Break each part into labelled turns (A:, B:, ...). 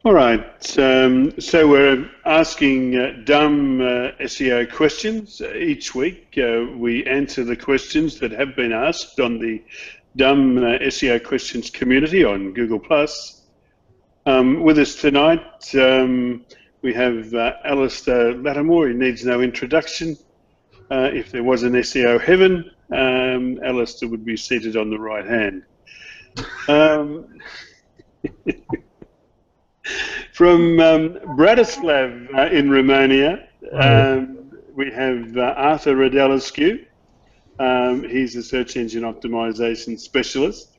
A: All right, so we're asking dumb SEO questions. Each week we answer the questions that have been asked on the dumb SEO questions community on Google+. With us tonight we have Alistair Lattimore. He needs no introduction. If there was an SEO heaven, Alistair would be seated on the right hand. From Bratislav in Romania, we have Arthur Radelescu. He's a search engine optimization specialist.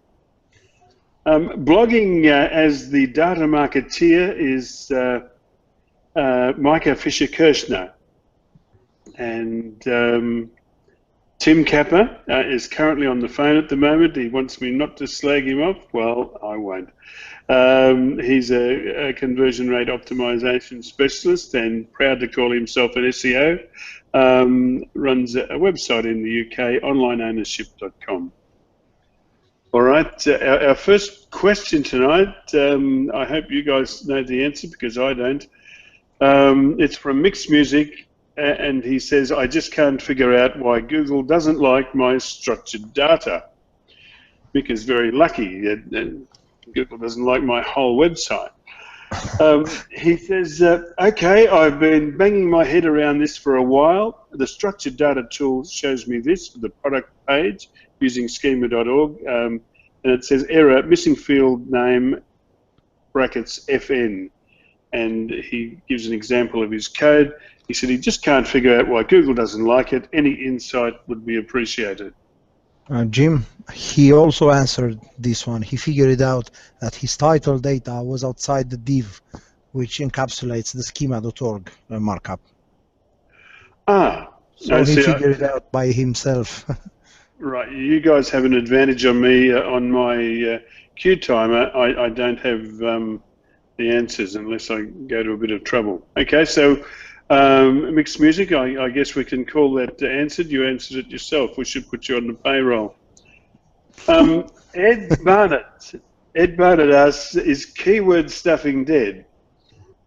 A: Blogging as the data marketeer is Micah Fisher-Kirshner. And Tim Capper is currently on the phone at the moment. He wants me not to slag him off. Well, I won't. He's a conversion rate optimization specialist and proud to call himself an SEO. Runs a website in the UK, onlineownership.com. All right, our first question tonight, I hope you guys know the answer because I don't. It's from Mixed Music, and he says, I just can't figure out why Google doesn't like my structured data. Mick is very lucky. Google doesn't like my whole website. He says, okay, I've been banging my head around this for a while. The structured data tool shows me this for the product page using schema.org, and it says error, missing field name, brackets FN. And he gives an example of his code. He said he just can't figure out why Google doesn't like it. Any insight would be appreciated.
B: Jim, he also answered this one. He figured out that his title data was outside the div, which encapsulates the schema.org markup. So he figured it out by himself.
A: Right, you guys have an advantage on me on my queue timer. I don't have the answers unless I go to a bit of trouble. Okay, so Mixed Music, I guess we can call that answered. You answered it yourself. We should put you on the payroll. Ed Barnett asks, is keyword stuffing dead?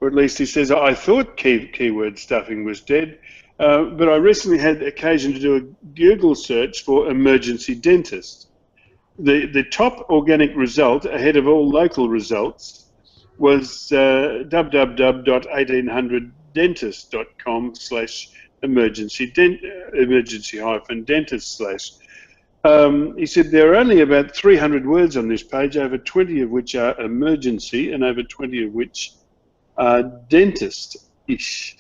A: Or at least he says, I thought keyword stuffing was dead, but I recently had occasion to do a Google search for emergency dentist. The top organic result ahead of all local results was www.1800dentist.com/emergency-dentist/. He said there are only about 300 words on this page, over 20 of which are emergency and over 20 of which are dentist-ish.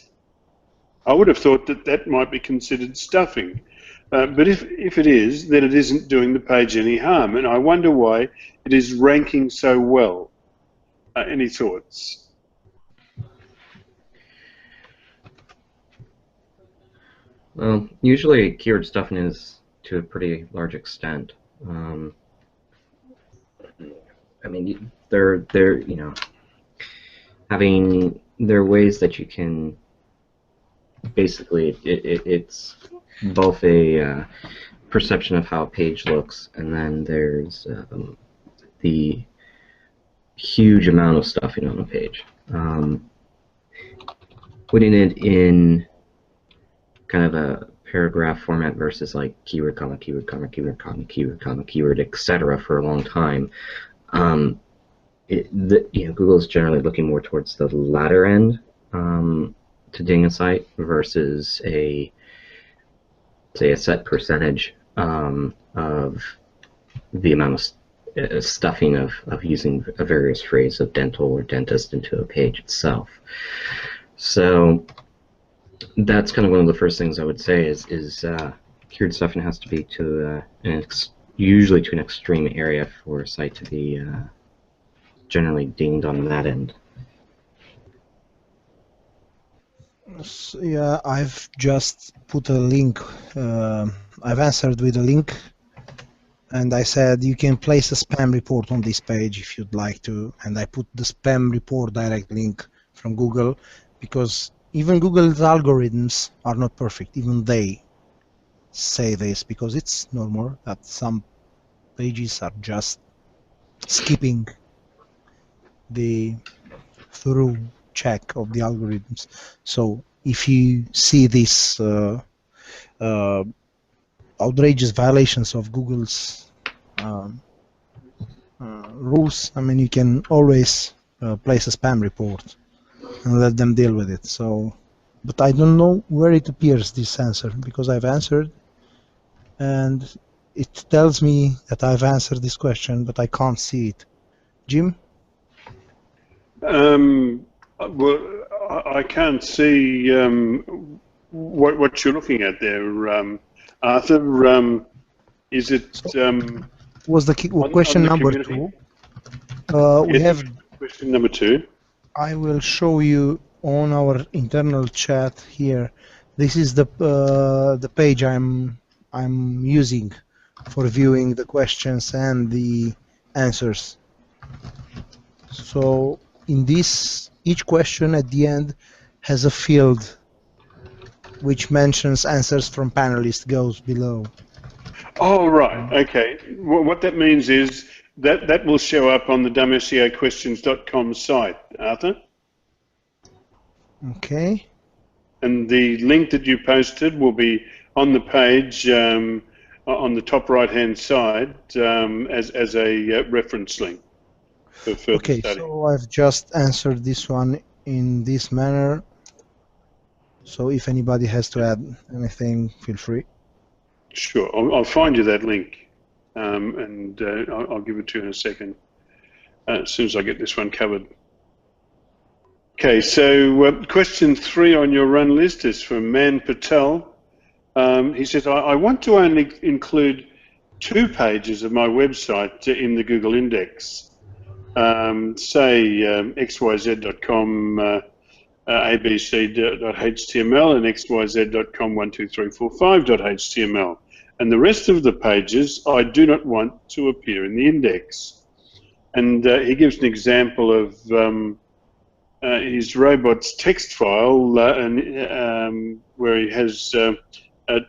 A: I would have thought that that might be considered stuffing, but if it is, then it isn't doing the page any harm, and I wonder why it is ranking so well. Any thoughts?
C: Well, usually keyword stuffing is to a pretty large extent. I mean, there are ways that you can basically it's both a perception of how a page looks, and then there's the huge amount of stuffing on a page. Putting it in kind of a paragraph format versus like keyword, comma, keyword, comma, keyword, comma, keyword, comma, keyword, etc. for a long time. Google is generally looking more towards the latter end to ding a site versus say a set percentage of the amount of stuffing of using a various phrase of dental or dentist into a page itself. So that's kind of one of the first things I would say is keyword stuffing has to be to usually to an extreme area for a site to be generally dinged on that end.
B: So, yeah, I've just put a link. I've answered with a link, and I said you can place a spam report on this page if you'd like to, and I put the spam report direct link from Google, because even Google's algorithms are not perfect. Even they say this, because it's normal that some pages are just skipping the through check of the algorithms. So if you see these outrageous violations of Google's rules, I mean, you can always place a spam report and let them deal with it. So, but I don't know where it appears, this answer, because I've answered and it tells me that I've answered this question, but I can't see it. Jim?
A: Well, I can't see what you're looking at there, Arthur. Is it
B: was the question
A: on the
B: number
A: community?
B: 2? We
A: Yes,
B: have
A: question number 2.
B: I will show you on our internal chat here. This is the page I'm using for viewing the questions and the answers. So in this, each question at the end has a field which mentions answers from panelists, goes below.
A: Oh, right. Okay. What that means is that will show up on the dumbseoquestions.com site, Arthur.
B: Okay.
A: And the link that you posted will be on the page on the top right-hand side as a reference link for further
B: Okay,
A: study.
B: so I've just answered this one in this manner. So if anybody has to add anything, feel free.
A: Sure, I'll find you that link, and I'll give it to you in a second, as soon as I get this one covered. Okay, so question 3 on your run list is from Man Patel. He says, I want to only include 2 pages of my website in the Google index, say xyz.com, abc.html and xyz.com12345.html. And the rest of the pages I do not want to appear in the index. And he gives an example of his robots text file where he has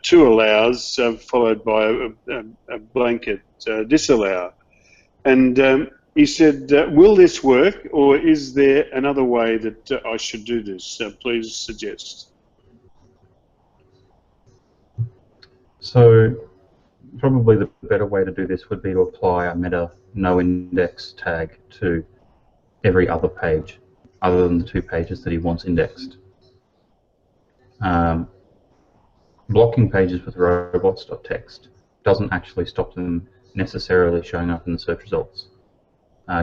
A: 2 allows followed by a blanket disallow. And he said, will this work, or is there another way that I should do this? Please suggest.
D: So probably the better way to do this would be to apply a meta no index tag to every other page other than the 2 pages that he wants indexed. Blocking pages with robots.txt doesn't actually stop them necessarily showing up in the search results.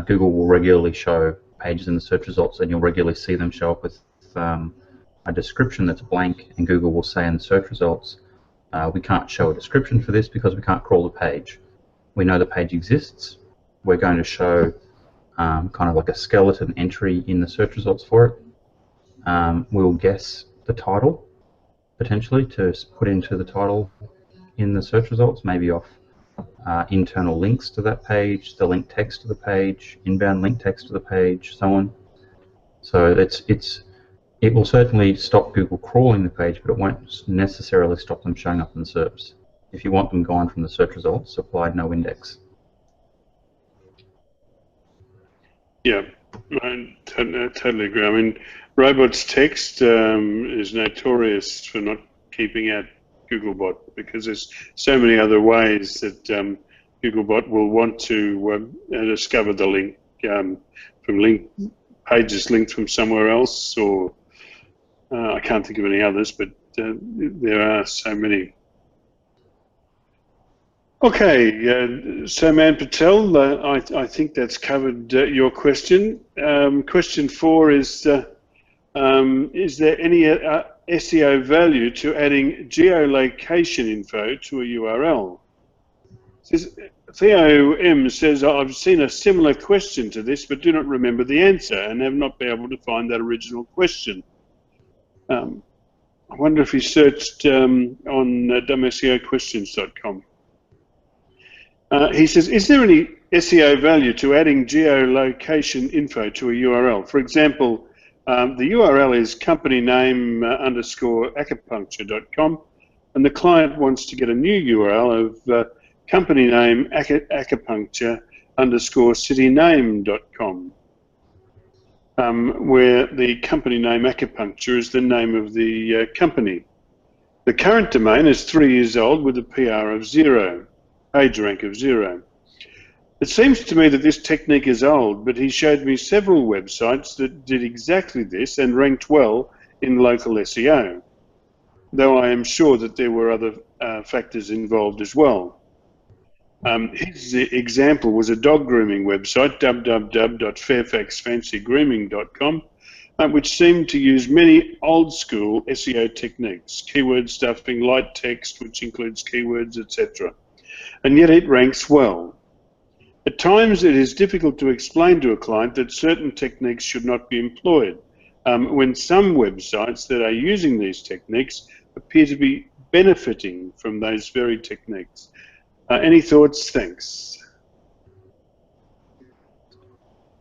D: Google will regularly show pages in the search results, and you'll regularly see them show up with a description that's blank, and Google will say in the search results, we can't show a description for this because we can't crawl the page. We know the page exists. We're going to show kind of like a skeleton entry in the search results for it. We'll guess the title, potentially, to put into the title in the search results, maybe off internal links to that page, the link text to the page, inbound link text to the page, so on. So it will certainly stop Google crawling the page, but it won't necessarily stop them showing up in the SERPs. If you want them gone from the search results, apply no index.
A: Yeah, I totally agree. I mean, robots text is notorious for not keeping out Googlebot, because there's so many other ways that Googlebot will want to discover the link from pages linked from somewhere else, or I can't think of any others, but there are so many. Okay, so Man Patel, I think that's covered your question. Question 4 is there any SEO value to adding geolocation info to a URL? Theo M says, I've seen a similar question to this, but do not remember the answer and have not been able to find that original question. I wonder if he searched on dumbseoquestions.com. He says, is there any SEO value to adding geolocation info to a URL? For example, the URL is companyname_acupuncture.com, and the client wants to get a new URL of company name acupuncture_cityname.com. where the company name acupuncture is the name of the company. The current domain is 3 years old with a PR of 0, page rank of 0. It seems to me that this technique is old, but he showed me several websites that did exactly this and ranked well in local SEO, though I am sure that there were other factors involved as well. His example was a dog grooming website, www.fairfaxfancygrooming.com, which seemed to use many old school SEO techniques, keyword stuffing, light text, which includes keywords, etc. And yet it ranks well. At times it is difficult to explain to a client that certain techniques should not be employed, when some websites that are using these techniques appear to be benefiting from those very techniques. Any thoughts? Thanks.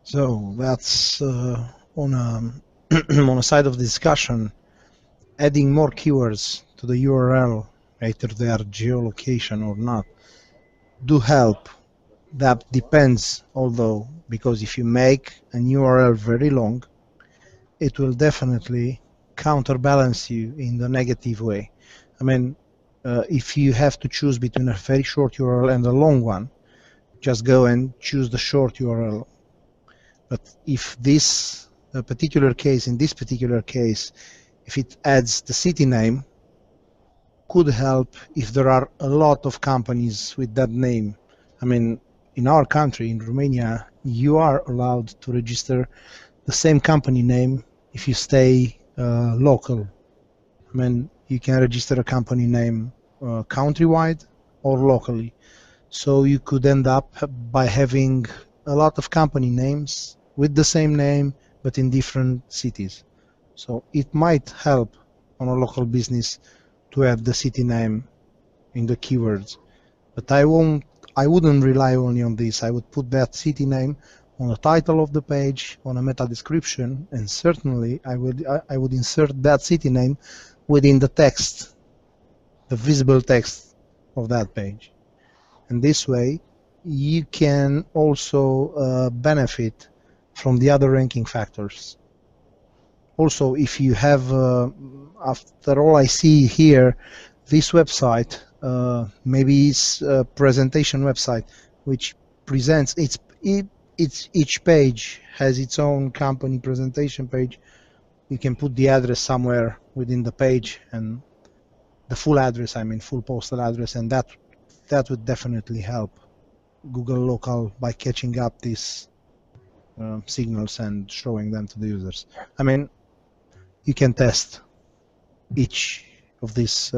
B: So that's on a on a side of discussion. Adding more keywords to the URL, either they are geolocation or not, do help. That depends, although, because if you make an URL very long, it will definitely counterbalance you in the negative way. I mean, if you have to choose between a very short URL and a long one, just go and choose the short URL. But if this particular case, in this particular case, if it adds the city name, could help if there are a lot of companies with that name. I mean, in our country, in Romania, you are allowed to register the same company name if you stay local. I mean, you can register a company name countrywide or locally. So you could end up by having a lot of company names with the same name, but in different cities. So it might help on a local business to have the city name in the keywords. But I wouldn't rely only on this. I would put that city name on the title of the page, on a meta description, and certainly I would insert that city name within the text, the visible text of that page. And this way you can also benefit from the other ranking factors. Also, if you have, after all I see here, this website, maybe it's a presentation website which presents each page has its own company presentation page. You can put the address somewhere within the page, and the full address, I mean full postal address, and that would definitely help Google Local by catching up these signals and showing them to the users. I mean, you can test each of these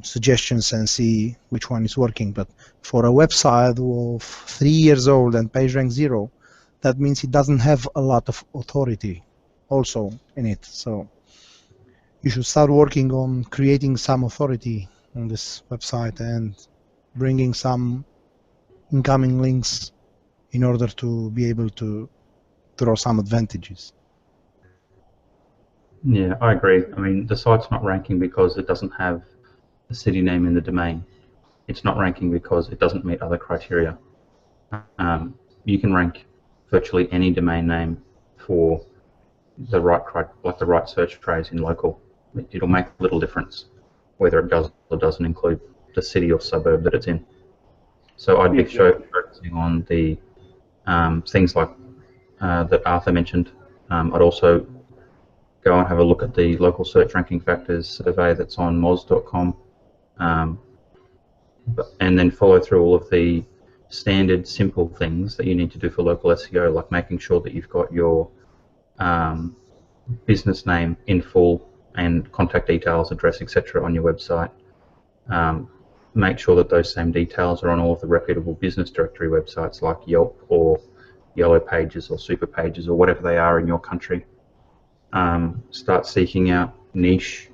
B: suggestions and see which one is working. But for a website of 3 years old and page rank 0, that means it doesn't have a lot of authority also in it. So you should start working on creating some authority on this website and bringing some incoming links in order to be able to draw some advantages.
D: Yeah, I agree. I mean, the site's not ranking because it doesn't have the city name in the domain. It's not ranking because it doesn't meet other criteria. You can rank virtually any domain name for the right search phrase in local. It'll make little difference whether it does or doesn't include the city or suburb that it's in. So I'd be focusing on the things like that Arthur mentioned. I'd also go and have a look at the local search ranking factors survey that's on moz.com, and then follow through all of the standard simple things that you need to do for local SEO, like making sure that you've got your business name in full and contact details, address, etc. on your website. Make sure that those same details are on all of the reputable business directory websites like Yelp or Yellow Pages or Super Pages or whatever they are in your country. Start seeking out niche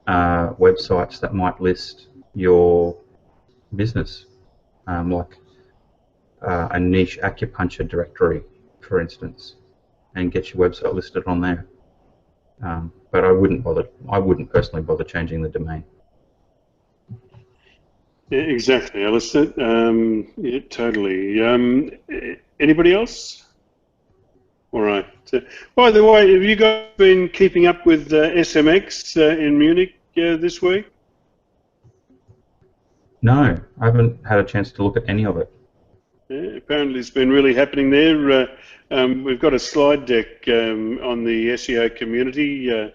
D: websites that might list your business, like a niche acupuncture directory, for instance, and get your website listed on there. But I wouldn't personally bother changing the domain.
A: Yeah, exactly, Alistair. Yeah, totally. Anybody else? All right. By the way, have you guys been keeping up with SMX in Munich this week?
D: No, I haven't had a chance to look at any of it.
A: Yeah, apparently it's been really happening there. We've got a slide deck on the SEO community, a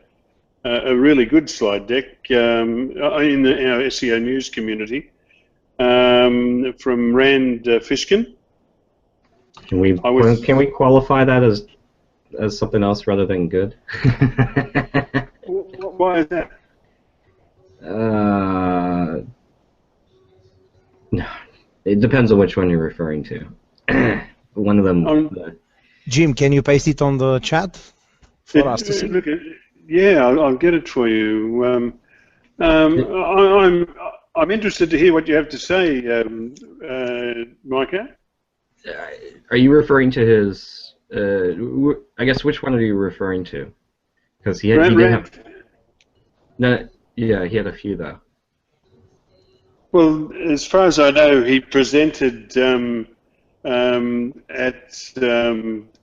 A: really good slide deck in our SEO news community from Rand Fishkin.
C: Can we qualify that as something else rather than good?
A: Why is that?
C: No, it depends on which one you're referring to. One of them.
B: Jim, can you paste it on the chat for us to see?
A: Look, yeah, I'll get it for you. I'm interested to hear what you have to say, Micah.
C: Are you referring to his? I guess which one are you referring to? Because he did have. No, yeah, he had a few though.
A: Well, as far as I know, he presented at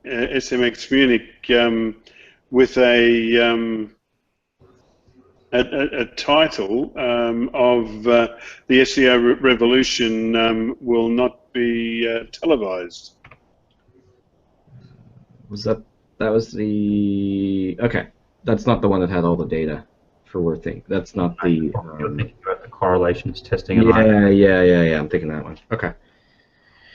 A: SMX Munich with a title of the SEO revolution will not be televised.
C: That was the okay? That's not the one that had all the data for worthing. That's not the.
D: You're thinking about the correlations testing.
C: Yeah. I'm thinking that one. Okay.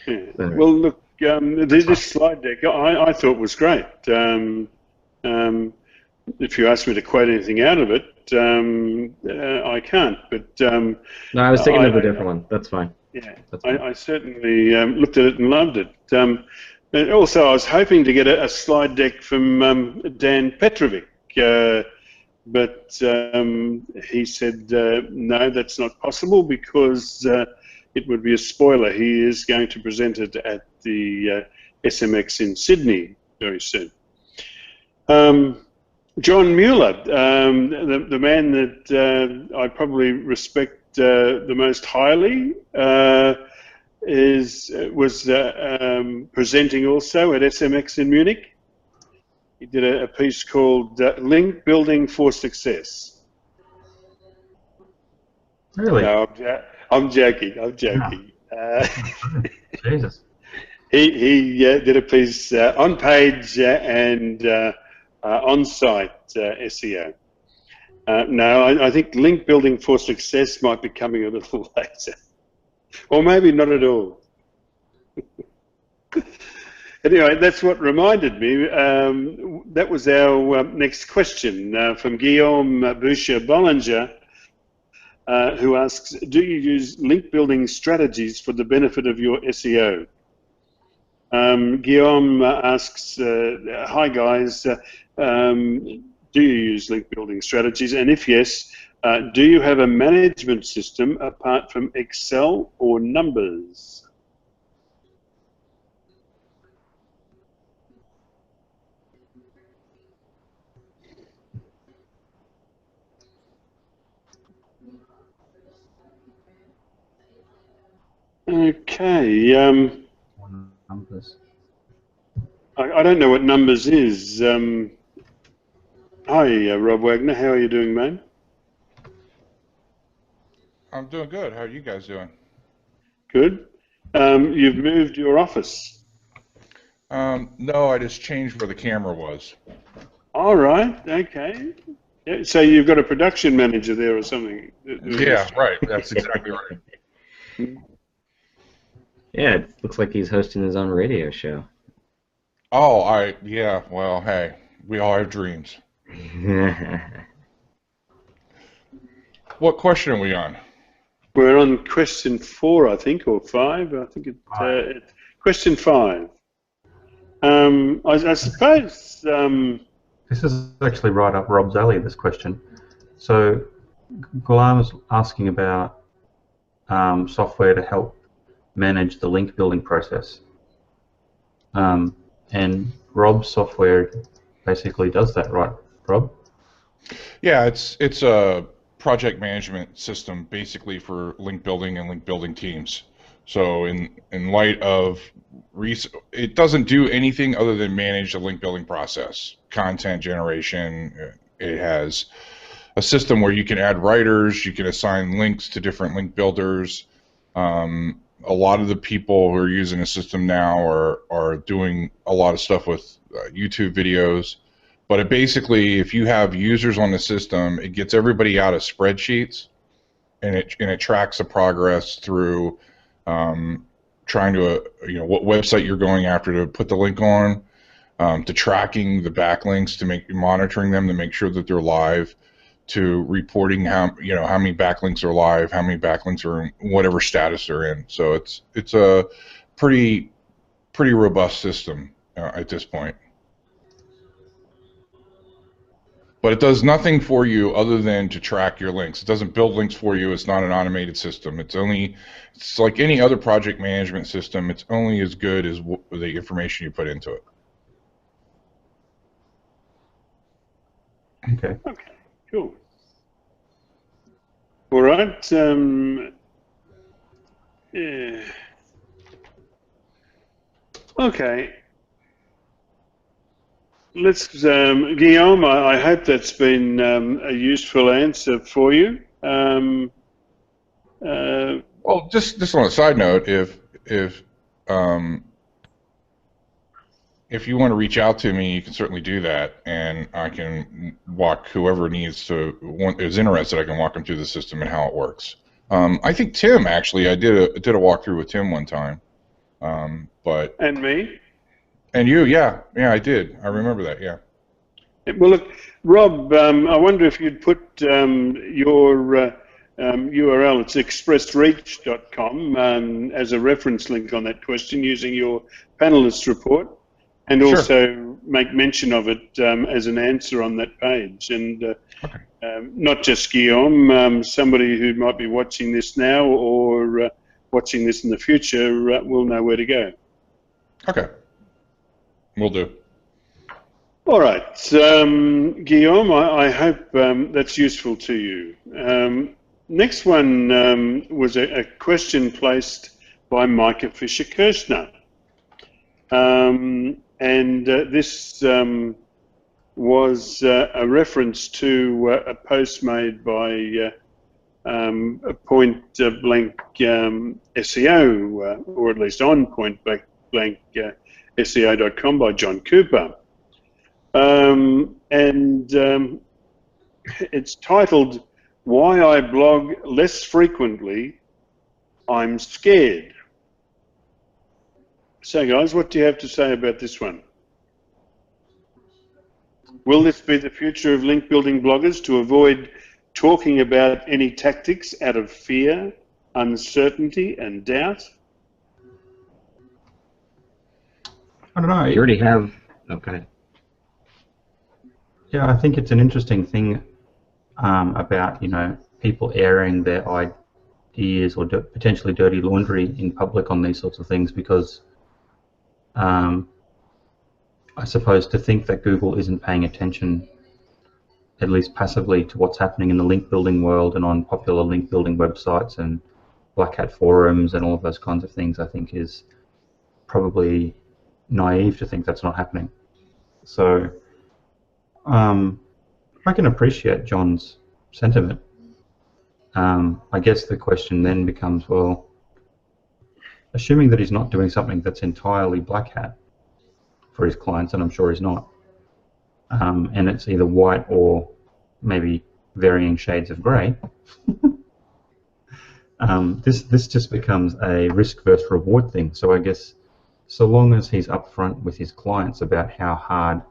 A: Yeah. Well, look, this slide deck I thought was great. If you ask me to quote anything out of it, I can't. But
C: no, I was thinking of a different one. That's fine.
A: Yeah, I certainly looked at it and loved it. And also, I was hoping to get a slide deck from Dan Petrovic, but he said no, that's not possible because it would be a spoiler. He is going to present it at the SMX in Sydney very soon. John Mueller, the man that I probably respect the most highly, was presenting also at SMX in Munich. He did a piece called Link Building for Success.
D: Really?
A: No, I'm joking.
D: Jesus.
A: He did a piece on page and on-site SEO. No, I think link building for success might be coming a little later. Or maybe not at all. Anyway, that's what reminded me. That was our next question from Guillaume Boucher-Bollinger, who asks, do you use link building strategies for the benefit of your SEO? Guillaume asks, hi guys, do you use link building strategies? And if yes, do you have a management system apart from Excel or numbers? Okay.
D: Numbers.
A: I don't know what numbers is. Hi, Rob Wagner. How are you doing, mate?
E: I'm doing good. How are you guys doing?
A: Good. You've moved your office.
E: No, I just changed where the camera was.
A: All right. Okay. Yeah, so you've got a production manager there or something?
E: Yeah, right. That's exactly right.
C: Yeah, it looks like he's hosting his own radio show.
E: Oh, yeah, well, hey, we all have dreams. What question are we on?
A: We're on question 4, I think, or 5. I think it's question 5. I suppose...
D: This is actually right up Rob's alley, this question. So, Ghulam was asking about software to help manage the link building process. And Rob's software basically does that, right, Rob?
E: Yeah, it's a project management system basically for link building and link building teams. So in light of it doesn't do anything other than manage the link building process, content generation. It has a system where you can add writers, you can assign links to different link builders. A lot of the people who are using the system now are doing a lot of stuff with YouTube videos. But it basically, if you have users on the system, it gets everybody out of spreadsheets, and it tracks the progress through trying to what website you're going after to put the link on, to tracking the backlinks, to monitoring them to make sure that they're live, to reporting how many backlinks are live, how many backlinks are in whatever status they're in. So it's a pretty robust system at this point. But it does nothing for you other than to track your links. It doesn't build links for you. It's not an automated system. It's like any other project management system. It's only as good as the information you put into it.
D: Okay.
A: Okay, cool. All right. Yeah. Okay. Let's, Guillaume, I hope that's been a useful answer for you.
E: Well, just on a side note, if you want to reach out to me, you can certainly do that, and I can walk whoever is interested. I can walk them through the system and how it works. I think Tim actually, I did a walkthrough with Tim one time, but
A: And me.
E: and you, yeah, I did. I remember that, yeah.
A: Well, look, Rob, I wonder if you'd put your URL, it's expressreach.com, as a reference link on that question using your panelist report, and
E: Sure.
A: also make mention of it as an answer on that page. And not just Guillaume, somebody who might be watching this now or watching this in the future will know where to go.
E: Okay. Will do.
A: All right, Guillaume, I hope that's useful to you. Next one was a question placed by Micah Fisher-Kirshner. And this was a reference to a post made by a point blank SEO, or at least on point blank SEO.com by John Cooper. And it's titled, "Why I Blog Less Frequently, I'm Scared." So guys, what do you have to say about this one? Will this be the future of link building bloggers, to avoid talking about any tactics out of fear, uncertainty and doubt?
D: I don't know.
C: You already have. Okay.
D: Yeah, I think it's an interesting thing about people airing their ideas or potentially dirty laundry in public on these sorts of things, because I suppose to think that Google isn't paying attention, at least passively, to what's happening in the link building world and on popular link building websites and black hat forums and all of those kinds of things, I think is probably naive to think that's not happening. So I can appreciate John's sentiment. I guess the question then becomes, well, assuming that he's not doing something that's entirely black hat for his clients, and I'm sure he's not, and it's either white or maybe varying shades of grey, this just becomes a risk versus reward thing. So I guess so long as he's upfront with his clients about how hard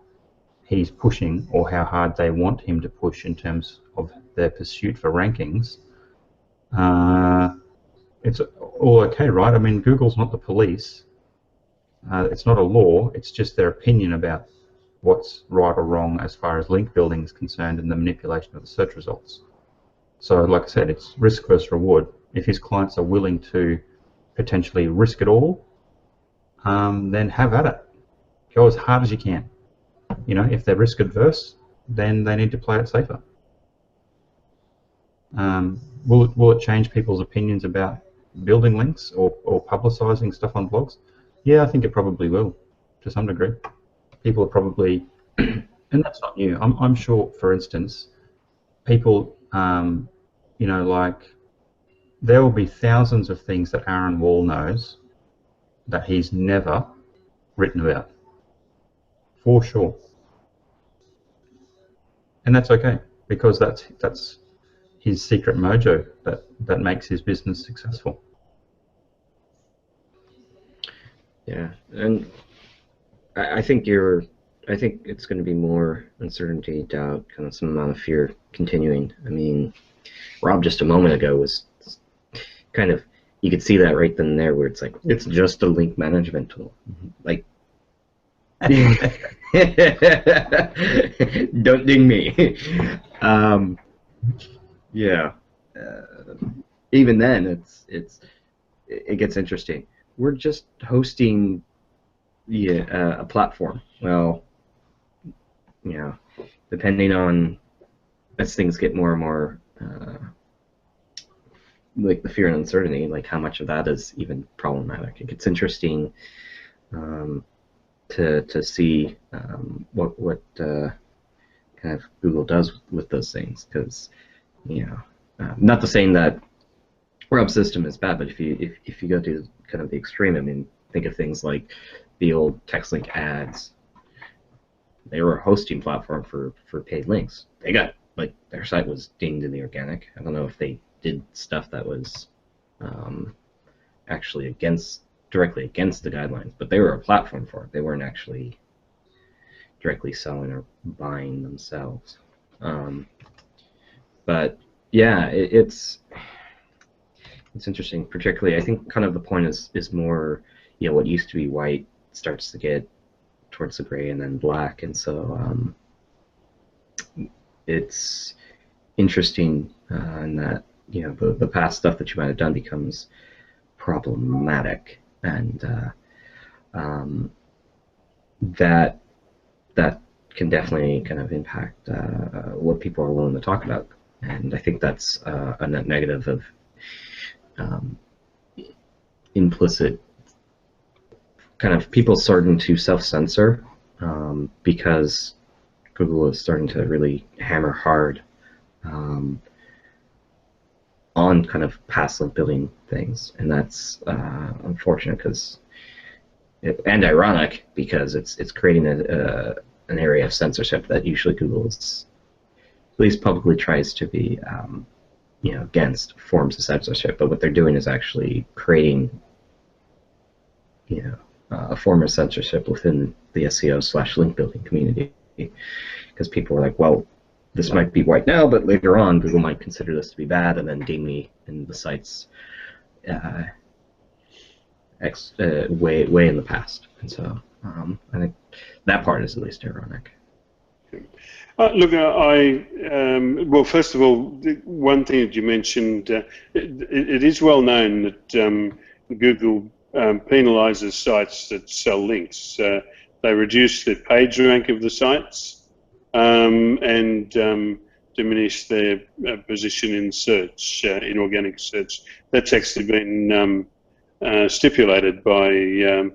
D: he's pushing or how hard they want him to push in terms of their pursuit for rankings, it's all okay, right? I mean, Google's not the police. It's not a law. It's just their opinion about what's right or wrong as far as link building is concerned and the manipulation of the search results. So, like I said, it's risk versus reward. If his clients are willing to potentially risk it all, then have at it. Go as hard as you can. If they're risk adverse, then they need to play it safer. Will it change people's opinions about building links or publicising stuff on blogs? Yeah, I think it probably will, to some degree. People are probably, and that's not new. I'm sure, for instance, people, you know, like, there will be thousands of things that Aaron Wall knows that he's never written about, for sure. And that's okay, because that's his secret mojo that makes his business successful.
C: Yeah, and I think it's going to be more uncertainty, doubt, kind of some amount of fear continuing. I mean, Rob just a moment ago was kind of, you could see that right then and there, where it's like, it's just a link management tool. Like, don't ding me. Yeah. Even then, it gets interesting. We're just hosting a platform. Well, you know, depending on, as things get more and more like the fear and uncertainty, like how much of that is even problematic. It gets interesting to see what kind of Google does with those things, because, you know, not to saying that Rob's system is bad, but if you go to kind of the extreme, I mean, think of things like the old text link ads. They were a hosting platform for paid links. They got, like, their site was dinged in the organic. I don't know if they did stuff that was actually directly against the guidelines, but they were a platform for it. They weren't actually directly selling or buying themselves. But yeah, it's interesting. Particularly, I think kind of the point is more, you know, what used to be white starts to get towards the gray and then black, and so it's interesting in that, you know, the past stuff that you might have done becomes problematic, and that can definitely kind of impact what people are willing to talk about, and I think that's a net negative of implicit kind of people starting to self-censor because Google is starting to really hammer hard on kind of past link building things, and that's unfortunate and ironic, because it's creating an area of censorship that usually Google is, at least publicly, tries to be you know, against forms of censorship. But what they're doing is actually creating, you know, a form of censorship within the SEO/link building community, because people are like, well, this might be white now, but later on Google might consider this to be bad and then ding me in the site's way in the past. And so I think that part is at least ironic.
A: Look, well, first of all, one thing that you mentioned, it is well known that Google penalizes sites that sell links. They reduce the page rank of the sites and diminish their position in search, in organic search. That's actually been stipulated by you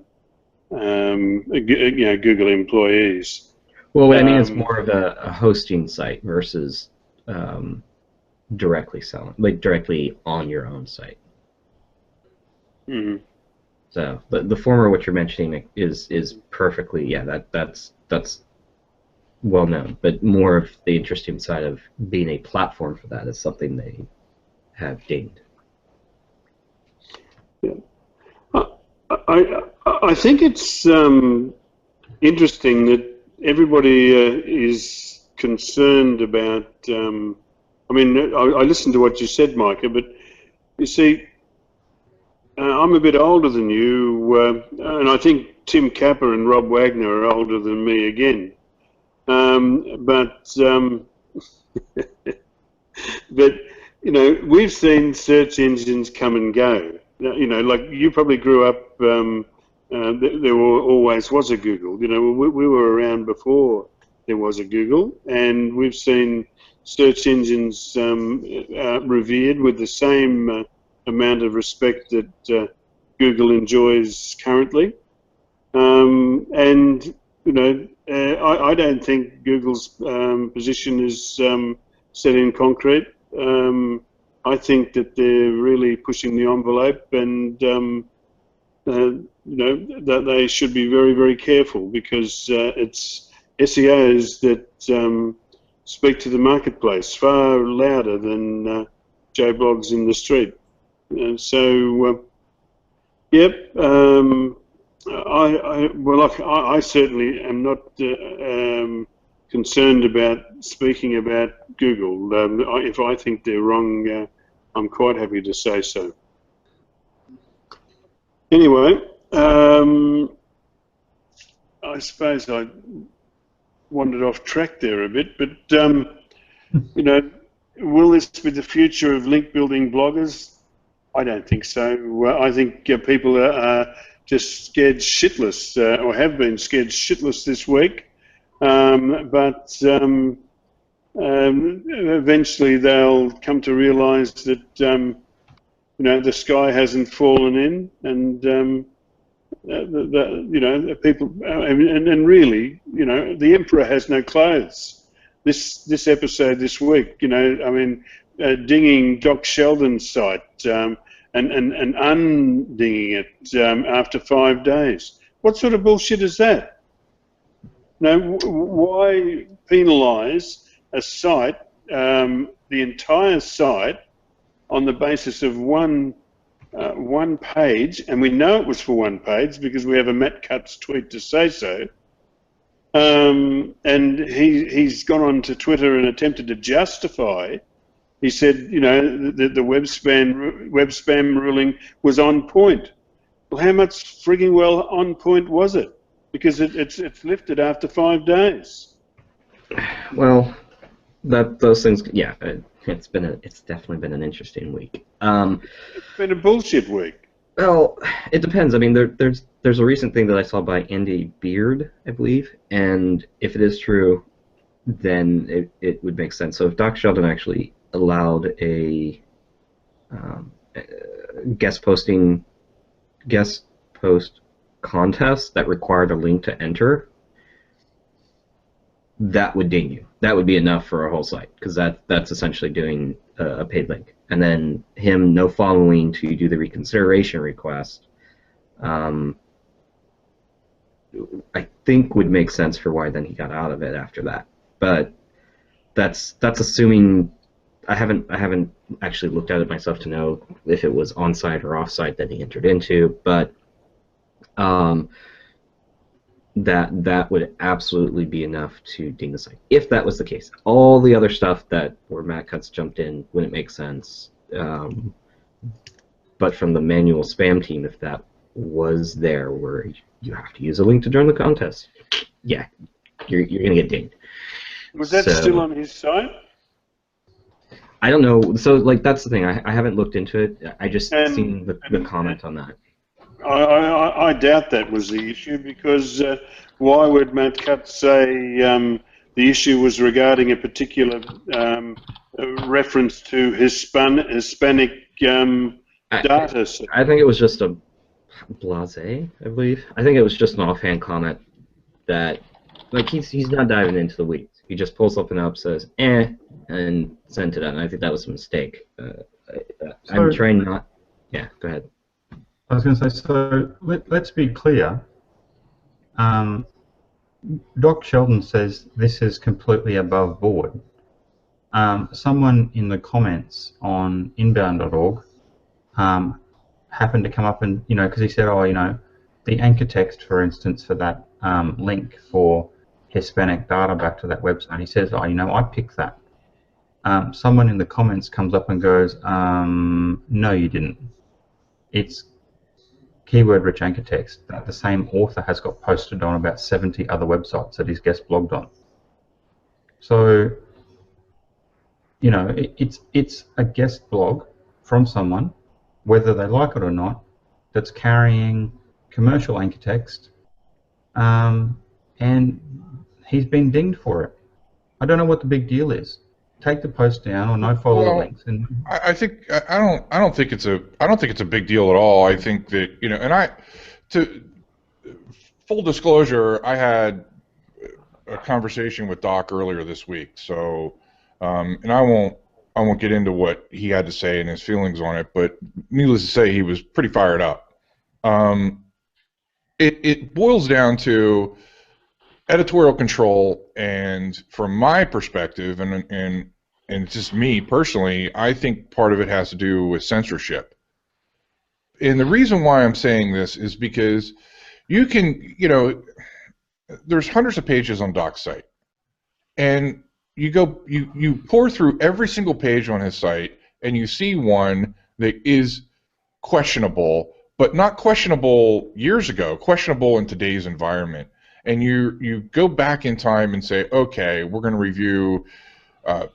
A: know, Google employees.
C: Well, what I mean is more of a hosting site versus directly selling, like directly on your own site.
A: Mm-hmm.
C: So the former, what you're mentioning, is perfectly, yeah, that's well known, but more of the interesting side of being a platform for that is something they have dinged.
A: Yeah. I think it's interesting that everybody is concerned about. I mean, I listened to what you said, Micah, but you see, I'm a bit older than you, and I think Tim Capper and Rob Wagner are older than me again. But you know, we've seen search engines come and go. You know, like you probably grew up. There always was a Google. You know, we were around before there was a Google, and we've seen search engines revered with the same amount of respect that Google enjoys currently. And you know, I don't think Google's position is set in concrete. I think that they're really pushing the envelope, and you know, that they should be very, very careful, because it's SEOs that speak to the marketplace far louder than Joe Blogs in the street. Yep. I certainly am not concerned about speaking about Google. If I think they're wrong, I'm quite happy to say so. Anyway, I suppose I wandered off track there a bit, but you know, will this be the future of link building bloggers? I don't think so. I think people are just scared shitless, or have been scared shitless this week. But eventually they'll come to realise that you know, the sky hasn't fallen in, and you know, people, and really, you know, the emperor has no clothes. This episode this week, you know, I mean, dinging Doc Sheldon's site. And undinging it after 5 days. What sort of bullshit is that? No, why penalise a site, the entire site, on the basis of one page? And we know it was for one page because we have a Matt Cutts tweet to say so. And he's gone on to Twitter and attempted to justify. He said, you know, the web spam ruling was on point. Well, how much frigging well on point was it? Because it's lifted after 5 days.
C: Well, those things, yeah, it's definitely been an interesting week.
A: It's been a bullshit week.
C: Well, it depends. I mean, there's a recent thing that I saw by Andy Beard, I believe, and if it is true, then it would make sense. So if Doc Sheldon actually allowed a guest post contest that required a link to enter, that would ding you. That would be enough for a whole site, because that's essentially doing a paid link. And then him no following to do the reconsideration request, I think would make sense for why then he got out of it after that. But that's assuming. I haven't actually looked at it myself to know if it was on-site or off-site that he entered into, but that would absolutely be enough to ding the site, if that was the case. All the other stuff where Matt Cutts jumped in wouldn't make sense, but from the manual spam team, if that was there, where you have to use a link to join the contest, yeah, you're gonna get dinged.
A: Was that still on his site?
C: I don't know. So, like, that's the thing. I haven't looked into it. I just seen the comment on that.
A: I doubt that was the issue, because why would Matt Cutts say the issue was regarding a particular reference to Hispanic data set?
C: I think it was just a blasé, I believe. I think it was just an offhand comment that, like, he's not diving into the weeds. He just pulls something up, says, and sent it out, and I think that was a mistake. I'm trying not... Yeah, go ahead.
D: I was going to say, so let's be clear. Doc Sheldon says this is completely above board. Someone in the comments on inbound.org happened to come up and, you know, because he said, oh, you know, the anchor text, for instance, for that link for Hispanic data back to that website, he says, oh, you know, I picked that. Someone in the comments comes up and goes, no, you didn't. It's keyword-rich anchor text that the same author has got posted on about 70 other websites that he's guest blogged on. So, you know, it's a guest blog from someone, whether they like it or not, that's carrying commercial anchor text, and he's been dinged for it. I don't know what the big deal is. take the post down or no follow the links. And
E: I think I don't think it's a big deal at all. I think that, you know, and to full disclosure, I had a conversation with Doc earlier this week. So, and I won't get into what he had to say and his feelings on it, but needless to say, he was pretty fired up. It boils down to editorial control, and from my perspective, and it's just me personally, I think part of it has to do with censorship. And the reason why I'm saying this is because you can, you know, there's hundreds of pages on Doc's site, and you pour through every single page on his site, and you see one that is questionable, but not questionable years ago, questionable in today's environment. And you go back in time and say, okay, we're going to review 200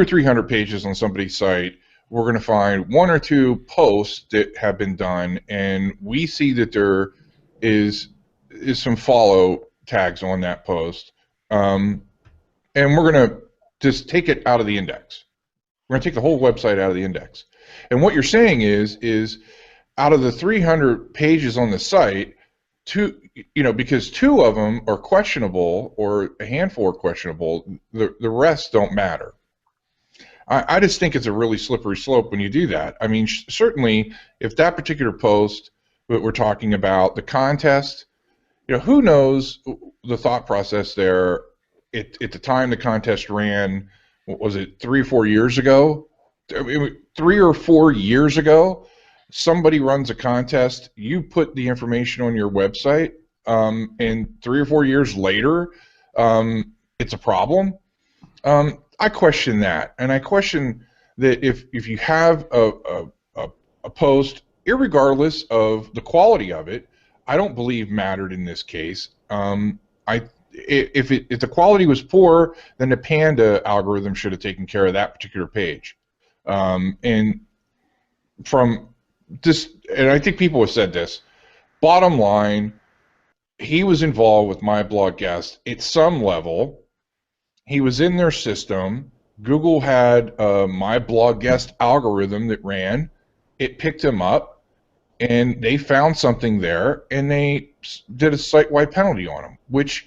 E: or 300 pages on somebody's site. We're going to find one or two posts that have been done, and we see that there is some follow tags on that post, and we're going to just take it out of the index. We're going to take the whole website out of the index. And what you're saying is out of the 300 pages on the site, because two of them are questionable, or a handful are questionable, the rest don't matter. I just think it's a really slippery slope when you do that. I mean, certainly, if that particular post that we're talking about, the contest, you know, who knows the thought process there at the time the contest ran, what was it, 3 or 4 years ago? 3 or 4 years ago, somebody runs a contest, you put the information on your website, and 3 or 4 years later, it's a problem. I question that, and I question that if you have a post, irregardless of the quality of it, I don't believe mattered in this case. If the quality was poor, then the Panda algorithm should have taken care of that particular page. And from this, and I think people have said this, bottom line, he was involved with My Blog Guest at some level. He was in their system. Google had a My Blog Guest algorithm that ran. It picked him up, and they found something there, and they did a site-wide penalty on him, which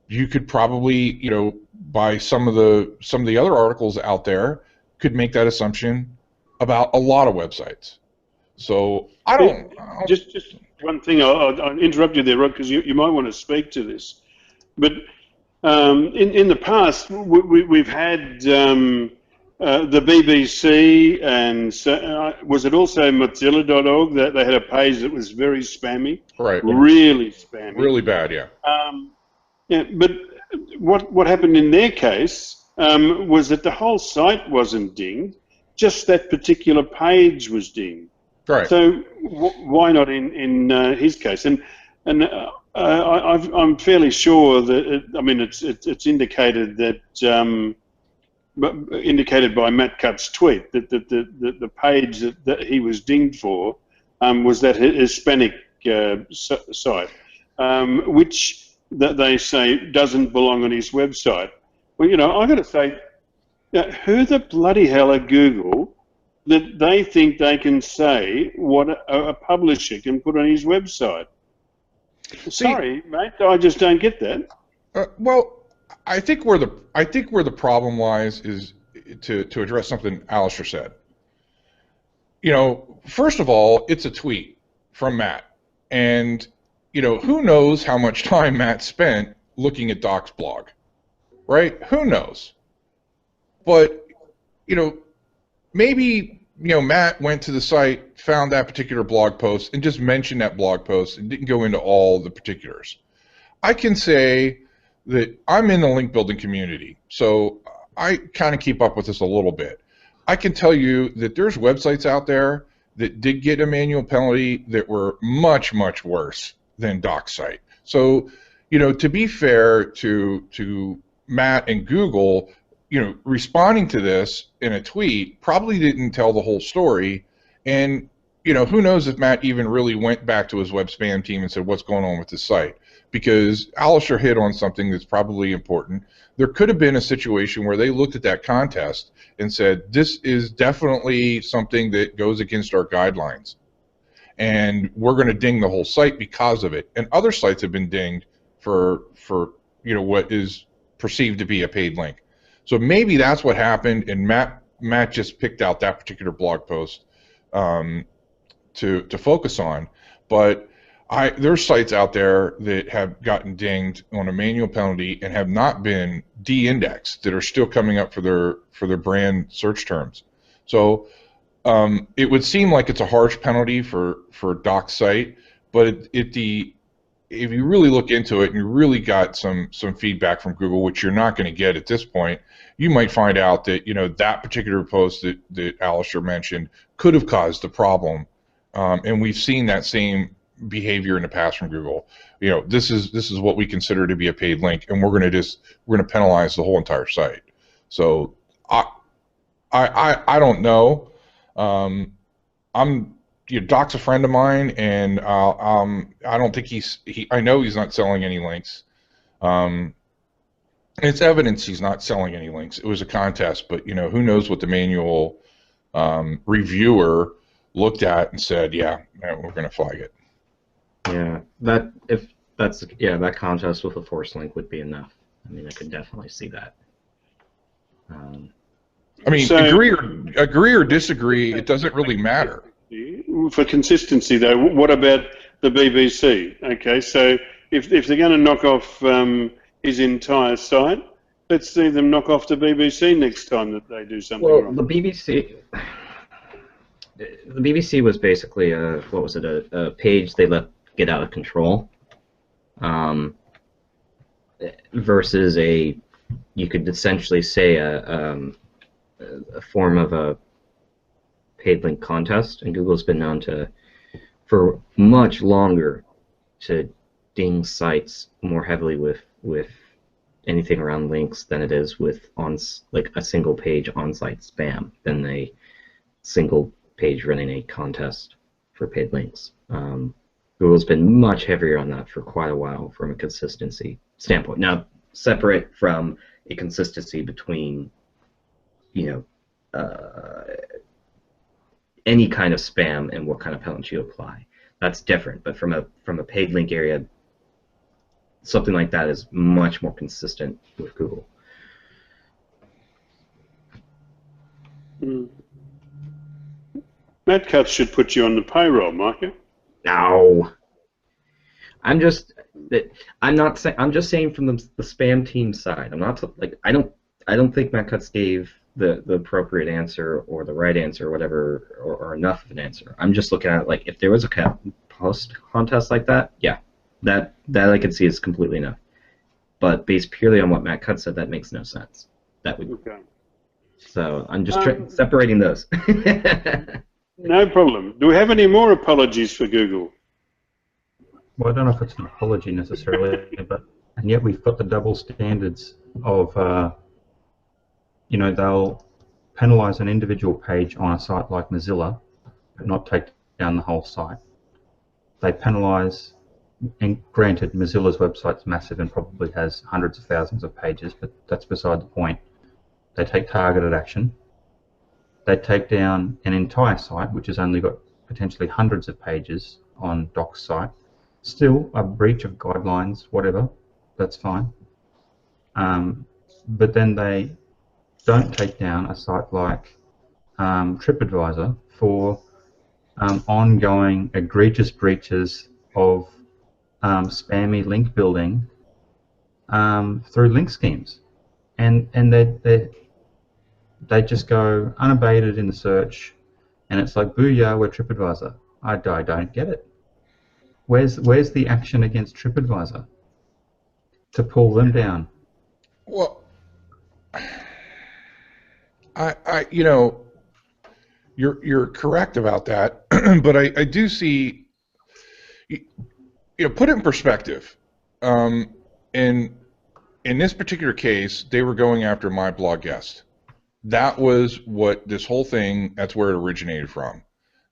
E: you could probably, you know, by some of the other articles out there, could make that assumption about a lot of websites. So I don't.
A: Just one thing. I'll interrupt you there, Rod, because you might want to speak to this. But in the past, we've had the BBC, and was it also Mozilla.org that they had a page that was very spammy?
E: Right.
A: Really spammy.
E: Really bad, yeah.
A: Yeah, but what happened in their case was that the whole site wasn't dinged, just that particular page was dinged.
E: Right.
A: So why not in his case? And I'm fairly sure that it's indicated that indicated by Matt Cutt's tweet that the page that he was dinged for was that Hispanic site, which that they say doesn't belong on his website. Well, you know, I've got to say, who the bloody hell are Google that they think they can say what a publisher can put on his website? Sorry, mate, I just don't get that.
E: Well, I think where the problem lies is to address something Alistair said. You know, first of all, it's a tweet from Matt, and you know, who knows how much time Matt spent looking at Doc's blog, right? Who knows? But you know, maybe, you know, Matt went to the site, found that particular blog post, and just mentioned that blog post and didn't go into all the particulars. I can say that I'm in the link building community, so I kind of keep up with this a little bit. I can tell you that there's websites out there that did get a manual penalty that were much, much worse than Doc's site. So, you know, to be fair to Matt and Google, you know, responding to this in a tweet probably didn't tell the whole story. And, you know, who knows if Matt even really went back to his web spam team and said, what's going on with this site? because Alistair hit on something that's probably important. There could have been a situation where they looked at that contest and said, this is definitely something that goes against our guidelines, and we're going to ding the whole site because of it. And other sites have been dinged for what is perceived to be a paid link. So maybe that's what happened, and Matt just picked out that particular blog post to focus on. But there's sites out there that have gotten dinged on a manual penalty and have not been de-indexed, that are still coming up for their brand search terms. So it would seem like it's a harsh penalty for a doc site, but if you really look into it and you really got some feedback from Google, which you're not going to get at this point, you might find out that that particular post that Alistair mentioned could have caused the problem, and we've seen that same behavior in the past from Google. This is what we consider to be a paid link, and we're going to penalize the whole entire site. So I don't know. Doc's a friend of mine, and I don't think I know he's not selling any links. It's evidence he's not selling any links. It was a contest, but who knows what the manual reviewer looked at and said, yeah, we're going to flag it.
C: Yeah, that contest with a force link would be enough. I mean, I could definitely see that.
E: Agree or disagree, it doesn't really matter.
A: For consistency, though, what about the BBC? Okay, so if they're going to knock off his entire site, let's see them knock off the BBC next time that they do something wrong.
C: The BBC was basically a page they let get out of control, versus you could essentially say a form of a paid link contest, and Google's been known for much longer to ding sites more heavily with anything around links than it is with a single page on-site spam than a single page running a contest for paid links. Google's been much heavier on that for quite a while from a consistency standpoint. Now, separate from a consistency between any kind of spam and what kind of penalty you apply. That's different, but from a paid link area, something like that is much more consistent with Google.
A: Matt Cutts should put you on the payroll, Micah.
C: No, I'm just saying from the spam team side. I'm not I don't think Matt Cutts gave the appropriate answer or the right answer or whatever, or enough of an answer. I'm just looking at it if there was a post contest like that, yeah, that I can see is completely enough. But based purely on what Matt Cutts said, that makes no sense. Okay. So I'm just separating those.
A: No problem. Do we have any more apologies for Google?
D: Well, I don't know if it's an apology necessarily, and yet we've got the double standards of, they'll penalize an individual page on a site like Mozilla, but not take down the whole site. They penalize, and granted, Mozilla's website's massive and probably has hundreds of thousands of pages, but that's beside the point. They take targeted action. They take down an entire site, which has only got potentially hundreds of pages on Doc's site. Still a breach of guidelines, whatever, that's fine. But then they don't take down a site like TripAdvisor for ongoing egregious breaches of spammy link building through link schemes. And they just go unabated in the search, and it's like, booyah, we're TripAdvisor. I don't get it. Where's the action against TripAdvisor to pull them down?
E: Well, you're correct about that, but I do see, put it in perspective. In this particular case, they were going after my blog guest. That was what this whole thing, that's where it originated from.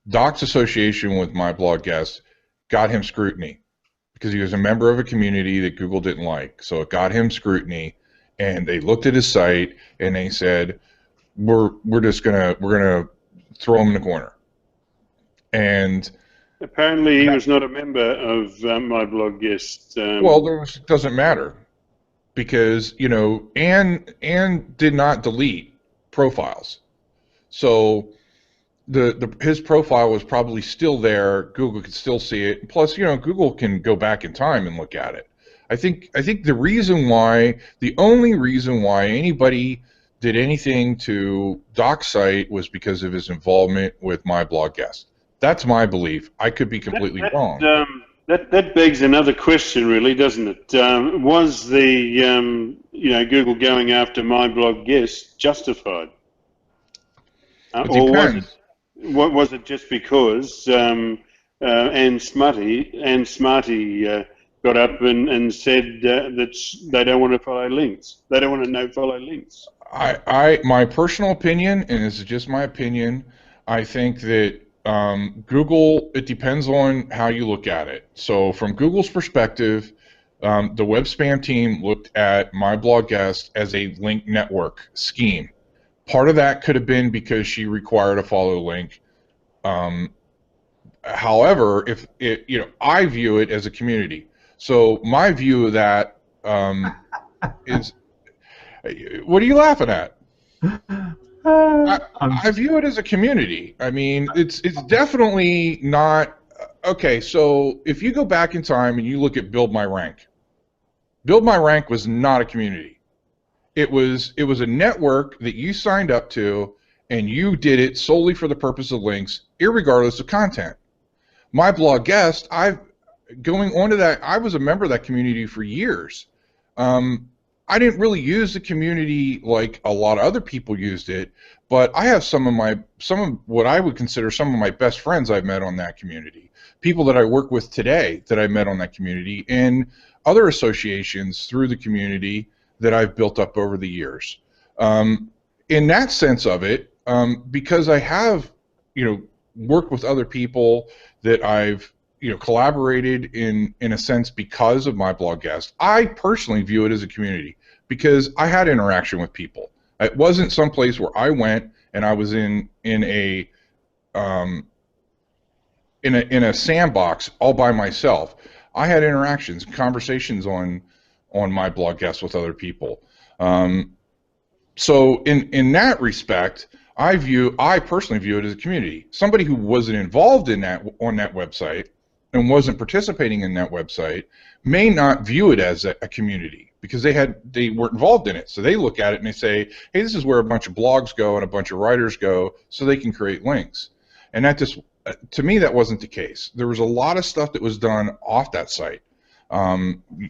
E: Doc's association with my blog guest got him scrutiny because he was a member of a community that Google didn't like. So it got him scrutiny, and they looked at his site and they said, we're gonna throw him in the corner. And
A: apparently he was not a member of my blog guest.
E: Well, it doesn't matter, because Anne did not delete profiles, so his profile was probably still there. Google could still see it. Plus, Google can go back in time and look at it. I think the only reason why anybody did anything to Doc's site was because of his involvement with my blog guest. That's my belief. I could be completely wrong.
A: That begs another question, really, doesn't it? Was the Google going after my blog guest justified,
E: It depends.
A: or was it just because Anne Smarty got up and said that they don't want to follow links. They don't want to follow links.
E: My personal opinion, and this is just my opinion, I think that Google, it depends on how you look at it. So from Google's perspective, the web spam team looked at my blog guest as a link network scheme. Part of that could have been because she required a follow link. However, I view it as a community. So my view of that is, what are you laughing at? I view it as a community. I mean, it's definitely not okay. So if you go back in time and you look at Build My Rank was not a community. It was a network that you signed up to, and you did it solely for the purpose of links, irregardless of content. My blog guest, going on to that, I was a member of that community for years. I didn't really use the community like a lot of other people used it, but I have some of what I would consider some of my best friends I've met on that community, people that I work with today that I met on that community, and other associations through the community that I've built up over the years. In that sense of it, because I have, worked with other people that I've collaborated in a sense because of my blog guest, I personally view it as a community because I had interaction with people. It wasn't some place where I went and I was in a sandbox all by myself. I had interactions, conversations on my blog guest with other people. So in that respect, I personally view it as a community. Somebody who wasn't involved in that on that website and wasn't participating in that website may not view it as a community because they weren't involved in it. So they look at it and they say, hey, this is where a bunch of blogs go and a bunch of writers go so they can create links. And that just, to me, that wasn't the case. There was a lot of stuff that was done off that site.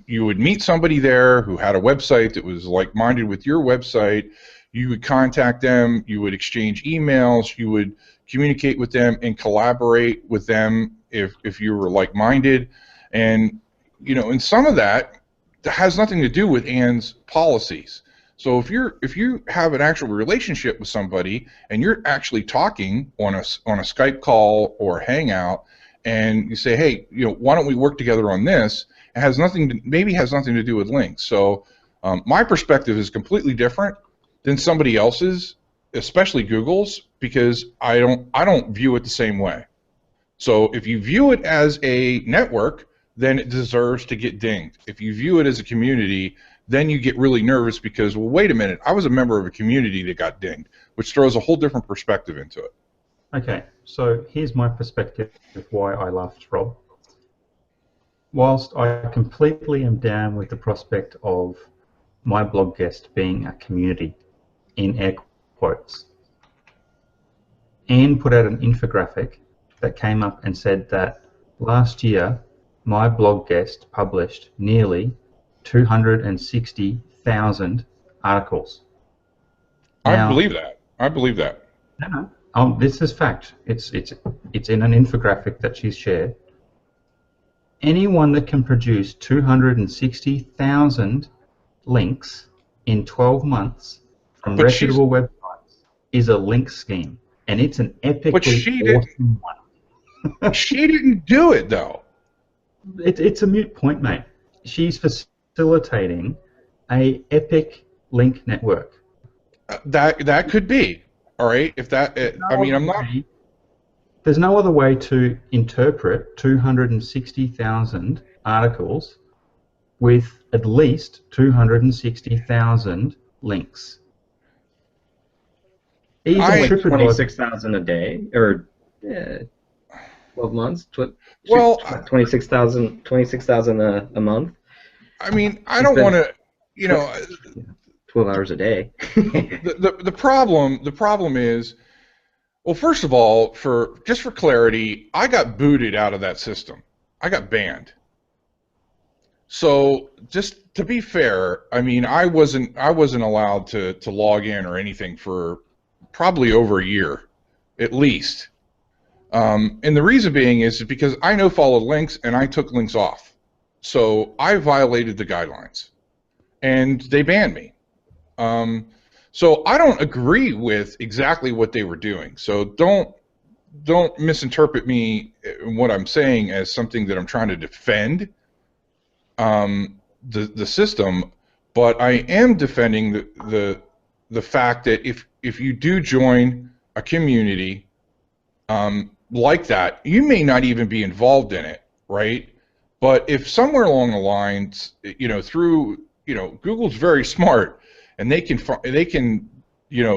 E: You would meet somebody there who had a website that was like-minded with your website. You would contact them, you would exchange emails, you would communicate with them and collaborate with them if you were like-minded. And and some of that has nothing to do with Anne's policies. So if you have an actual relationship with somebody and you're actually talking on a Skype call or Hangout, and you say, hey, why don't we work together on this? It has nothing to do with links. So my perspective is completely different than somebody else's, especially Google's, because I don't view it the same way. So if you view it as a network, then it deserves to get dinged. If you view it as a community, then you get really nervous because, well, wait a minute, I was a member of a community that got dinged, which throws a whole different perspective into it.
D: Okay, so here's my perspective of why I laughed, Rob. Whilst I completely am down with the prospect of my blog guest being a community, in air quotes, Anne put out an infographic that came up and said that last year my blog guest published nearly 260,000 articles. Now,
E: I believe that.
D: No, this is fact. It's in an infographic that she's shared. Anyone that can produce 260,000 links in 12 months from reputable websites is a link scheme, and it's an epically awesome one.
E: She didn't do it though.
D: It's a moot point, mate. She's facilitating a epic link network.
E: That could be, all right. If that, I mean, I'm not.
D: There's no other way to interpret 260,000 articles with at least 260,000 links. Even
C: Like
D: TripAdvisor,
C: 26,000 a day, or 12 months.
E: Well,
C: 26,000 a month.
E: I mean, I don't want to,
C: 12 hours a day.
E: the problem is, well, first of all, for clarity, I got booted out of that system. I got banned. So just to be fair, I mean, I wasn't allowed to log in or anything for probably over a year, at least. And the reason being is because I no-followed links and I took links off. So I violated the guidelines, and they banned me. So I don't agree with exactly what they were doing. So don't misinterpret me and what I'm saying as something that I'm trying to defend the system, but I am defending the fact that if you do join a community like that, you may not even be involved in it, right? But if somewhere along the lines, through Google's very smart, and they can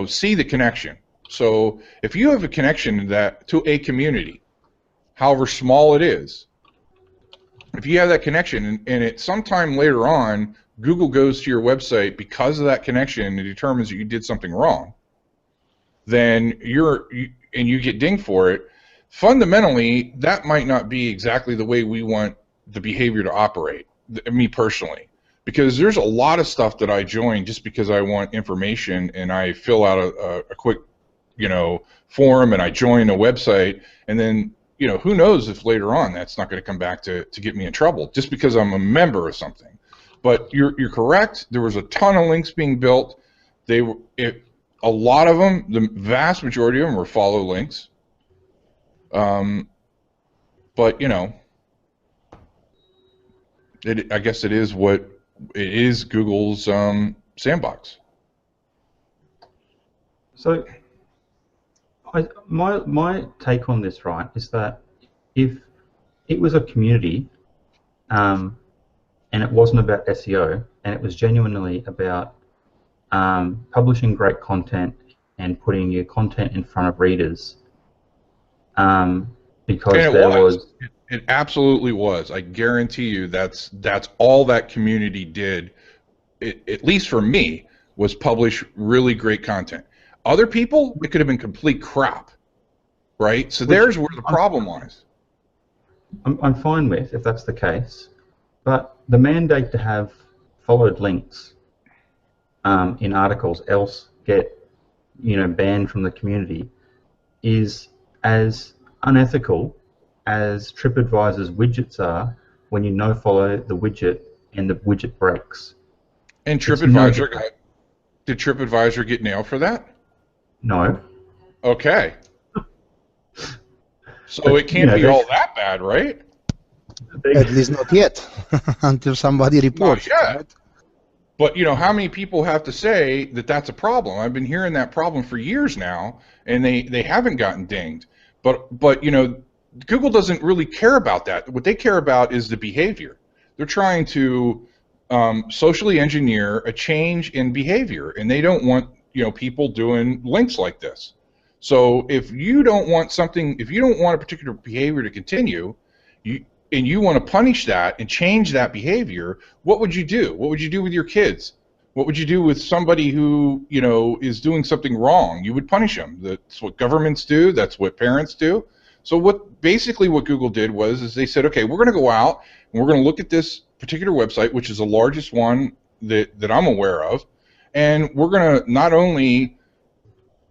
E: see the connection. So if you have a connection to a community, however small it is, if you have that connection and at some time later on Google goes to your website because of that connection and determines that you did something wrong, then you get dinged for it. Fundamentally, that might not be exactly the way we want the behavior to operate, me personally. Because there's a lot of stuff that I join just because I want information, and I fill out a quick, form, and I join a website, and then, who knows if later on that's not going to come back to get me in trouble just because I'm a member of something. But you're correct. There was a ton of links being built. A lot of them, the vast majority of them, were follow links. But I guess it is what. It is Google's sandbox. So,
D: my take on this, right, is that if it was a community, and it wasn't about SEO, and it was genuinely about publishing great content and putting your content in front of readers, because
E: It absolutely was. I guarantee you that's all that community did, at least for me, was publish really great content. Other people, it could have been complete crap, right? So there's where the problem lies.
D: I'm fine with if that's the case, but the mandate to have followed links in articles, else get banned from the community, is as unethical as TripAdvisor's widgets are when you no-follow the widget and the widget breaks.
E: And TripAdvisor, did TripAdvisor get nailed for that?
D: No.
E: Okay. So it can't be all that bad, right?
B: At least not yet, until somebody reports.
E: Not yet. Right? But how many people have to say that that's a problem? I've been hearing that problem for years now, and they haven't gotten dinged. But Google doesn't really care about that. What they care about is the behavior. They're trying to socially engineer a change in behavior, and they don't want people doing links like this. So if you don't want a particular behavior to continue, and you want to punish that and change that behavior, what would you do? What would you do with your kids? What would you do with somebody who is doing something wrong? You would punish them. That's what governments do. That's what parents do. So basically what Google did is they said, okay, we're going to go out and we're going to look at this particular website, which is the largest one that I'm aware of, and we're going to not only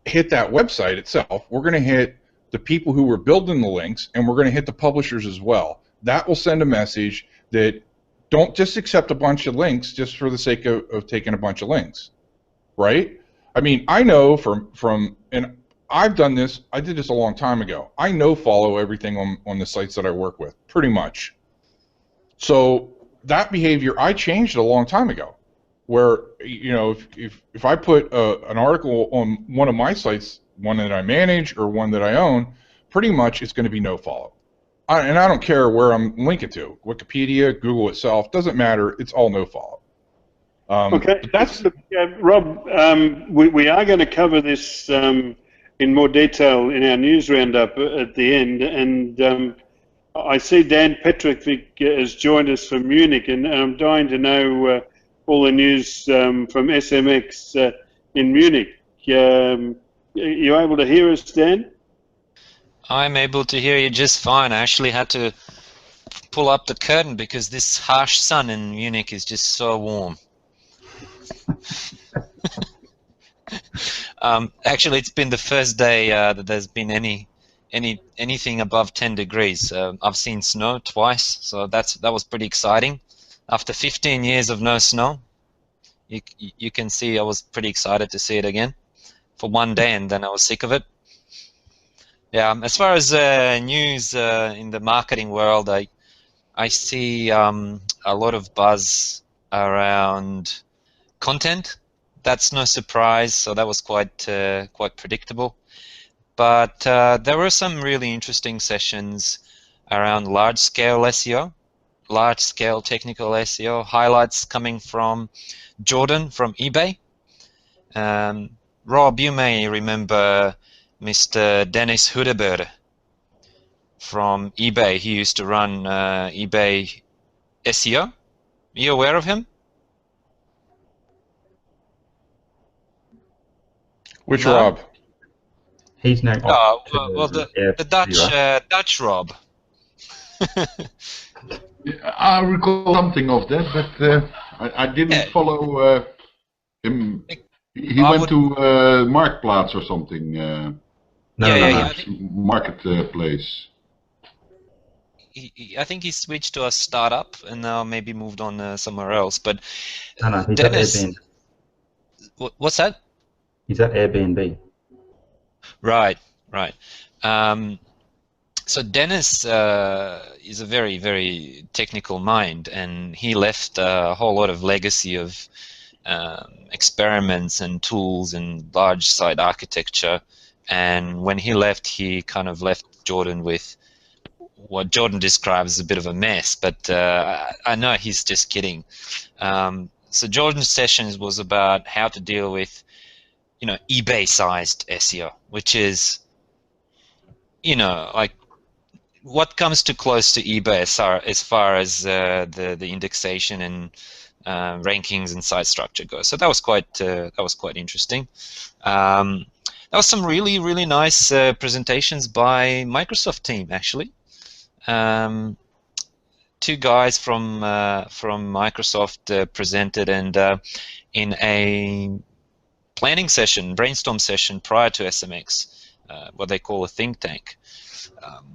E: hit that website itself, we're going to hit the people who were building the links, and we're going to hit the publishers as well. That will send a message that don't just accept a bunch of links just for the sake of taking a bunch of links, right? I mean, I know from and I've done this. I did this a long time ago. I follow everything on the sites that I work with, pretty much. So that behavior I changed a long time ago, where if I put an article on one of my sites, one that I manage or one that I own, pretty much it's going to be no follow. And I don't care where I'm linking to, Wikipedia, Google itself, doesn't matter. It's all no follow.
A: Okay,
E: but that's
A: Rob. We are going to cover this in more detail in our news roundup at the end, and I see Dan Petrovic has joined us from Munich, and I'm dying to know all the news from SMX in Munich. Are you able to hear us, Dan?
F: I'm able to hear you just fine. I actually had to pull up the curtain because this harsh sun in Munich is just so warm. Actually, it's been the first day that there's been anything above 10 degrees. I've seen snow twice, so that was pretty exciting. After 15 years of no snow, you can see I was pretty excited to see it again for one day, and then I was sick of it. Yeah, as far as news in the marketing world, I see a lot of buzz around content. That's no surprise, so that was quite predictable. But there were some really interesting sessions around large-scale SEO, large-scale technical SEO, highlights coming from Jordan from eBay. Rob, you may remember Mr. Dennis Hudeberg from eBay. He used to run eBay SEO. Are you aware of him?
E: which
F: No?
E: Rob?
D: He's now
F: Oh,
D: off to
F: well, the Dutch Rob.
G: I recall something of that, but I didn't follow him. He went to Marktplaats or something.
F: Yeah.
G: Marketplace.
F: I think he switched to a startup and now maybe moved on somewhere else. But
D: No, he's
F: Dennis,
D: at Airbnb.
F: what's that?
D: He's at Airbnb.
F: Right. So Dennis is a very, very technical mind, and he left a whole lot of legacy of experiments and tools and large site architecture. And when he left, he kind of left Jordan with what Jordan describes as a bit of a mess. But I know he's just kidding. So Jordan's sessions was about how to deal with, eBay-sized SEO, which is, like what comes too close to eBay as far as the indexation and rankings and site structure goes. So that was quite interesting. There was some really, really nice presentations by Microsoft team, actually. Two guys from Microsoft presented, and in a planning session, brainstorm session prior to SMX, what they call a think tank.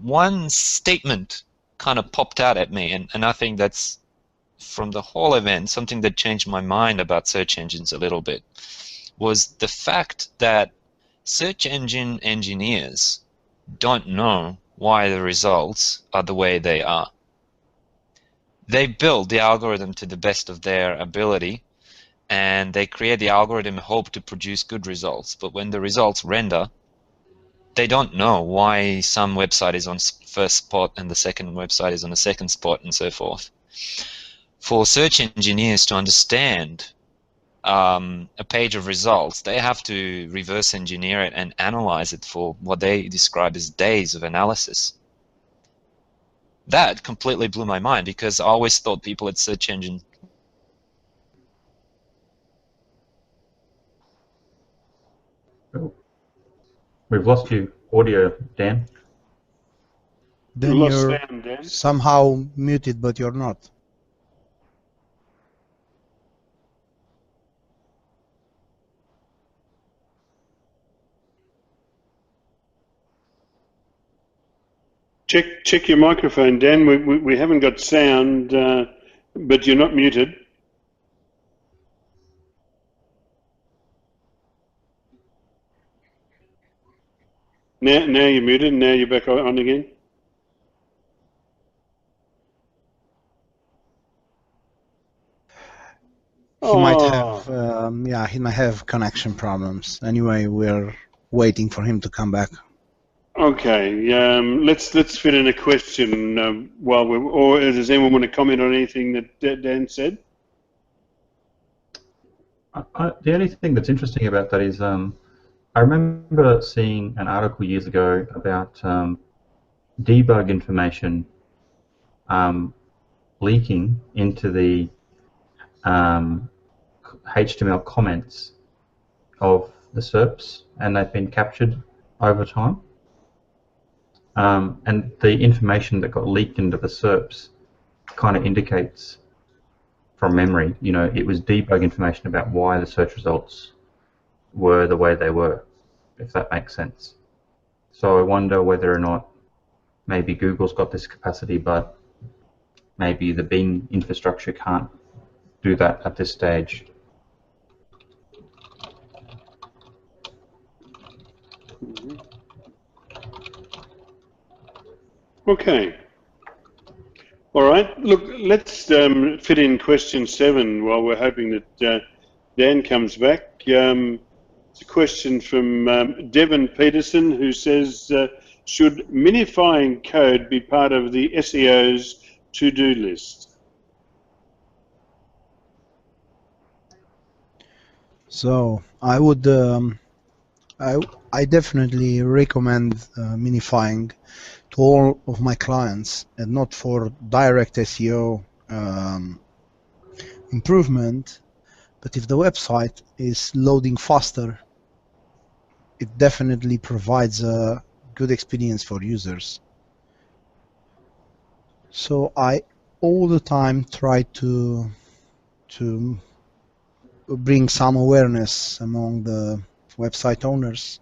F: One statement kind of popped out at me, and I think that's, from the whole event, something that changed my mind about search engines a little bit, was the fact that search engine engineers don't know why the results are the way they are. They build the algorithm to the best of their ability, and they create the algorithm in hope to produce good results. But when the results render, they don't know why some website is on first spot and the second website is on the second spot, and so forth. For search engineers to understand a page of results, they have to reverse engineer it and analyze it for what they describe as days of analysis. That completely blew my mind, because I always thought people at search engine
D: We've lost you audio, Dan.
B: Then
A: lost
B: you're
A: sound, Dan.
B: somehow muted, but you're not.
A: Check your microphone, Dan. We haven't got sound, but you're not muted. Now you're muted. Now you're back on again.
B: he might have, yeah, he might have connection problems. Anyway, we're waiting for him to come back.
A: Okay, let's fit in a question while we're, or does anyone want to comment on anything that Dan said?
D: The only thing that's interesting about that is I remember seeing an article years ago about debug information leaking into the HTML comments of the SERPs, and they've been captured over time. And the information that got leaked into the SERPs kind of indicates from memory, you know, it was debug information about why the search results were the way they were, if that makes sense. So I wonder whether or not maybe Google's got this capacity, but maybe the Bing infrastructure can't do that at this stage.
A: Okay. All right. Look, let's fit in question 7 while we're hoping that Dan comes back. It's a question from Devin Peterson, who says, should minifying code be part of the SEO's to-do list?
B: So I would, I definitely recommend minifying to all of my clients, and not for direct SEO improvement, but if the website is loading faster, it definitely provides a good experience for users. So I all the time try to bring some awareness among the website owners,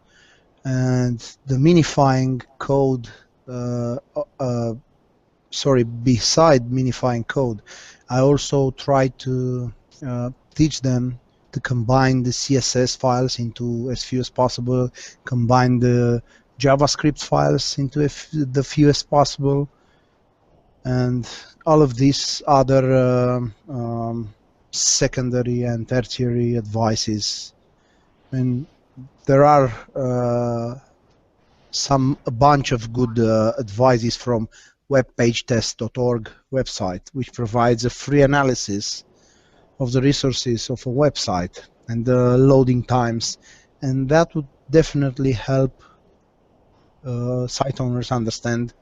B: and the minifying code, beside minifying code, I also try to teach them to combine the CSS files into as few as possible, combine the JavaScript files into the few as possible, and all of these other secondary and tertiary advices. And there are a bunch of good advices from webpagetest.org website, which provides a free analysis of the resources of a website and the loading times, and that would definitely help site owners understand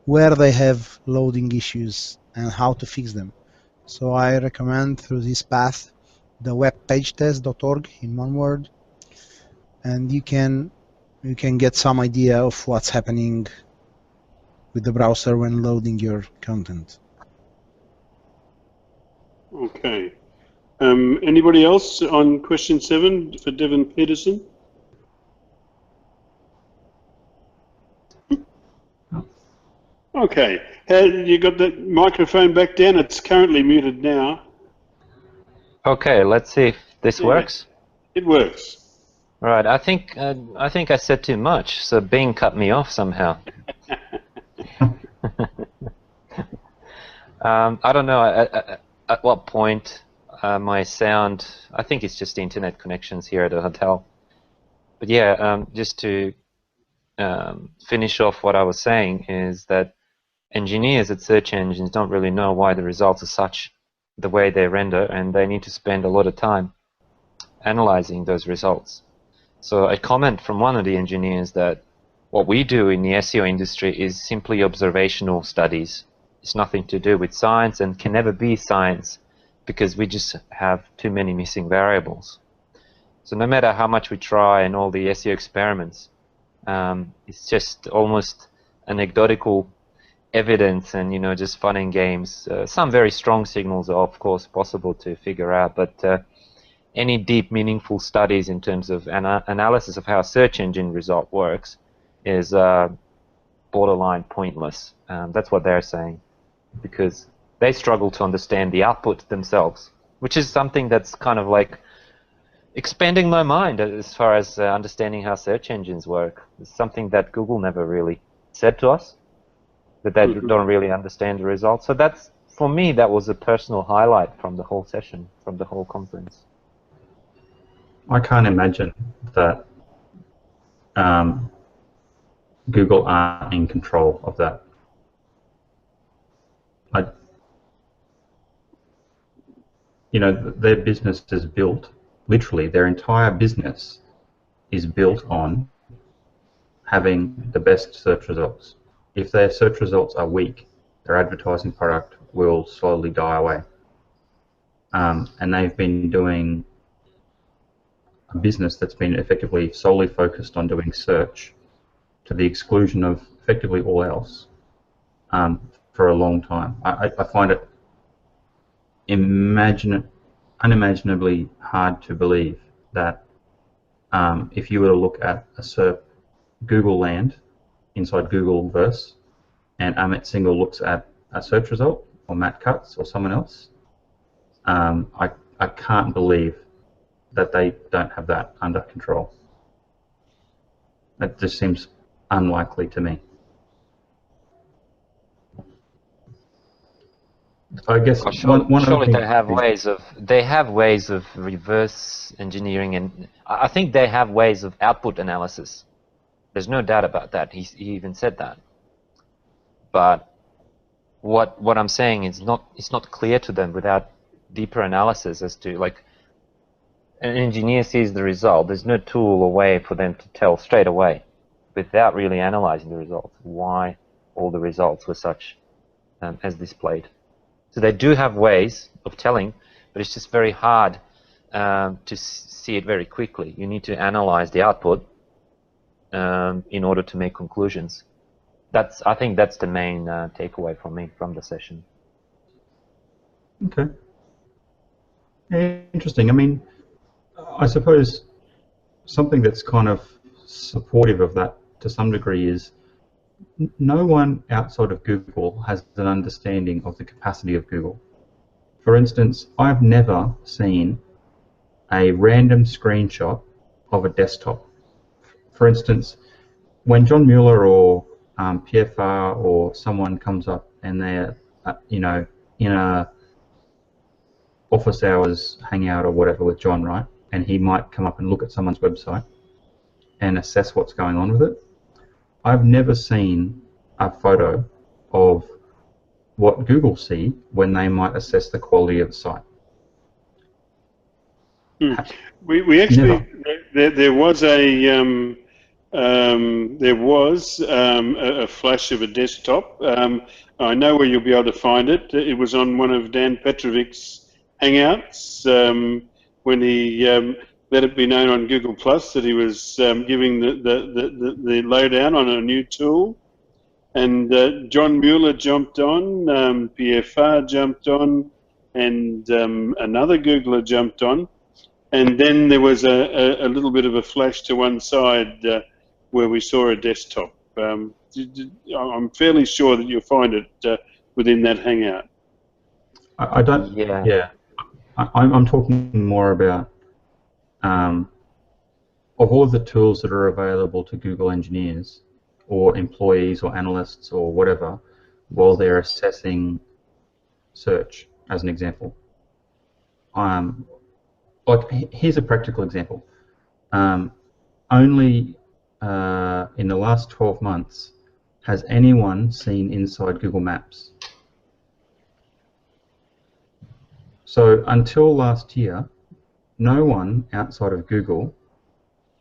B: where they have loading issues and how to fix them. So I recommend through this path the webpagetest.org in one word, and you can get some idea of what's happening with the browser when loading your content.
A: Okay. Anybody else on question 7 for Devin Peterson? Okay. You got the microphone back down? It's currently muted now.
F: Okay, let's see if this works.
A: It works.
F: All right. I think I said too much, so Bing cut me off somehow. I don't know at what point my sound. I think it's just internet connections here at the hotel. But yeah, just to finish off what I was saying is that engineers at search engines don't really know why the results are such the way they render, and they need to spend a lot of time analyzing those results. So a comment from one of the engineers that what we do in the SEO industry is simply observational studies. It's nothing to do with science and can never be science because we just have too many missing variables. So no matter how much we try and all the SEO experiments, it's just almost anecdotal evidence and, you know, just fun and games. Some very strong signals are of course possible to figure out, but any deep meaningful studies in terms of analysis of how a search engine result works is borderline pointless. That's what they're saying, because they struggle to understand the output themselves, which is something that's kind of like expanding my mind as far as understanding how search engines work. It's something that Google never really said to us, that they don't really understand the results. So that's
H: for me, that was a personal highlight from the whole session, from the whole conference.
D: I can't imagine that Google aren't in control of that. You know, their business is built, literally, their entire business is built on having the best search results. If their search results are weak, their advertising product will slowly die away. And they've been doing a business that's been effectively solely focused on doing search to the exclusion of effectively all else for a long time. I find it unimaginably hard to believe that if you were to look at a SERP Google land inside Googleverse, and Amit Singhal looks at a search result, or Matt Cutts, or someone else, I can't believe that they don't have that under control. That just seems unlikely to me. I guess one
H: surely
D: other thing
H: they have ways of reverse engineering, and I think they have ways of output analysis. There's no doubt about that. He even said that. But what I'm saying is it's not clear to them without deeper analysis as to, like, an engineer sees the result. There's no tool or way for them to tell straight away, without really analyzing the results, why all the results were such as displayed. So they do have ways of telling, but it's just very hard to see it very quickly. You need to analyze the output in order to make conclusions. I think that's the main takeaway from me from the session.
D: Okay. Interesting. I mean, I suppose something that's kind of supportive of that to some degree is no one outside of Google has an understanding of the capacity of Google. For instance, I've never seen a random screenshot of a desktop. For instance, when John Mueller or PFR or someone comes up and they're, you know, in a office hours hangout or whatever with John, right? And he might come up and look at someone's website and assess what's going on with it. I've never seen a photo of what Google see when they might assess the quality of the site.
A: We actually there was a flash of a desktop. I know where you'll be able to find it. It was on one of Dan Petrovic's Hangouts when he let it be known on Google Plus that he was giving the lowdown on a new tool, and John Mueller jumped on, PFR jumped on, and another Googler jumped on, and then there was a little bit of a flash to one side where we saw a desktop. I'm fairly sure that you'll find it within that Hangout.
D: I don't. Yeah. I'm talking more about of all of the tools that are available to Google engineers or employees or analysts or whatever while they're assessing search, as an example. Like, here's a practical example. Only in the last 12 months has anyone seen inside Google Maps. So until last year, no one outside of Google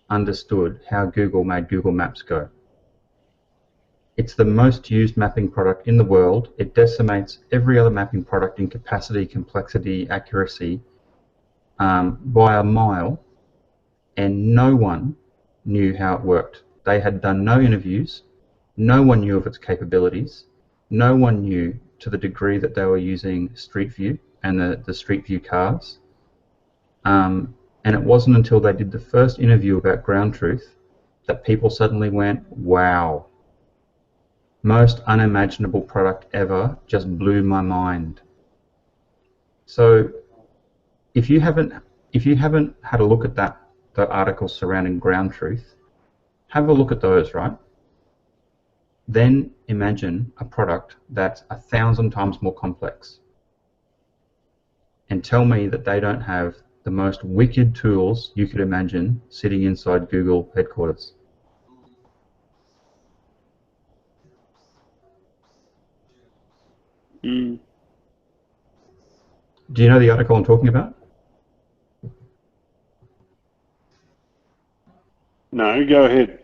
D: understood how Google made Google Maps go. It's the most used mapping product in the world. It decimates every other mapping product in capacity, complexity, accuracy by a mile, and no one knew how it worked. They had done no interviews. No one knew of its capabilities. No one knew to the degree that they were using Street View and the Street View cars. And it wasn't until they did the first interview about ground truth that people suddenly went, wow, most unimaginable product ever, just blew my mind. So if you haven't had a look at the articles surrounding ground truth, have a look at those, right? Then imagine a product that's 1,000 times more complex, and tell me that they don't have the most wicked tools you could imagine sitting inside Google headquarters.
A: Mm.
D: Do you know the article I'm talking about?
A: No, go ahead.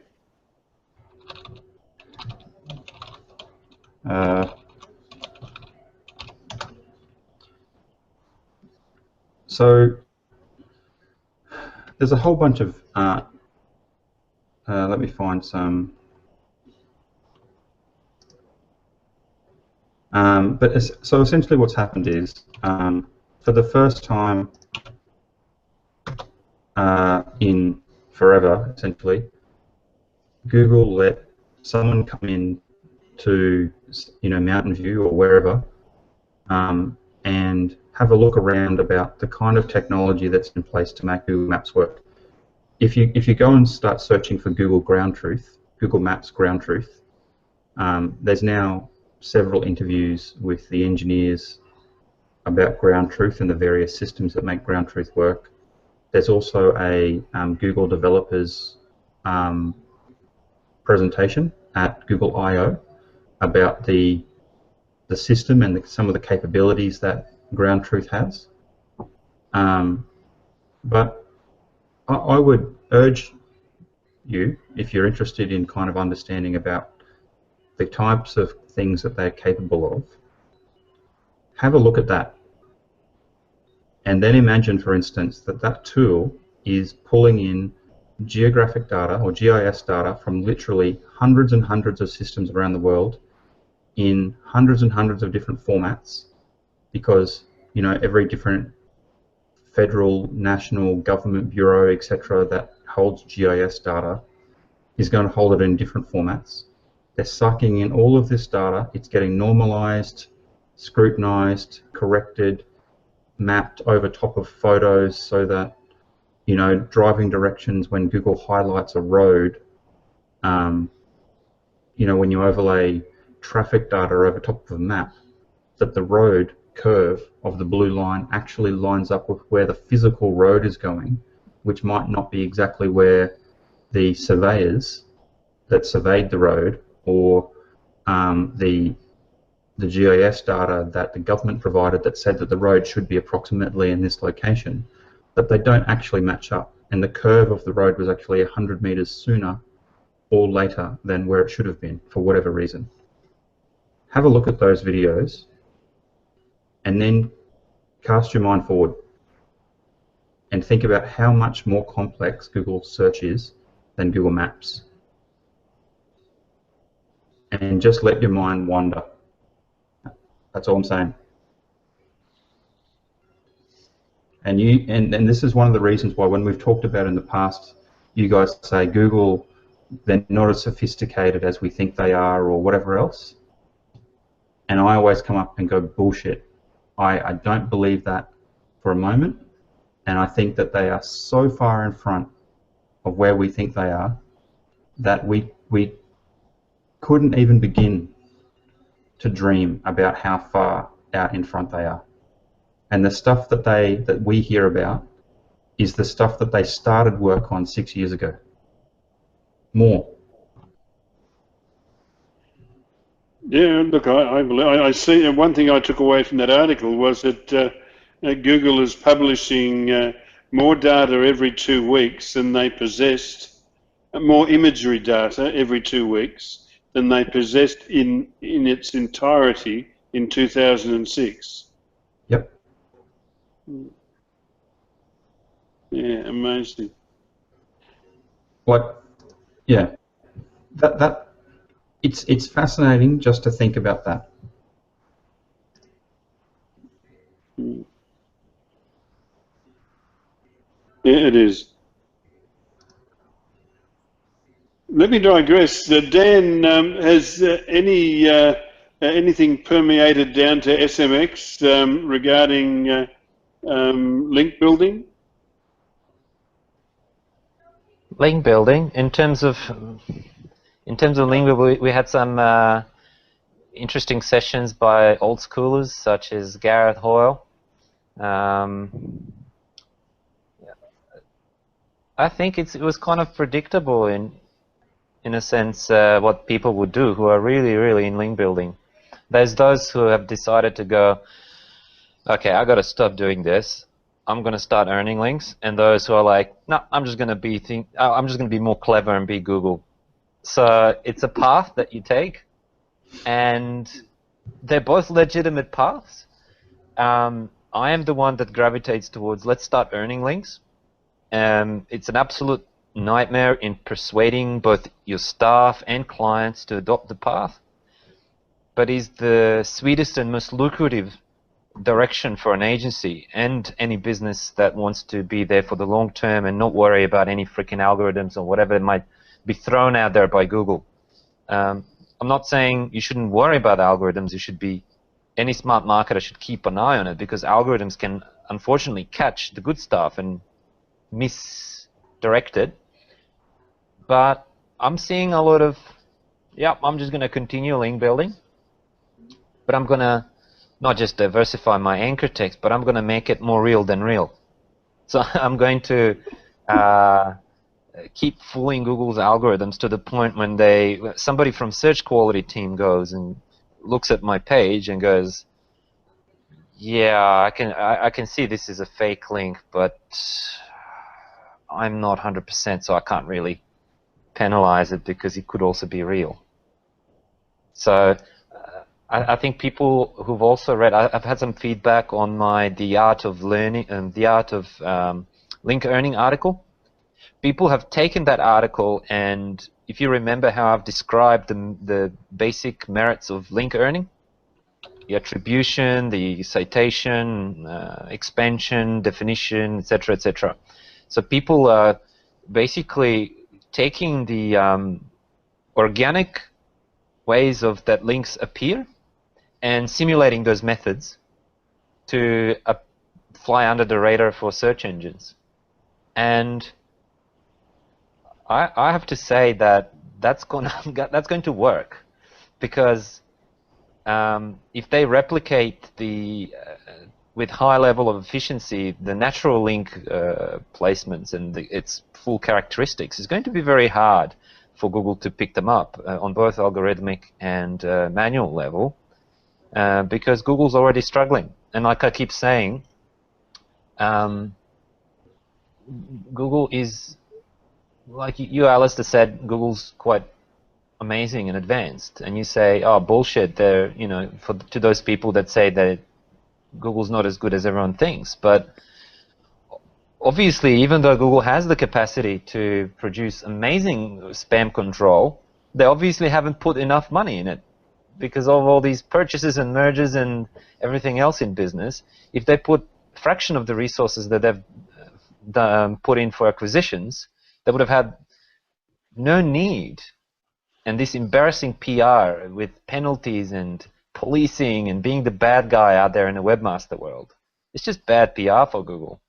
D: So there's a whole bunch of, let me find some, so essentially what's happened is, for the first time in forever, essentially, Google let someone come in to, Mountain View or wherever, and have a look around about the kind of technology that's in place to make Google Maps work. If you go and start searching for Google Ground Truth, Google Maps Ground Truth, there's now several interviews with the engineers about Ground Truth and the various systems that make Ground Truth work. There's also a Google developers presentation at Google I/O about the system and some of the capabilities that Ground Truth has. But I would urge you, if you're interested in kind of understanding about the types of things that they're capable of, have a look at that. And then imagine, for instance, that that tool is pulling in geographic data or GIS data from literally hundreds and hundreds of systems around the world in hundreds and hundreds of different formats, because every different federal, national, government bureau, etc., that holds GIS data is going to hold it in different formats. They're sucking in all of this data. It's getting normalized, scrutinized, corrected, mapped over top of photos so that driving directions, when Google highlights a road, when you overlay traffic data over top of a map, that the road curve of the blue line actually lines up with where the physical road is going, which might not be exactly where the surveyors that surveyed the road or the GIS data that the government provided that said that the road should be approximately in this location, that they don't actually match up, and the curve of the road was actually 100 meters sooner or later than where it should have been for whatever reason. Have a look at those videos and then cast your mind forward and think about how much more complex Google search is than Google Maps. And just let your mind wander. That's all I'm saying. And this is one of the reasons why, when we've talked about in the past, you guys say Google, they're not as sophisticated as we think they are or whatever else. And I always come up and go, bullshit. I don't believe that for a moment. And I think that they are so far in front of where we think they are that we couldn't even begin to dream about how far out in front they are. And the stuff that we hear about is the stuff that they started work on 6 years ago. More.
A: Yeah, look, I see. One thing I took away from that article was that Google is publishing more data every 2 weeks than they possessed, more imagery data every 2 weeks than they possessed in its entirety in 2006.
D: Yep.
A: Yeah, amazing.
D: Like, yeah, it's fascinating just to think about that.
A: Yeah, it is. Let me digress. Dan, has anything permeated down to SMX regarding link building?
H: Link building, in terms of link building, we had some interesting sessions by old schoolers such as Gareth Hoyle I think it was kind of predictable in a sense what people would do who are really in link building. There's those who have decided to go, okay, I got to stop doing this. I'm going to start earning links, and those who are like, no, I'm just going to be more clever and be Google. So it's a path that you take, and they're both legitimate paths. I am the one that gravitates towards let's start earning links. It's an absolute nightmare in persuading both your staff and clients to adopt the path, but is the sweetest and most lucrative direction for an agency and any business that wants to be there for the long term and not worry about any freaking algorithms or whatever might be thrown out there by Google. I'm not saying you shouldn't worry about algorithms. You should be, any smart marketer should keep an eye on it, because algorithms can unfortunately catch the good stuff and misdirect it. But I'm seeing a lot of, yeah, I'm just going to continue link building, but I'm going to not just diversify my anchor text, but I'm going to make it more real than real. So I'm going to keep fooling Google's algorithms to the point when somebody from search quality team goes and looks at my page and goes, yeah, I can see this is a fake link, but I'm not 100%, so I can't really penalize it because it could also be real. So I think people who've also read, I've had some feedback on my The Art of Learning and The Art of Link Earning article. People have taken that article, and if you remember how I've described the basic merits of link earning, the attribution, the citation, expansion, definition, etc., etc. So people are basically taking the organic ways of that links appear and simulating those methods to fly under the radar for search engines. And I have to say that that's going to work, because if they replicate with high level of efficiency the natural link placements and its full characteristics, it's going to be very hard for Google to pick them up on both algorithmic and manual level, because Google's already struggling. And like I keep saying, Google is, like you, Alistair, said, Google's quite amazing and advanced, and you say, oh, bullshit, they're, to those people that say that Google's not as good as everyone thinks. But obviously, even though Google has the capacity to produce amazing spam control, they obviously haven't put enough money in it because of all these purchases and mergers and everything else in business. If they put a fraction of the resources that they've put in for acquisitions, they would have had no need. And this embarrassing PR with penalties and policing and being the bad guy out there in the webmaster world, it's just bad PR for Google.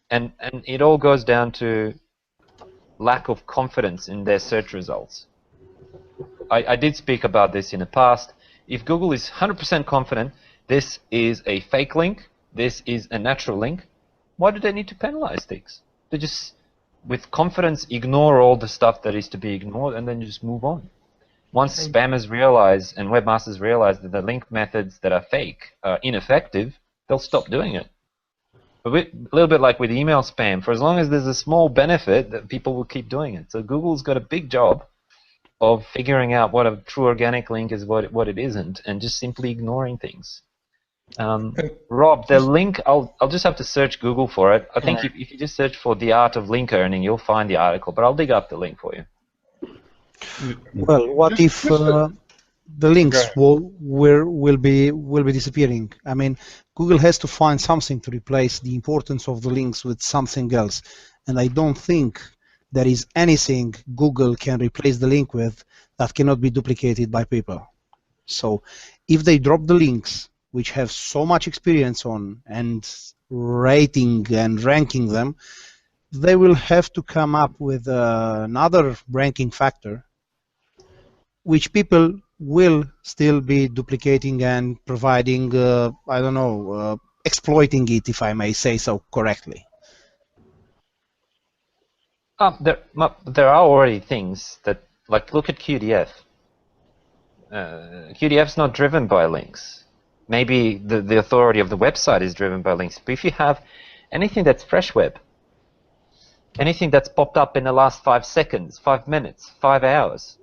H: And it all goes down to lack of confidence in their search results. I did speak about this in the past. If Google is 100% confident this is a fake link, this is a natural link, why do they need to penalize things? They just, with confidence, ignore all the stuff that is to be ignored and then just move on. Once spammers realize and webmasters realize that the link methods that are fake are ineffective, they'll stop doing it. A little bit like with email spam, for as long as there's a small benefit, that people will keep doing it. So Google's got a big job of figuring out what a true organic link is, what it isn't, and just simply ignoring things. Rob, the link, I'll just have to search Google for it. I think if you just search for The Art of Link Earning, you'll find the article, but I'll dig up the link for you.
B: Well, what if the links will be disappearing? I mean, Google has to find something to replace the importance of the links with something else, and I don't think there is anything Google can replace the link with that cannot be duplicated by people. So if they drop the links, which have so much experience on and rating and ranking them, they will have to come up with another ranking factor, which people will still be duplicating and providing, I don't know, exploiting it, if I may say so correctly.
H: There are already things that, like, look at QDF. QDF's not driven by links. Maybe the authority of the website is driven by links, but if you have anything that's fresh web, anything that's popped up in the last 5 seconds, 5 minutes, 5 hours,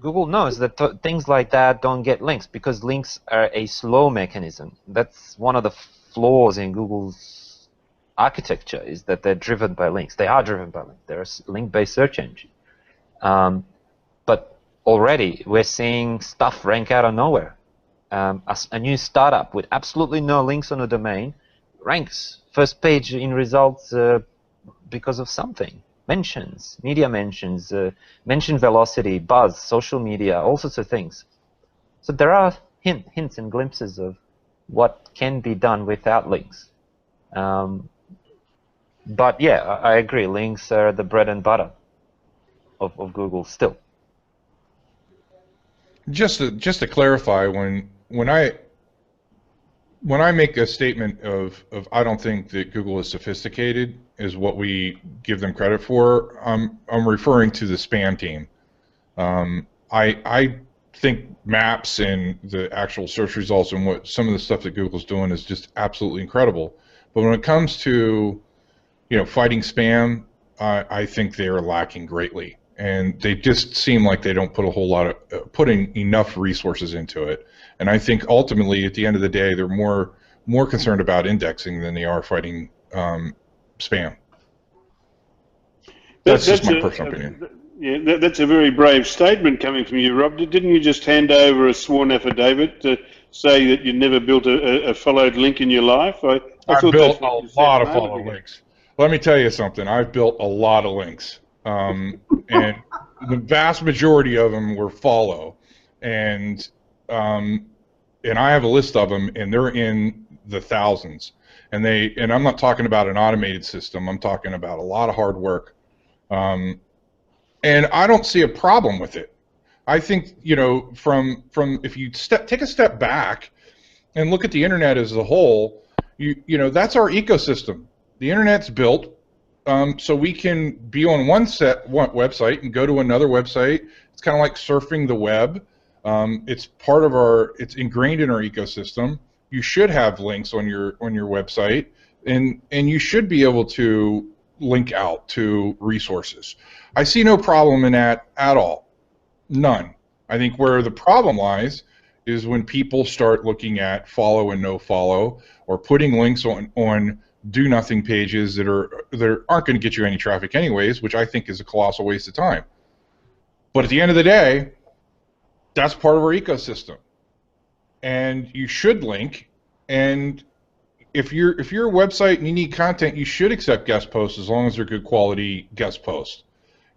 H: Google knows that things like that don't get links because links are a slow mechanism. That's one of the flaws in Google's architecture, is that they're driven by links. They are driven by links. They're a link-based search engine. But already we're seeing stuff rank out of nowhere. A new startup with absolutely no links on a domain ranks first page in results because of something. Mentions, media mentions, mention velocity, buzz, social media, all sorts of things. So there are hints and glimpses of what can be done without links. But yeah, I agree, links are the bread and butter of Google still.
E: Just to clarify, when I make a statement of I don't think that Google is sophisticated, is what we give them credit for, I'm referring to the spam team. I think maps and the actual search results and what some of the stuff that Google's doing is just absolutely incredible. But when it comes to, you know, fighting spam, I think they are lacking greatly, and they just seem like they don't put a whole lot of putting enough resources into it. And I think ultimately, at the end of the day, they're more concerned about indexing than they are fighting spam. That's just my personal opinion.
A: Yeah, that's a very brave statement coming from you, Rob. Didn't you just hand over a sworn affidavit to say that you never built a followed link in your life? I
E: built a lot of follow links. Let me tell you something. I've built a lot of links, and the vast majority of them were follow, and I have a list of them, and they're in the thousands. And I'm not talking about an automated system. I'm talking about a lot of hard work. And I don't see a problem with it. I think, you know, from if you take a step back and look at the internet as a whole, you know, that's our ecosystem. The internet's built so we can be on one website and go to another website. It's kind of like surfing the web. It's part of it's ingrained in our ecosystem. You should have links on your website, and you should be able to link out to resources. I see no problem in that at all. None. I think where the problem lies is when people start looking at follow and no follow, or putting links on do nothing pages that aren't going to get you any traffic anyways, which I think is a colossal waste of time. But at the end of the day, that's part of our ecosystem, and you should link. And if you're a website and you need content, you should accept guest posts as long as they're good quality guest posts.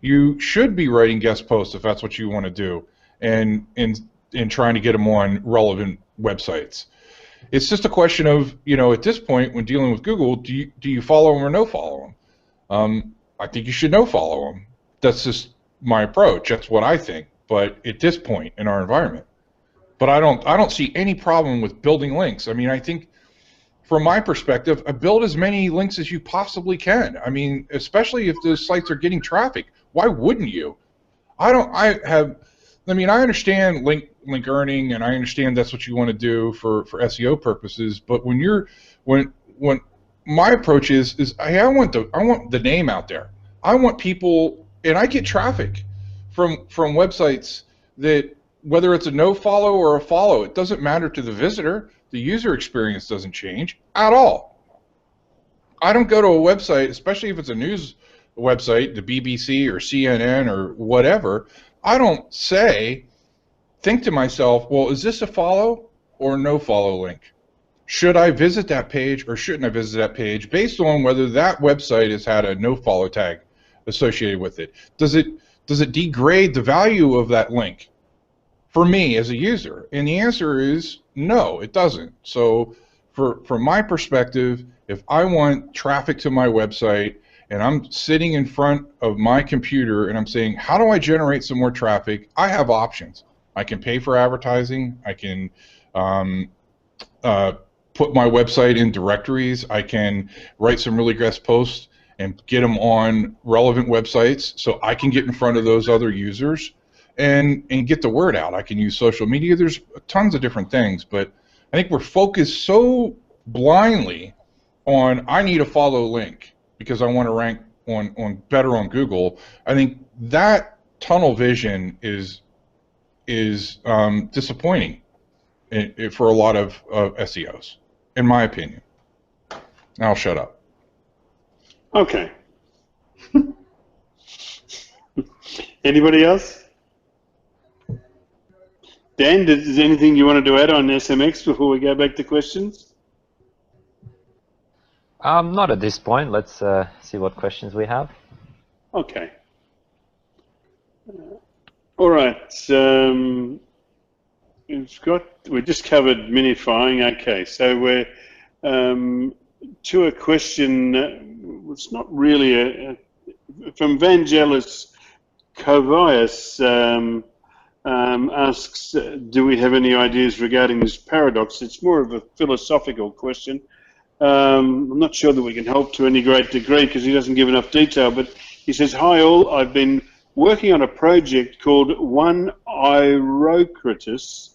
E: You should be writing guest posts if that's what you want to do, and trying to get them on relevant websites. It's just a question of, you know, at this point when dealing with Google, do you follow them or no follow them? I think you should no follow them. That's just my approach. That's what I think. But at this point in our environment, but I don't see any problem with building links. I mean, I think from my perspective, build as many links as you possibly can. I mean, especially if those sites are getting traffic. Why wouldn't you? I understand link earning, and I understand that's what you want to do for SEO purposes. But when my approach is I want the name out there. I want people, and I get traffic from websites that, whether it's a no follow or a follow, it doesn't matter to the visitor. The user experience doesn't change at all. I don't go to a website, especially if it's a news website, the BBC or CNN or whatever. I don't think to myself, well, is this a follow or no follow link? Should I visit that page or shouldn't I visit that page, based on whether that website has had a no follow tag associated with it? Does it degrade the value of that link for me as a user? And the answer is no, it doesn't. So from my perspective, if I want traffic to my website and I'm sitting in front of my computer and I'm saying, how do I generate some more traffic? I have options. I can pay for advertising. I can put my website in directories. I can write some really great posts and get them on relevant websites so I can get in front of those other users and get the word out. I can use social media. There's tons of different things, but I think we're focused so blindly on I need a follow link because I want to rank on better on Google. I think that tunnel vision is disappointing for a lot of SEOs, in my opinion. I'll shut up.
A: Okay. Anybody else? Dan, is there anything you wanted to add on SMX before we go back to questions?
H: Not at this point. Let's see what questions we have.
A: Okay. All right. We just covered minifying. Okay, so we're to a question. It's not really from Vangelis Kovias. Asks, do we have any ideas regarding this paradox? It's more of a philosophical question. I'm not sure that we can help to any great degree because he doesn't give enough detail, but he says, hi all, I've been working on a project called One Irocritus,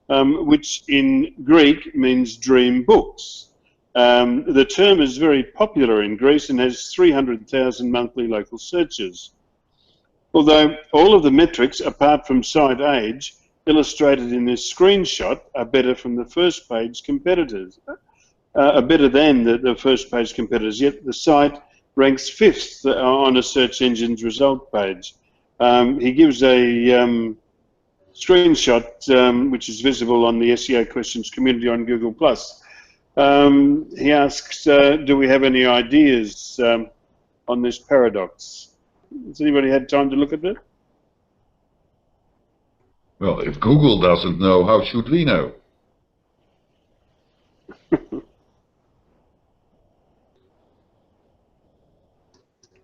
A: which in Greek means dream books. The term is very popular in Greece and has 300,000 monthly local searches. Although all of the metrics, apart from site age, illustrated in this screenshot are better from the first page competitors, are better than the first page competitors, yet the site ranks 5th on a search engine's result page. He gives a screenshot which is visible on the SEO questions community on Google+. He asks, do we have any ideas on this paradox? Has anybody had time to look at that?
G: Well, if Google doesn't know, how should we know?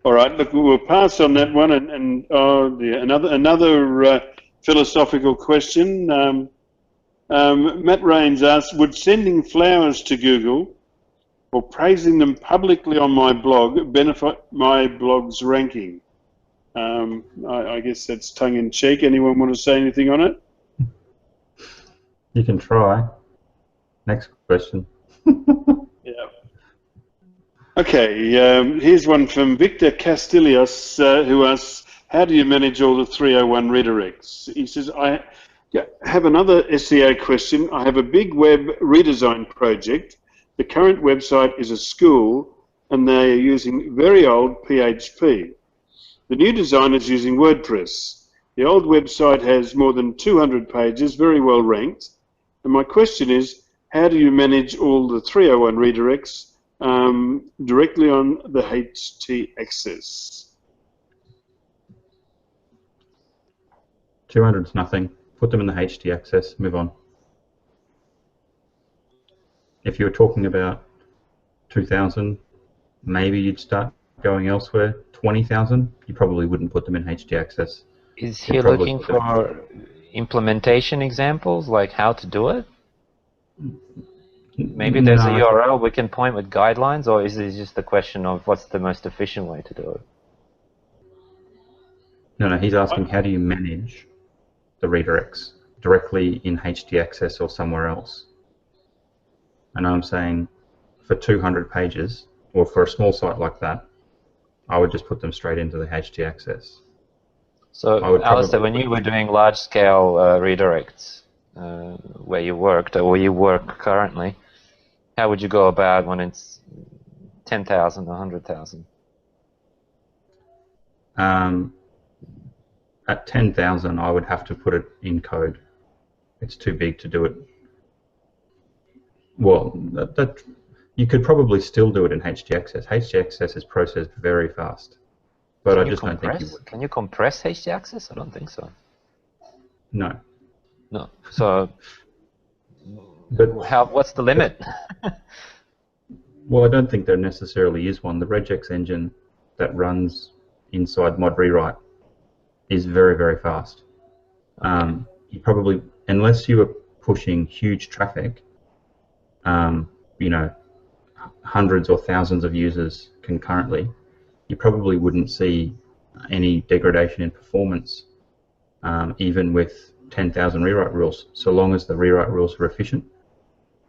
A: All right, look, we'll pass on that one, and another philosophical question. Matt Rains asks, would sending flowers to Google or praising them publicly on my blog benefit my blog's ranking? I guess that's tongue-in-cheek. Anyone want to say anything on it?
D: You can try. Next question.
A: Yeah. Okay, here's one from Victor Castillos, who asks, how do you manage all the 301 redirects? He says, I have another SEO question. I have a big web redesign project. The current website is a school, and they are using very old PHP. The new design is using WordPress. The old website has more than 200 pages, very well ranked. And my question is, how do you manage all the 301 redirects directly on the HT access?
D: 200's nothing. Put them in the HT access, move on. If you were talking about 2,000, maybe you'd start going elsewhere. 20,000, you probably wouldn't put them in HT access.
H: Is he looking for implementation examples, like how to do it? Maybe there's a URL we can point with guidelines, or is it just a question of what's the most efficient way to do it?
D: No, he's asking how do you manage the redirects directly in HT access or somewhere else? And I'm saying for 200 pages, or for a small site like that, I would just put them straight into the HT access.
H: So, Alistair, when you were doing large-scale redirects, where you worked, or where you work currently, how would you go about when it's 10,000 or 100,000?
D: At 10,000, I would have to put it in code. It's too big to do it. Well, you could probably still do it in HT access. HT access is processed very fast, but I just don't think you would.
H: Can you compress HT access? I don't think so.
D: No.
H: No. So,
D: but
H: what's the limit?
D: Well, I don't think there necessarily is one. The regex engine that runs inside mod rewrite is very, very fast. You probably, unless you are pushing huge traffic, you know, hundreds or thousands of users concurrently, you probably wouldn't see any degradation in performance, even with 10,000 rewrite rules, so long as the rewrite rules are efficient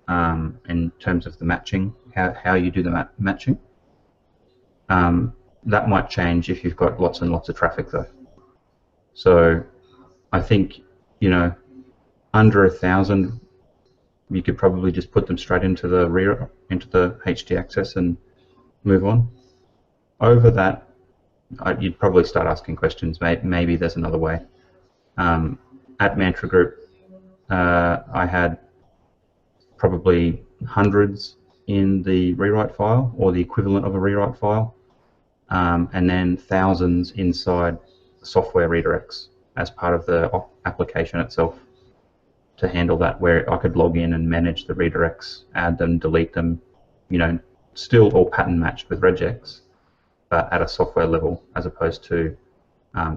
D: in terms of the matching, how you do the matching. That might change if you've got lots and lots of traffic though. So I think, you know, under 1,000, you could probably just put them straight into the HT access and move on. Over that, you'd probably start asking questions. Maybe there's another way. At Mantra Group, I had probably hundreds in the rewrite file, or the equivalent of a rewrite file, and then thousands inside software redirects as part of the application itself to handle that, where I could log in and manage the redirects, add them, delete them, you know, still all pattern matched with regex, but at a software level as opposed to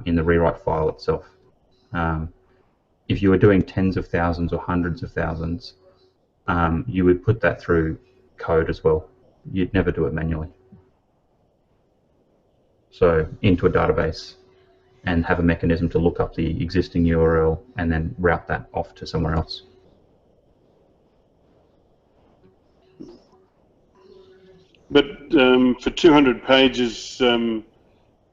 D: in the rewrite file itself. If you were doing tens of thousands or hundreds of thousands, you would put that through code as well. You'd never do it manually. So into a database and have a mechanism to look up the existing URL and then route that off to somewhere else.
A: But for 200 pages,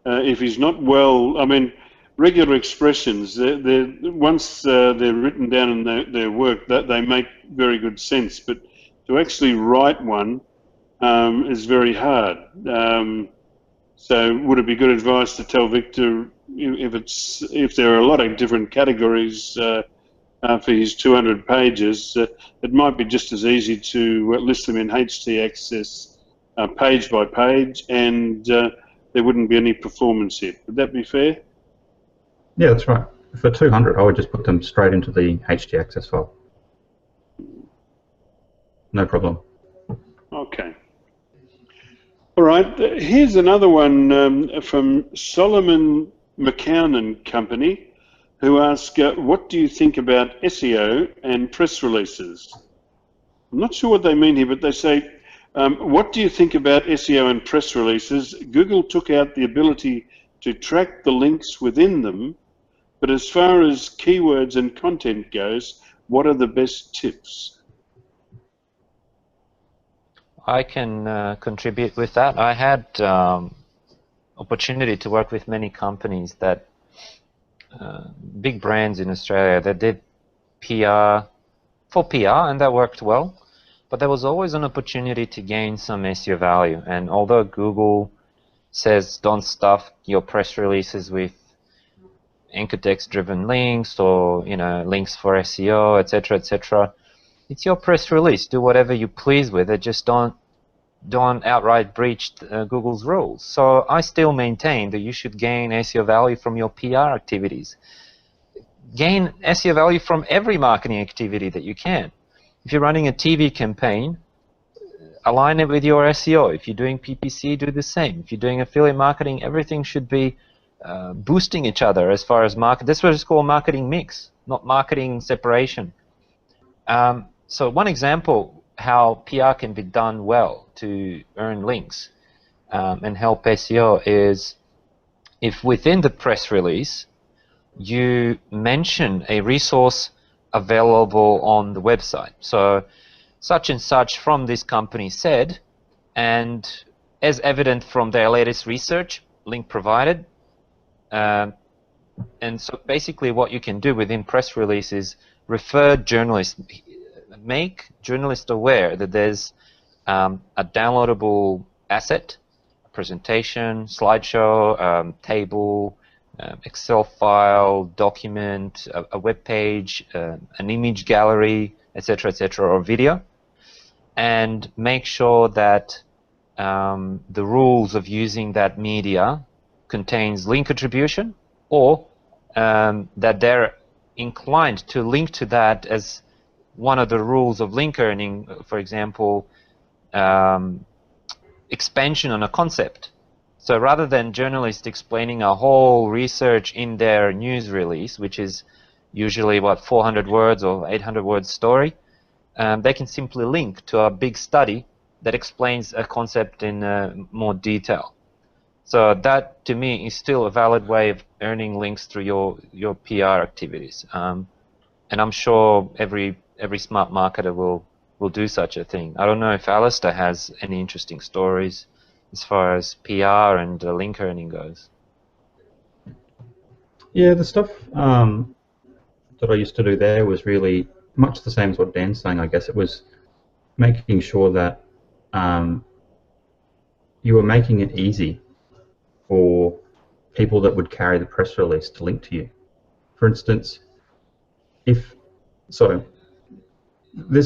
A: if he's not well, I mean, regular expressions, once they're written down in their work, that they make very good sense. But to actually write one is very hard. So would it be good advice to tell Victor, if there are a lot of different categories for his 200 pages, it might be just as easy to list them in HT access page by page, and there wouldn't be any performance hit. Would that be fair?
D: Yeah, that's right. For 200, I would just put them straight into the HT access file. No problem.
A: Okay. All right. Here's another one from Solomon McCown and Company, who ask, what do you think about SEO and press releases? I'm not sure what they mean here, but they say, what do you think about SEO and press releases? Google took out the ability to track the links within them, but as far as keywords and content goes, what are the best tips?
H: I can contribute with that. I had opportunity to work with many companies that, big brands in Australia that did PR for PR, and that worked well. But there was always an opportunity to gain some SEO value. And although Google says don't stuff your press releases with anchor text driven links or links for SEO, etc., etc., it's your press release. Do whatever you please with it. Just don't outright breach Google's rules. So I still maintain that you should gain SEO value from your PR activities. Gain SEO value from every marketing activity that you can. If you're running a TV campaign, align it with your SEO. If you're doing PPC, do the same. If you're doing affiliate marketing, everything should be boosting each other as far as market. That's what it's called, marketing mix, not marketing separation. So one example how PR can be done well to earn links and help SEO is if within the press release you mention a resource available on the website. So such and such from this company said, and as evident from their latest research, link provided. And so basically what you can do within press releases, refer journalists, make journalists aware that there's a downloadable asset, a presentation, slideshow, table, Excel file, document, a web page, an image gallery, etc., or video, and make sure that the rules of using that media contains link attribution, or that they're inclined to link to that as one of the rules of link earning, for example, expansion on a concept. So rather than journalists explaining a whole research in their news release, which is usually, 400 words or 800 word story, they can simply link to a big study that explains a concept in more detail. So that, to me, is still a valid way of earning links through your PR activities. And I'm sure every smart marketer will do such a thing. I don't know if Alistair has any interesting stories as far as PR and link earning goes.
D: Yeah, the stuff that I used to do there was really much the same as what Dan's saying, I guess. It was making sure that you were making it easy for people that would carry the press release to link to you. For instance, this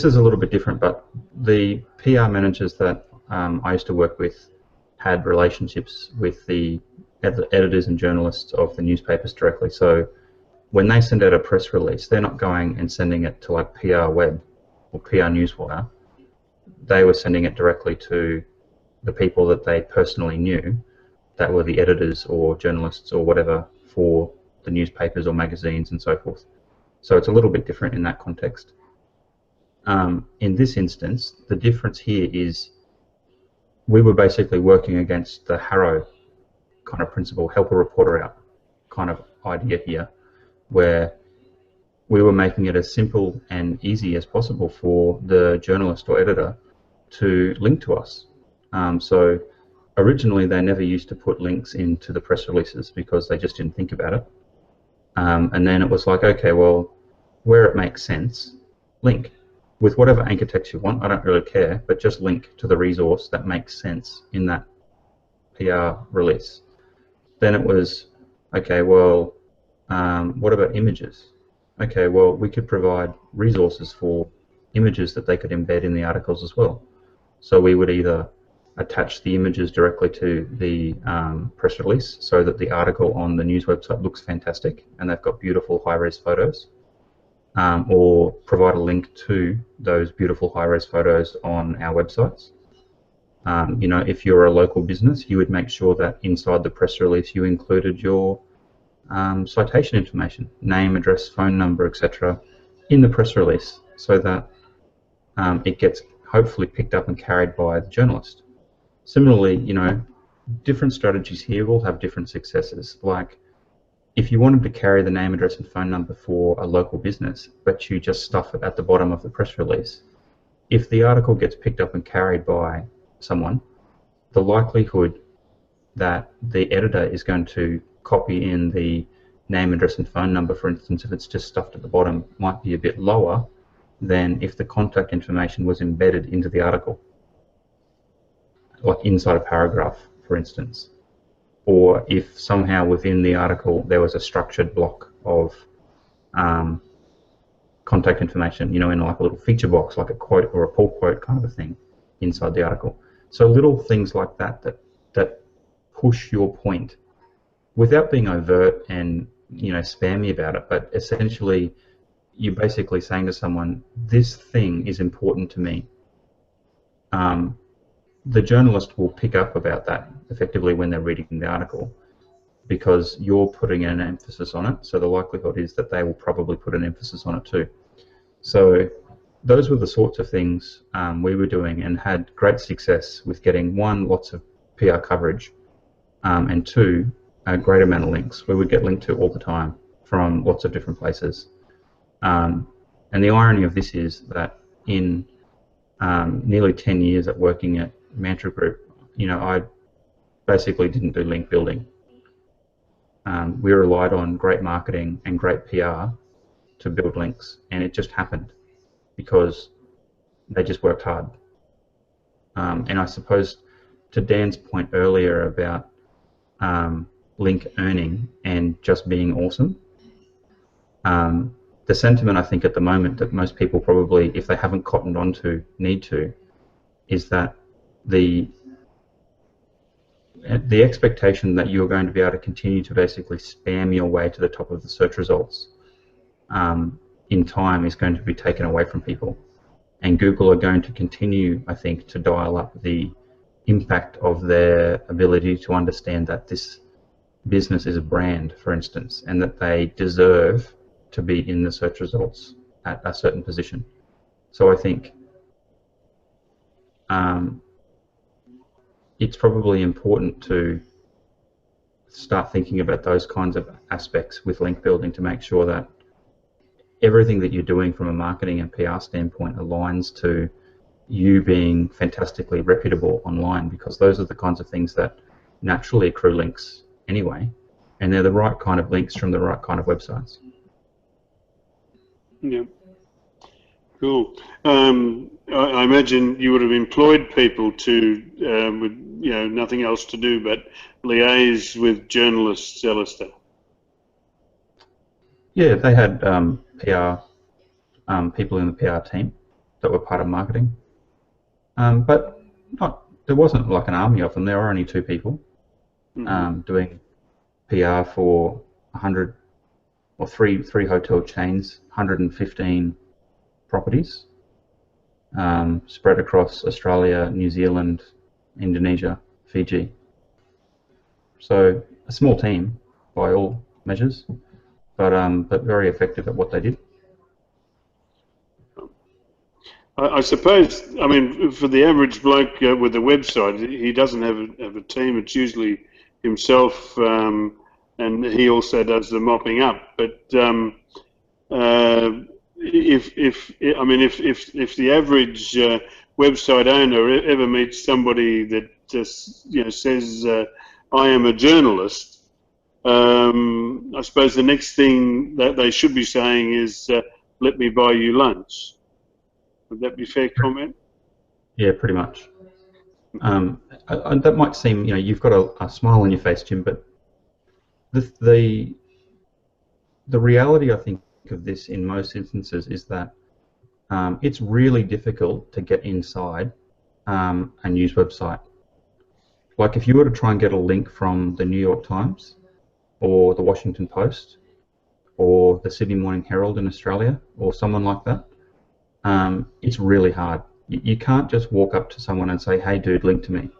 D: is a little bit different, but the PR managers that I used to work with had relationships with the editors and journalists of the newspapers directly. So when they send out a press release, they're not going and sending it to like PR Web or PR Newswire. They were sending it directly to the people that they personally knew that were the editors or journalists or whatever for the newspapers or magazines and so forth. So it's a little bit different in that context. In this instance, the difference here is we were basically working against the Harrow kind of principle, help a reporter out kind of idea here, where we were making it as simple and easy as possible for the journalist or editor to link to us. So originally they never used to put links into the press releases because they just didn't think about it. And then it was like, okay, well, where it makes sense, link. With whatever anchor text you want, I don't really care, but just link to the resource that makes sense in that PR release. Then it was, okay, well, what about images? Okay, well, we could provide resources for images that they could embed in the articles as well. So we would either attach the images directly to the press release so that the article on the news website looks fantastic and they've got beautiful high-res photos, or provide a link to those beautiful high-res photos on our websites. You know, if you're a local business, you would make sure that inside the press release you included your citation information, name, address, phone number, etc., in the press release, so that it gets hopefully picked up and carried by the journalist. Similarly, you know, different strategies here will have different successes. Like, if you wanted to carry the name, address, and phone number for a local business, but you just stuff it at the bottom of the press release, if the article gets picked up and carried by someone, the likelihood that the editor is going to copy in the name, address, and phone number, for instance, if it's just stuffed at the bottom, might be a bit lower than if the contact information was embedded into the article, like inside a paragraph, for instance. Or if somehow within the article there was a structured block of contact information, you know, in like a little feature box, like a quote or a pull quote kind of a thing inside the article. So little things like that that push your point without being overt and, you know, spammy about it, but essentially you're basically saying to someone, this thing is important to me. The journalist will pick up about that effectively when they're reading the article, because you're putting an emphasis on it, so the likelihood is that they will probably put an emphasis on it too. So those were the sorts of things we were doing and had great success with getting, one, lots of PR coverage, and two, a great amount of links. We would get linked to all the time from lots of different places. And the irony of this is that in nearly 10 years at working at Mantra Group, you know, I basically didn't do link building. We relied on great marketing and great PR to build links, and it just happened because they just worked hard. And I suppose to Dan's point earlier about link earning and just being awesome, the sentiment I think at the moment that most people probably, if they haven't cottoned on to, need to, is that the expectation that you're going to be able to continue to basically spam your way to the top of the search results in time is going to be taken away from people. And Google are going to continue, I think, to dial up the impact of their ability to understand that this business is a brand, for instance, and that they deserve to be in the search results at a certain position. So I think it's probably important to start thinking about those kinds of aspects with link building to make sure that everything that you're doing from a marketing and PR standpoint aligns to you being fantastically reputable online, because those are the kinds of things that naturally accrue links anyway, and they're the right kind of links from the right kind of websites.
A: Yeah. Cool. I imagine you would have employed people to, with nothing else to do but liaise with journalists, Alistair.
D: Yeah, they had PR people in the PR team that were part of marketing, but there wasn't like an army of them. There were only 2 people doing PR for 100 or three hotel chains, 115 properties spread across Australia, New Zealand, Indonesia, Fiji. So a small team by all measures, but very effective at what they did.
A: I suppose, I mean, for the average bloke with a website, he doesn't have a team. It's usually himself, and he also does the mopping up. But if the average website owner ever meets somebody that just says, "I am a journalist," I suppose the next thing that they should be saying is, "Let me buy you lunch." Would that be a fair comment?
D: Yeah, pretty much. That might seem, you've got a smile on your face, Jim, but the reality, I think, of this in most instances is that it's really difficult to get inside a news website. Like if you were to try and get a link from the New York Times or the Washington Post or the Sydney Morning Herald in Australia or someone like that, it's really hard. You can't just walk up to someone and say, "Hey dude, link to me."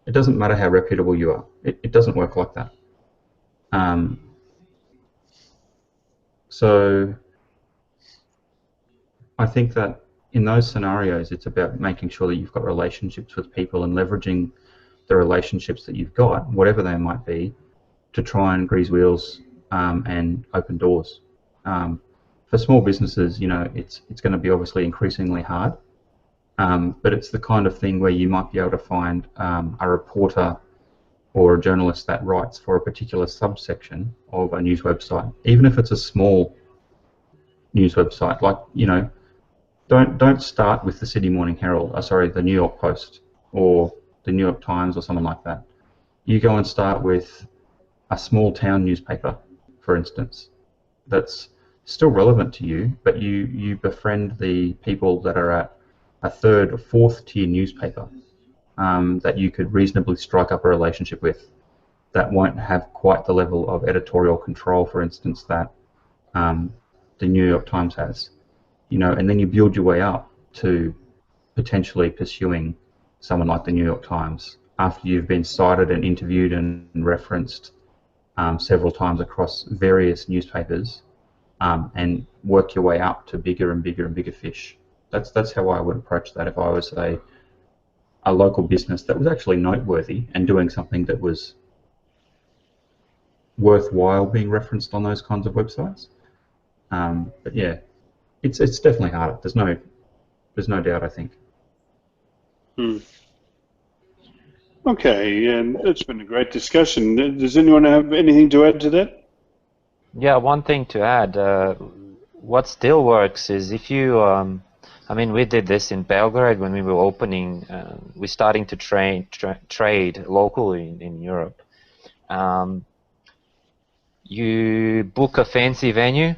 D: It doesn't matter how reputable you are. It doesn't work like that. So I think that in those scenarios, it's about making sure that you've got relationships with people and leveraging the relationships that you've got, whatever they might be, to try and grease wheels and open doors. For small businesses, it's going to be obviously increasingly hard, but it's the kind of thing where you might be able to find a reporter or a journalist that writes for a particular subsection of a news website, even if it's a small news website. Like, don't start with the Sydney Morning Herald, the New York Post or the New York Times or something like that. You go and start with a small town newspaper, for instance, that's still relevant to you, but you befriend the people that are at a 3rd or 4th tier newspaper that you could reasonably strike up a relationship with, that won't have quite the level of editorial control, for instance, that the New York Times has, and then you build your way up to potentially pursuing someone like the New York Times after you've been cited and interviewed and referenced several times across various newspapers, and work your way up to bigger and bigger and bigger fish. That's how I would approach that if I was a local business that was actually noteworthy and doing something that was worthwhile being referenced on those kinds of websites. But yeah, it's definitely harder. There's no doubt, I think.
A: Okay, it's been a great discussion. Does anyone have anything to add to that?
H: Yeah, one thing to add. What still works is if you, we did this in Belgrade when we were opening. We're starting to trade locally in Europe. You book a fancy venue,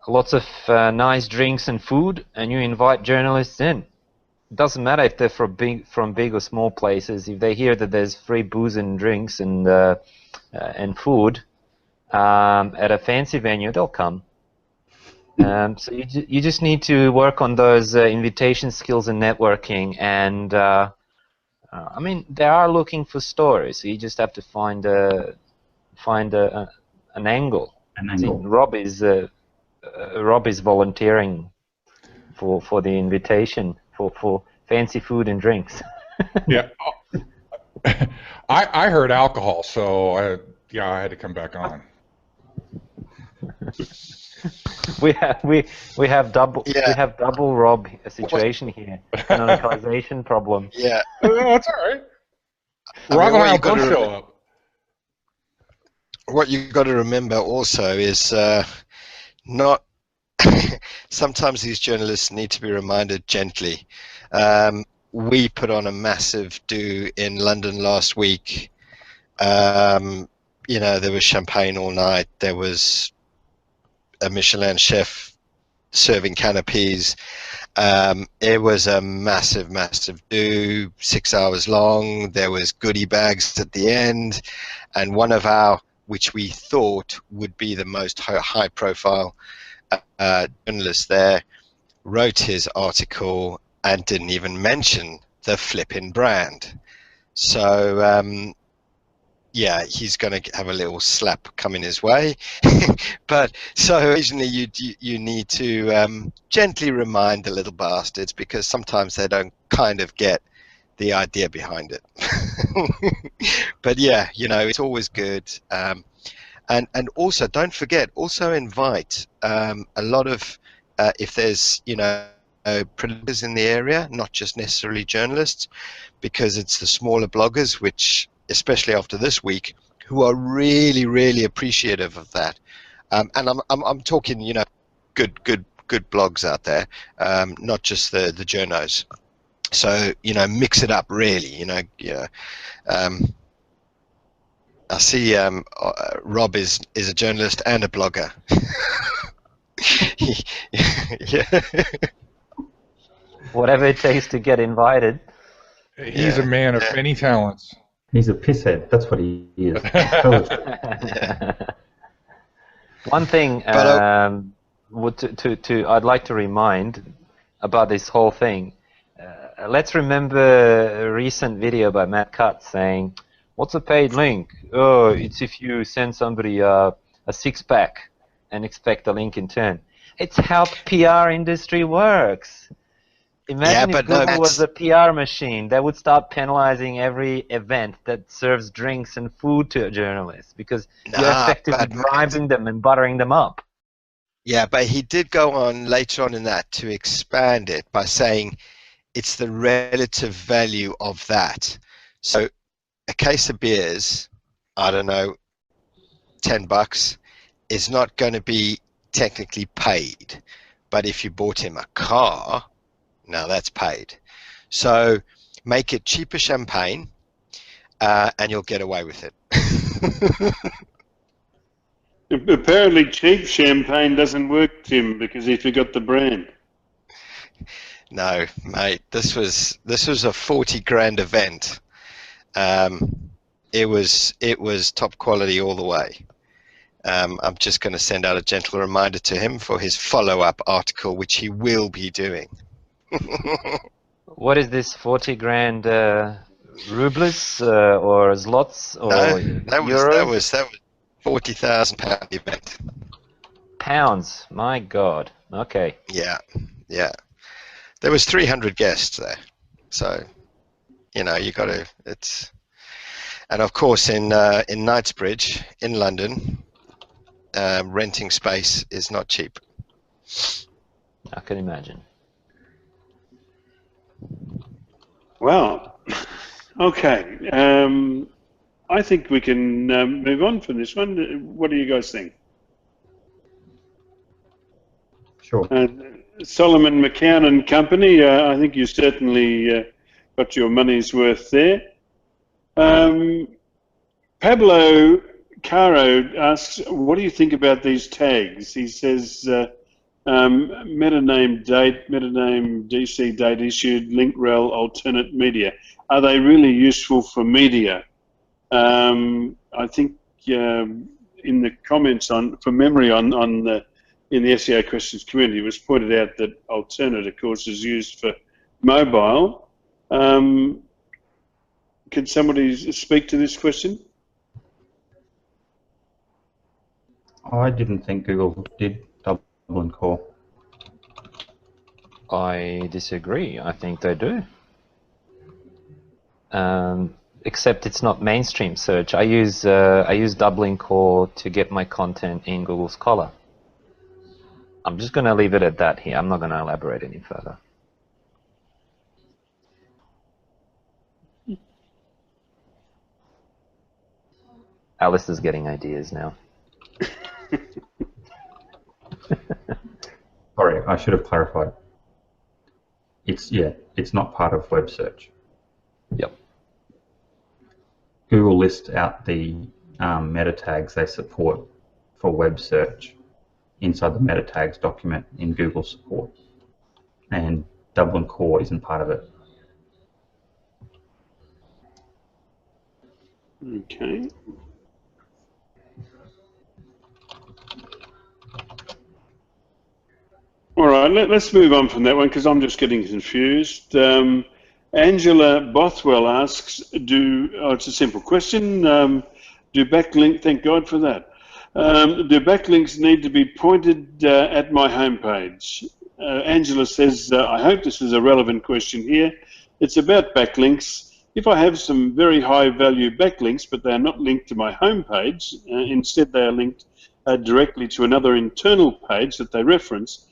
H: lots of nice drinks and food, and you invite journalists in. It doesn't matter if they're from big or small places. If they hear that there's free booze and drinks and food at a fancy venue, they'll come. So you just need to work on those invitation skills and networking. And they are looking for stories. So you just have to find an angle.
D: An angle.
H: See, Rob is volunteering for the invitation for fancy food and drinks.
E: Yeah. I heard alcohol, so I had to come back on.
H: we have double Rob situation here. Canonicalization problem.
I: Yeah.
E: That's all right.
I: I mean,
E: Rob will show up.
I: What you've got to remember also is not. Sometimes these journalists need to be reminded gently. We put on a massive do in London last week. You know, there was champagne all night. There was a Michelin chef serving canapes. It was a massive, massive do, 6 hours long. There was goodie bags at the end, and one of our, which we thought would be the most high-profile journalist there, wrote his article and didn't even mention the flipping brand. So yeah, he's going to have a little slap coming his way. But so occasionally you need to gently remind the little bastards, because sometimes they don't kind of get the idea behind it. But yeah, you know, it's always good. And also, don't forget, also invite a lot of, if there's, you know, printers in the area, not just necessarily journalists, because it's the smaller bloggers, which, especially after this week, who are really, really appreciative of that. And I'm talking, you know, good blogs out there, not just the journos. So, you know, mix it up really, you know. Yeah. I see Rob is a journalist and a blogger. Yeah.
H: Whatever it takes to get invited.
E: He's a man of many talents.
D: He's a pisshead. That's what he is.
H: One thing I'd like to remind about this whole thing. Let's remember a recent video by Matt Cutts saying, "What's a paid link? Oh, it's if you send somebody a six-pack and expect a link in turn." It's how PR industry works. Imagine if Google was a PR machine, they would start penalizing every event that serves drinks and food to journalists, because you're effectively bribing them and buttering them up.
I: Yeah, but he did go on later on in that to expand it by saying it's the relative value of that. So a case of beers, I don't know, $10 is not going to be technically paid. But if you bought him a car, now that's paid. So make it cheaper champagne, and you'll get away with it.
A: Apparently cheap champagne doesn't work, Tim, because he forgot the brand.
I: No, mate, this was a 40 grand event. It was top quality all the way. I'm just going to send out a gentle reminder to him for his follow-up article, which he will be doing.
H: What is this 40 grand rubles or zlots or euros?
I: That was £40,000 event.
H: Pounds, my God. Okay.
I: Yeah. There was 300 guests there, so you know you got to. It's, and of course in Knightsbridge in London, renting space is not cheap.
H: I can imagine.
A: Well, okay. I think we can move on from this one. What do you guys think?
D: Sure.
A: Solomon McCown and Company, I think you certainly got your money's worth there. Pablo Caro asks, what do you think about these tags? He says, meta name date, meta name DC date issued, link rel, alternate media. Are they really useful for media? I think in the comments from memory in the SEO questions community, it was pointed out that alternate, of course, is used for mobile. Can somebody speak to this question?
D: I didn't think Google did Dublin core.
H: I disagree. I think they do. Except it's not mainstream search. I use Dublin Core to get my content in Google Scholar. I'm just going to leave it at that here. I'm not going to elaborate any further. Alice is getting ideas now.
D: Sorry, I should have clarified. It's not part of web search.
H: Yep.
D: Google lists out the meta tags they support for web search inside the meta tags document in Google support, and Dublin Core isn't part of it.
A: Okay. All right, let's move on from that one because I'm just getting confused. Angela Bothwell asks, it's a simple question, do backlink, thank God for that, do backlinks need to be pointed at my homepage? Angela says, I hope this is a relevant question here. It's about backlinks. If I have some very high value backlinks, but they are not linked to my homepage, instead they are linked directly to another internal page that they reference,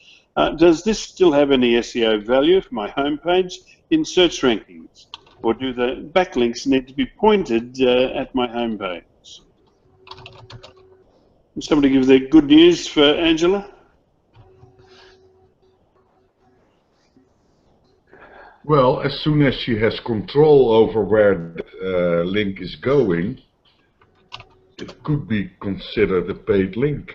A: does this still have any SEO value for my homepage in search rankings, or do the backlinks need to be pointed at my homepage? Can somebody give the good news for Angela?
G: Well, as soon as she has control over where the link is going, it could be considered a paid link.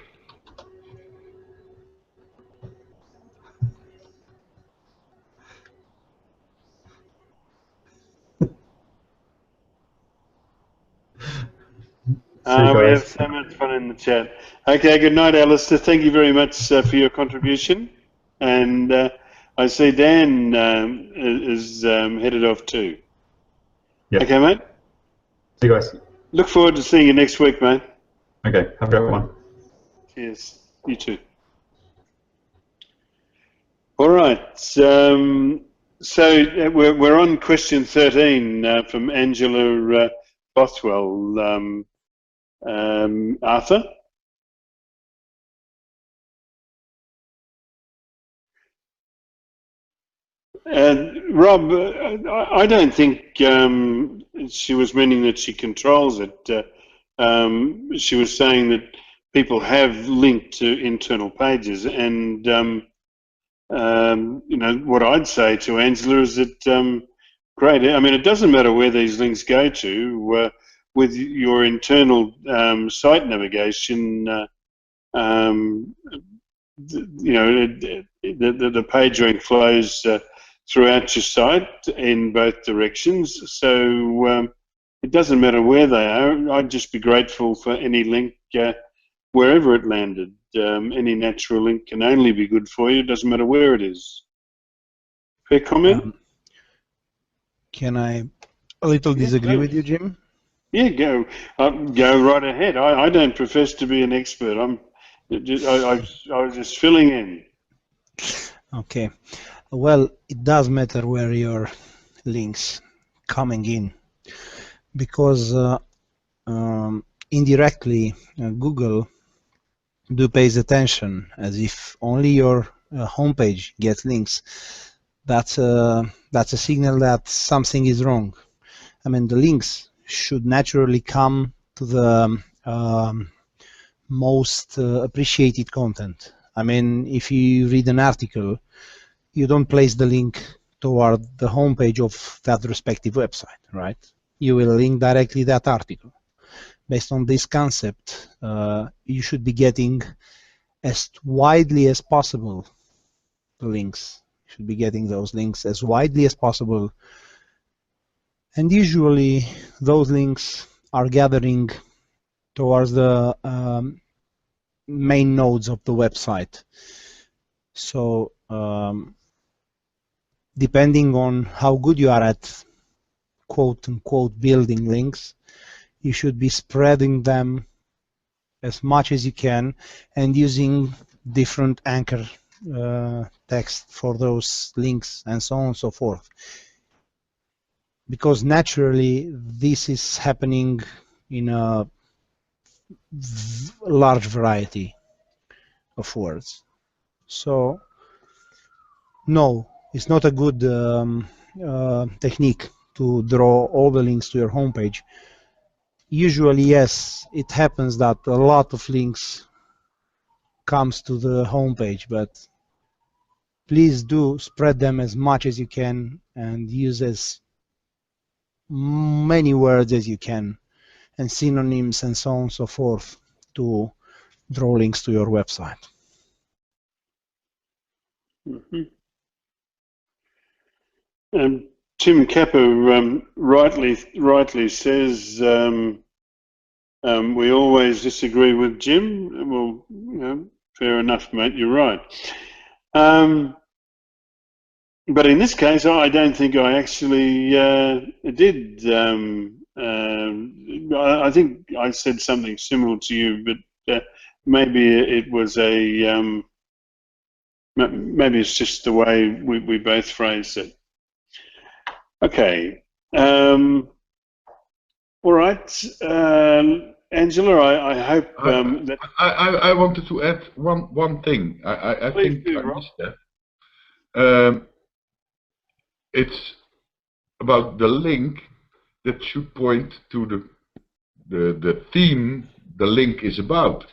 A: We have so much fun in the chat. Okay, good night, Alistair. Thank you very much for your contribution. And I see Dan is headed off too.
D: Yep.
A: Okay, mate?
D: See you guys.
A: Look forward to seeing you next week, mate.
D: Okay, have a great one.
A: Cheers. You too. All right. So we're on question 13 from Angela Bothwell. Arthur? Rob, I don't think she was meaning that she controls it. She was saying that people have linked to internal pages, and you know, what I'd say to Angela is that great. I mean, it doesn't matter where these links go to. With your internal site navigation, you know, the page rank flows throughout your site in both directions. So it doesn't matter where they are. I'd just be grateful for any link wherever it landed. Any natural link can only be good for you. It doesn't matter where it is. Fair comment?
B: Can I a little disagree with you, Jim?
A: Yeah, go right ahead. I don't profess to be an expert. I was just filling in.
B: Okay. Well, it does matter where your links coming in, because indirectly Google pays attention, as if only your homepage gets links. That's a signal that something is wrong. I mean, the links should naturally come to the most appreciated content. I mean, if you read an article, you don't place the link toward the homepage of that respective website, right? You will link directly that article. Based on this concept, you should be getting as widely as possible the links. You should be getting those links as widely as possible. And usually those links are gathering towards the main nodes of the website. So depending on how good you are at quote-unquote building links, you should be spreading them as much as you can and using different anchor text for those links and so on and so forth. Because naturally this is happening in a large variety of words. So no, it's not a good technique to draw all the links to your homepage. Usually, yes, it happens that a lot of links comes to the homepage, but please do spread them as much as you can and use as many words as you can and synonyms and so on and so forth to draw links to your website.
A: Mm-hmm. Tim Capper rightly says we always disagree with Jim. Well, you know, fair enough, mate. You're right. But in this case, I don't think I actually did. I think I said something similar to you, but maybe it was a maybe it's just the way we both phrased it. Okay. All right. Angela, I hope that...
G: I wanted to add one thing. I think I missed that. It's about the link that should point to the theme the link is about.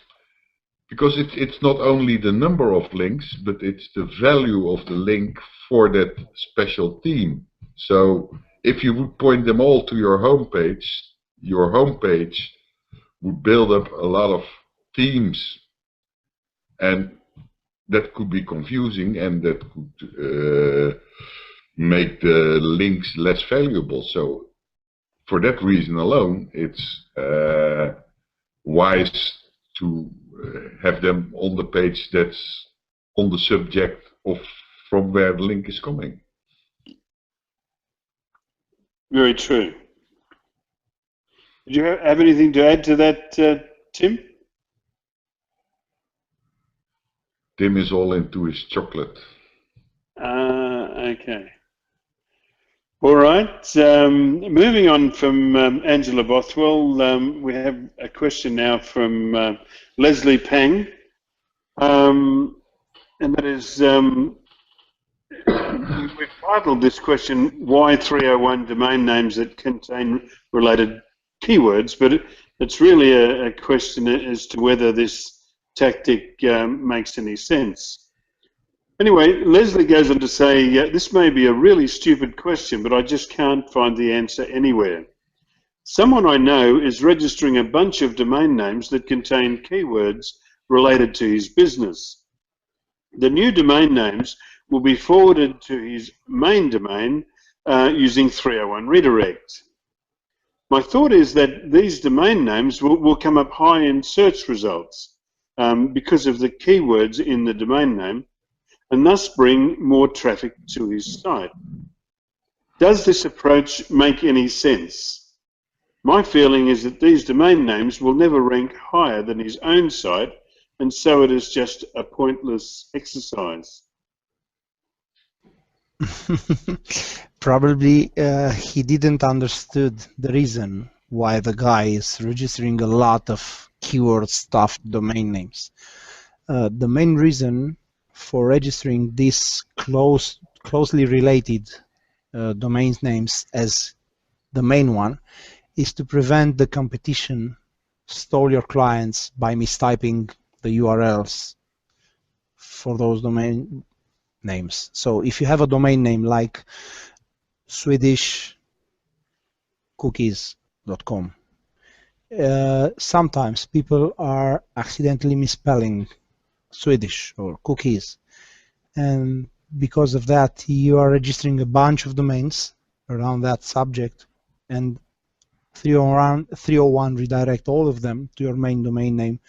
G: Because it's not only the number of links, but it's the value of the link for that special theme. So if you would point them all to your homepage would build up a lot of themes, and that could be confusing, and that could make the links less valuable. So for that reason alone, it's wise to have them on the page that's on the subject of from where the link is coming.
A: Very true. Did you have anything to add to that, Tim?
G: Tim is all into his chocolate.
A: Okay. All right. Moving on from Angela Bothwell, we have a question now from Leslie Pang, and that is, we've titled this question, why 301 domain names that contain related keywords, but it's really a question as to whether this tactic makes any sense. Anyway, Leslie goes on to say, this may be a really stupid question, but I just can't find the answer anywhere. Someone I know is registering a bunch of domain names that contain keywords related to his business. The new domain names will be forwarded to his main domain using 301 redirect. My thought is that these domain names will come up high in search results because of the keywords in the domain name, and thus bring more traffic to his site. Does this approach make any sense? My feeling is that these domain names will never rank higher than his own site, and so it is just a pointless exercise.
B: Probably he didn't understood the reason why the guy is registering a lot of keyword stuffed domain names. The main reason for registering these closely related domain names as the main one is to prevent the competition stole your clients by mistyping the URLs for those domain names. So if you have a domain name like swedishcookies.com, sometimes people are accidentally misspelling Swedish or cookies, and because of that you are registering a bunch of domains around that subject, and 301 redirect all of them to your main domain name,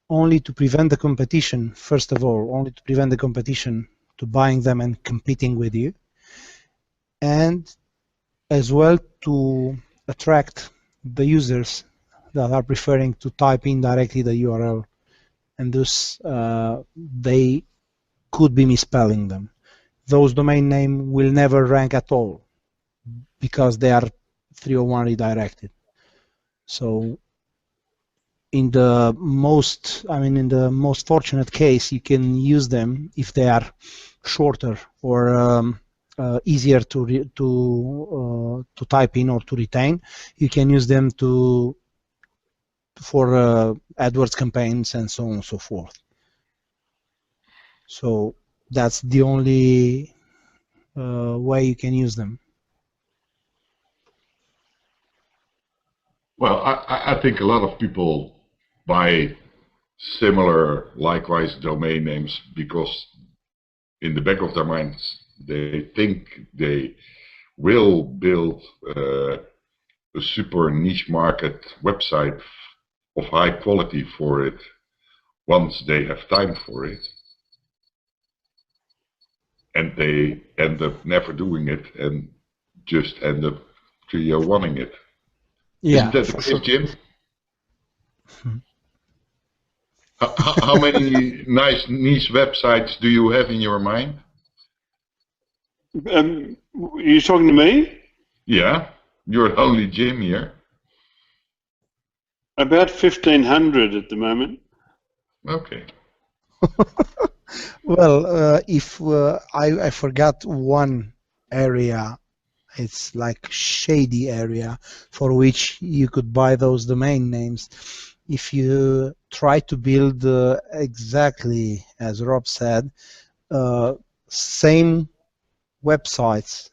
B: only to prevent the competition, first of all, only to prevent the competition to buying them and competing with you, and as well to attract the users that are preferring to type in directly the URL, and thus they could be misspelling them. Those domain names will never rank at all because they are 301 redirected. So in the most fortunate case, you can use them if they are shorter or easier to type in or to retain. You can use them for AdWords campaigns and so on and so forth. So that's the only way you can use them.
G: Well, I think a lot of people buy similar, likewise domain names because in the back of their minds they think they will build a super niche market website of high quality for it once they have time for it, and they end up never doing it and just end up 301ing it.
B: Yeah,
G: isn't that the case, Jim? How many nice niche websites do you have in your mind?
A: Are you talking to me?
G: Yeah, you're only Jim here.
A: About 1,500 at the moment.
G: Okay.
B: Well, if I forgot one area, it's like shady area for which you could buy those domain names. If you try to build exactly as Rob said, same websites,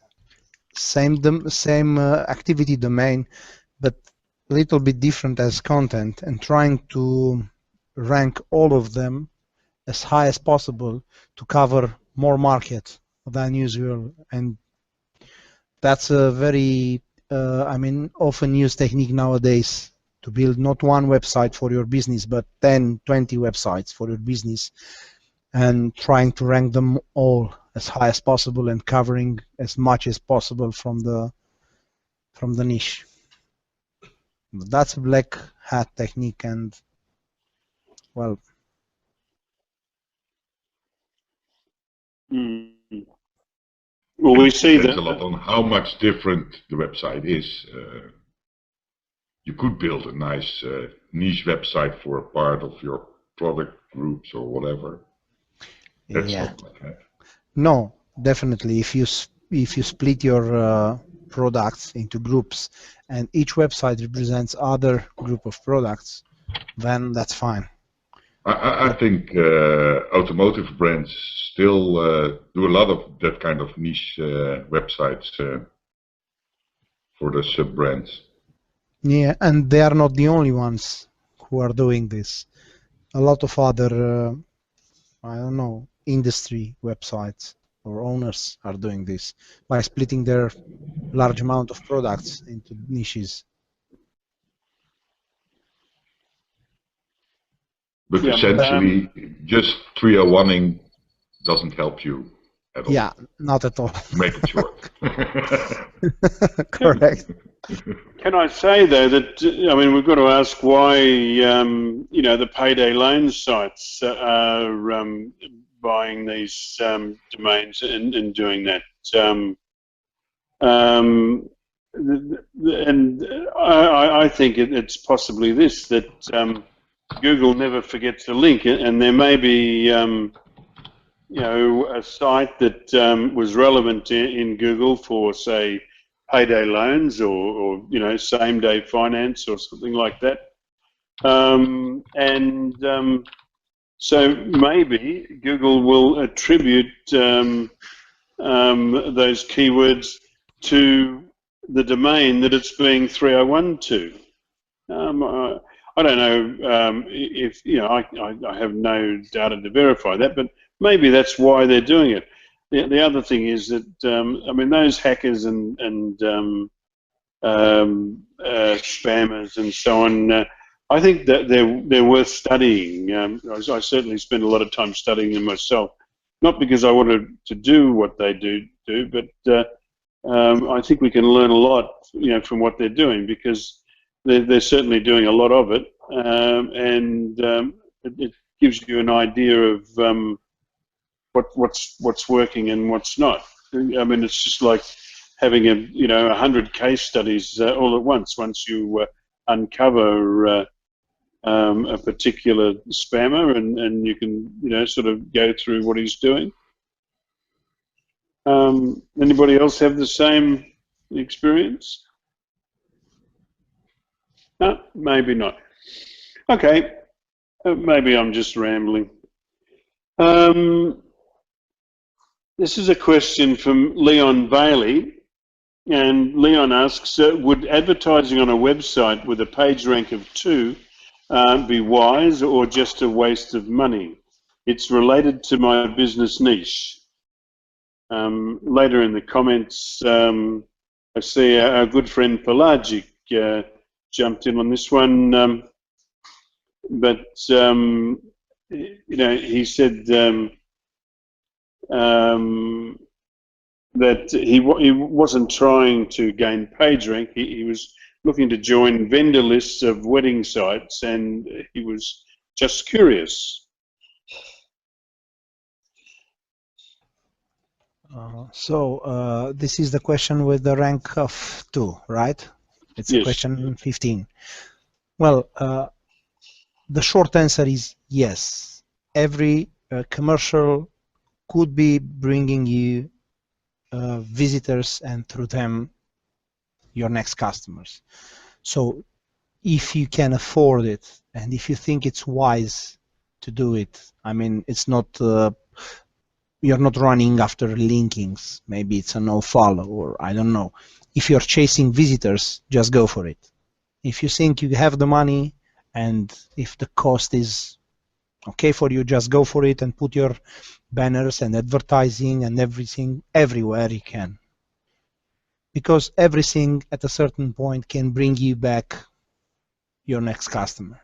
B: same activity domain, but a little bit different as content, and trying to rank all of them as high as possible to cover more market than usual, and that's a very often used technique nowadays to build not one website for your business but 10, 20 websites for your business, and trying to rank them all as high as possible and covering as much as possible from the niche. That's a black hat technique, and well,
A: well, we see
G: depends
A: that
G: a lot on how much different the website is. You could build a nice niche website for a part of your product groups or whatever. That's not like that.
B: No, definitely. If you split your products into groups and each website represents other group of products, then that's fine.
G: I think automotive brands still do a lot of that kind of niche websites for the sub-brands.
B: Yeah, and they are not the only ones who are doing this. A lot of other, I don't know, industry websites or owners are doing this by splitting their large amount of products into niches.
G: But essentially, just 301ing doesn't help you at all.
B: Yeah, not at all.
G: Make it short.
B: Correct.
A: Can I say though that we've got to ask why the payday loan sites are buying these domains and doing that. And I think it's possibly this, that Google never forgets a link, and there may be a site that was relevant in Google for, say, payday loans or same-day finance or something like that, so maybe Google will attribute those keywords to the domain that it's being 301 to. I don't know if I have no data to verify that, but maybe that's why they're doing it. The other thing is that those hackers and spammers and so on, I think that they're worth studying. I certainly spend a lot of time studying them myself, not because I wanted to do what they do, but I think we can learn a lot, from what they're doing, because they're certainly doing a lot of it, and it gives you an idea of what's working and what's not. I mean, it's just like having 100 case studies all at once. Once you uncover a particular spammer, and you can sort of go through what he's doing. Anybody else have the same experience? No, maybe not. Okay, maybe I'm just rambling. This is a question from Leon Bailey, and Leon asks, would advertising on a website with a page rank of 2 be wise or just a waste of money? It's related to my business niche. Later in the comments, I see our good friend Pelagic jumped in on this one, but he said that he wasn't trying to gain page rank. He was looking to join vendor lists of wedding sites, and he was just curious.
B: This is the question with the rank of 2, right? It's
A: Yes.
B: question 15. Well, the short answer is yes. Every commercial could be bringing you visitors, and through them your next customers. So if you can afford it, and if you think it's wise to do it, I mean, it's not you're not running after linkings. Maybe it's a no-follow, or I don't know. If you're chasing visitors, just go for it. If you think you have the money, and if the cost is okay for you, just go for it and put your banners and advertising and everything everywhere you can. Because everything at a certain point can bring you back your next customer.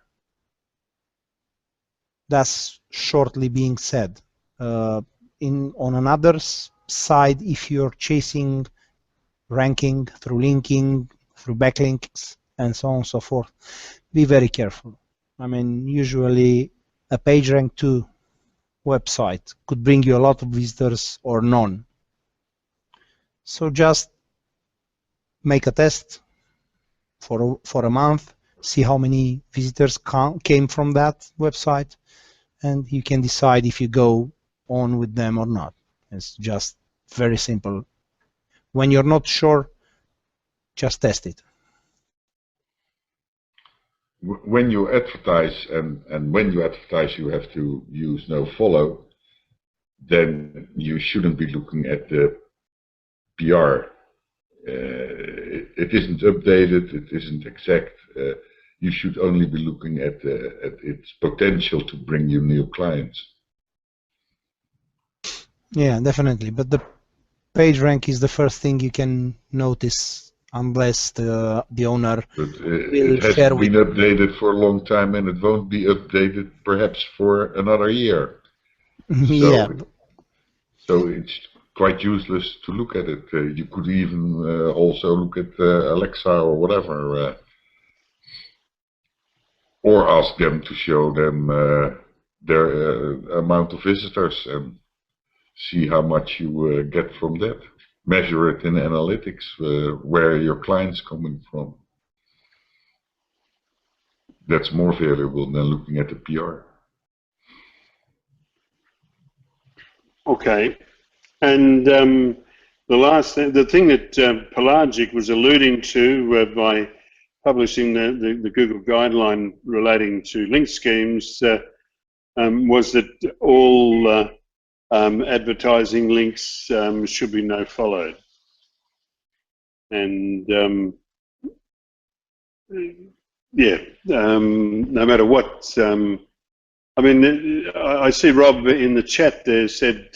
B: That's shortly being said. On another side, if you're chasing ranking through linking, through backlinks, and so on and so forth, be very careful. I mean, usually a page rank 2 website could bring you a lot of visitors or none. So just make a test for a month, see how many visitors came from that website, and you can decide if you go on with them or not. It's just very simple. When you're not sure, just test it.
G: When you advertise, and when you advertise you have to use no-follow, then you shouldn't be looking at the PR. It isn't updated, it isn't exact. You should only be looking at its potential to bring you new clients. Yeah,
B: definitely. But the page rank is the first thing you can notice, unless the owner
G: it has been updated for a long time, and it won't be updated perhaps for another year.
B: Yeah.
G: So it's quite useless to look at it. You could even also look at Alexa or whatever, or ask them to show them their amount of visitors and see how much you get from that. Measure it in analytics, where your client's coming from. That's more valuable than looking at the PR.
A: Okay, and the thing that Pelagic was alluding to by publishing the Google guideline relating to link schemes was that all advertising links should be no-followed, and no matter what. I mean, I see Rob in the chat there said,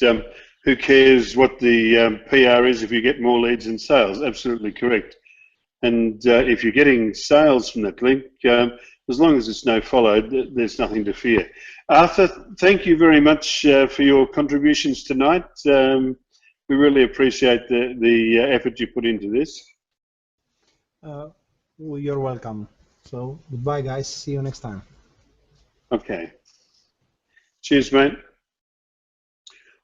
A: who cares what the PR is if you get more leads and sales? Absolutely correct. And if you're getting sales from that link, as long as it's no-followed, there's nothing to fear. Arthur, thank you very much for your contributions tonight. We really appreciate the effort you put into this.
B: Well, you're welcome. So goodbye, guys. See you next time.
A: Okay. Cheers, mate.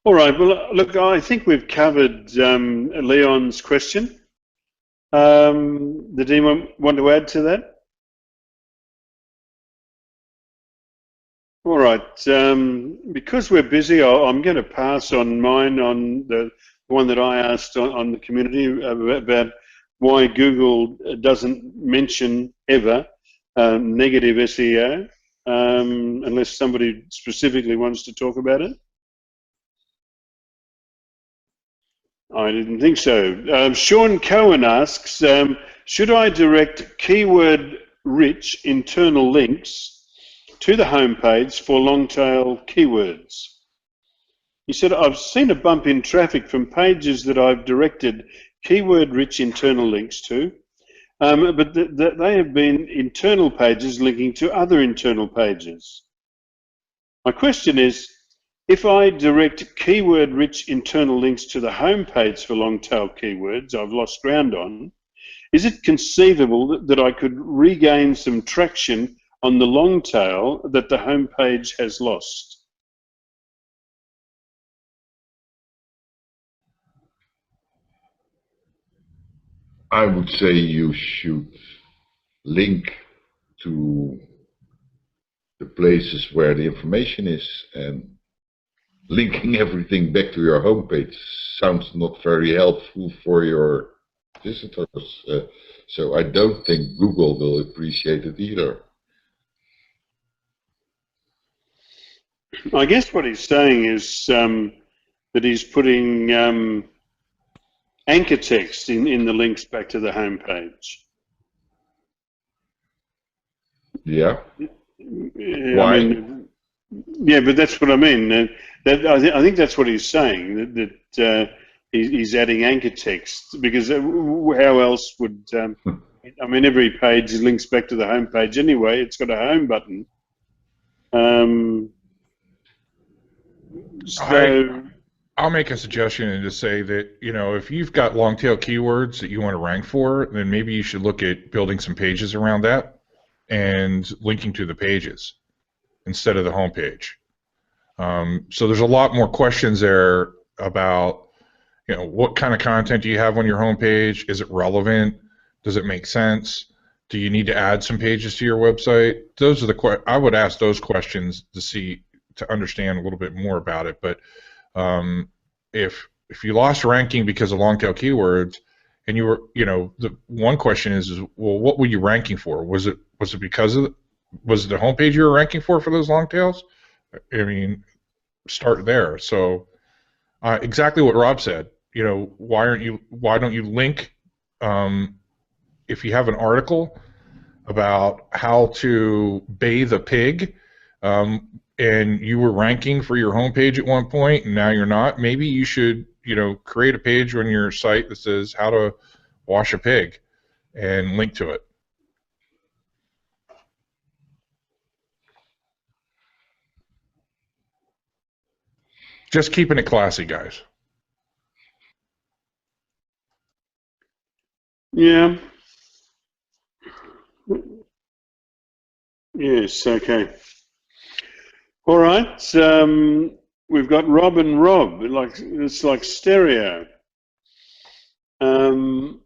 A: All right. Well, look, I think we've covered Leon's question. Did anyone want to add to that? All right. Because we're busy, I'm going to pass on mine, on the one that I asked on the community about why Google doesn't mention ever negative SEO, unless somebody specifically wants to talk about it. I didn't think so. Sean Cohen asks, should I direct keyword-rich internal links to the homepage for long-tail keywords? He said, I've seen a bump in traffic from pages that I've directed keyword-rich internal links to, but they have been internal pages linking to other internal pages. My question is, if I direct keyword-rich internal links to the homepage for long-tail keywords I've lost ground on, is it conceivable that I could regain some traction on the long tail that the homepage has lost?
G: I would say you should link to the places where the information is, and linking everything back to your homepage sounds not very helpful for your visitors. So I don't think Google will appreciate it either.
A: I guess what he's saying is that he's putting anchor text in the links back to the homepage.
G: Yeah.
A: Why? I mean, yeah, but that's what I mean. I think that's what he's saying, that he's adding anchor text, because how else would, I mean, every page links back to the homepage anyway. It's got a home button. So
E: I'll make a suggestion and just say that, you know, if you've got long tail keywords that you want to rank for, then maybe you should look at building some pages around that and linking to the pages instead of the home page. So there's a lot more questions there about, you know, what kind of content do you have on your home page? Is it relevant? Does it make sense? Do you need to add some pages to your website? Those are the I would ask those questions to understand a little bit more about it. But if you lost ranking because of long tail keywords, and you were, you know, the one question is well, what were you ranking for? Was it because of was it the homepage you were ranking for those long tails? I mean, start there. So exactly what Rob said. You know, why don't you link, if you have an article about how to bathe a pig, and you were ranking for your homepage at one point and now you're not, maybe you should, you know, create a page on your site that says how to wash a pig and link to it. Just keeping it classy, guys.
A: yeah. Yes, okay. All right. We've got Rob and Rob. It's like stereo. All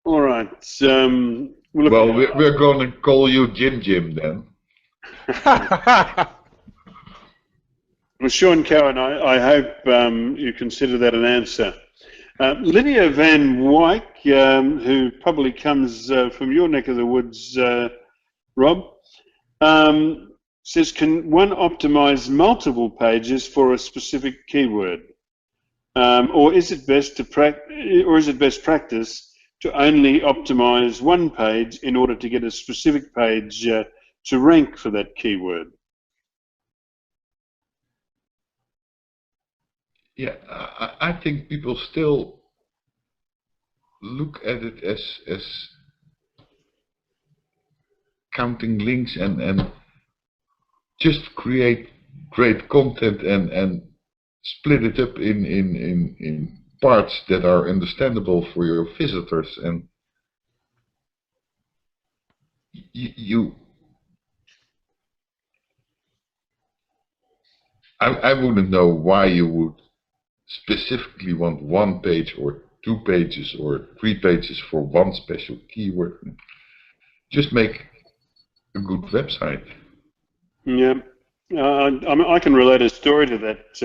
A: right.
G: Well, we're going to call you Jim then.
A: Well, Sean Cohen, I hope you consider that an answer. Lydia Van Wyk, who probably comes from your neck of the woods, Rob, says, can one optimize multiple pages for a specific keyword, or is it best practice to only optimize one page in order to get a specific page to rank for that keyword?
G: Yeah, I think people still look at it as counting links and just create great content and split it up in parts that are understandable for your visitors, and you I wouldn't know why you would specifically want 1 page or 2 pages or 3 pages for one special keyword. Just make a good website.
A: Yeah. I can relate a story to that.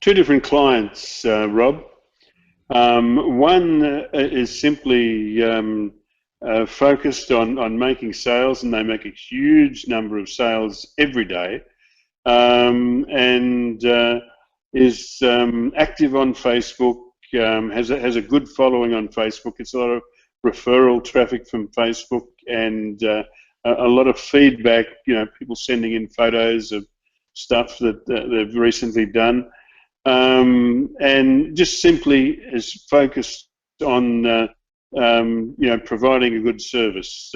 A: 2 different clients, Rob. One is simply focused on making sales, and they make a huge number of sales every day, and is active on Facebook, has a good following on Facebook. It's a lot of referral traffic from Facebook, and a lot of feedback, people sending in photos of stuff that they've recently done, and just simply is focused on providing a good service.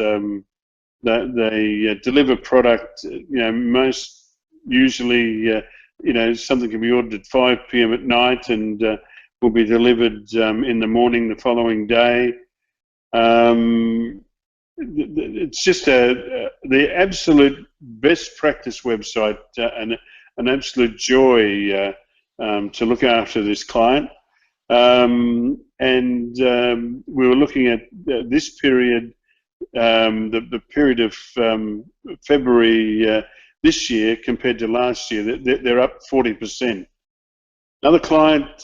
A: They deliver product, most usually, something can be ordered at 5 p.m. at night and will be delivered in the morning the following day. It's just the absolute best practice website, and an absolute joy to look after this client. And we were looking at this period, the period of February this year compared to last year. They're up 40%. Another client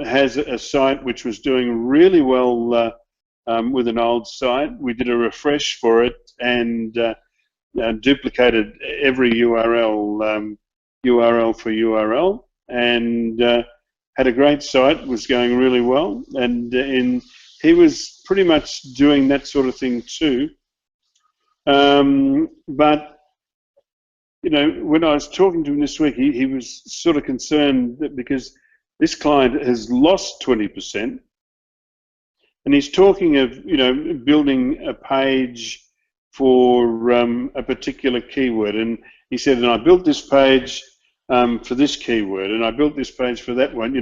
A: has a site which was doing really well with an old site. We did a refresh for it and duplicated every URL for URL, and had a great site, was going really well, and he was pretty much doing that sort of thing too. But when I was talking to him this week, he was sort of concerned that because this client has lost 20%, and he's talking of building a page for a particular keyword, and he said, and I built this page for this keyword, and I built this page for that one,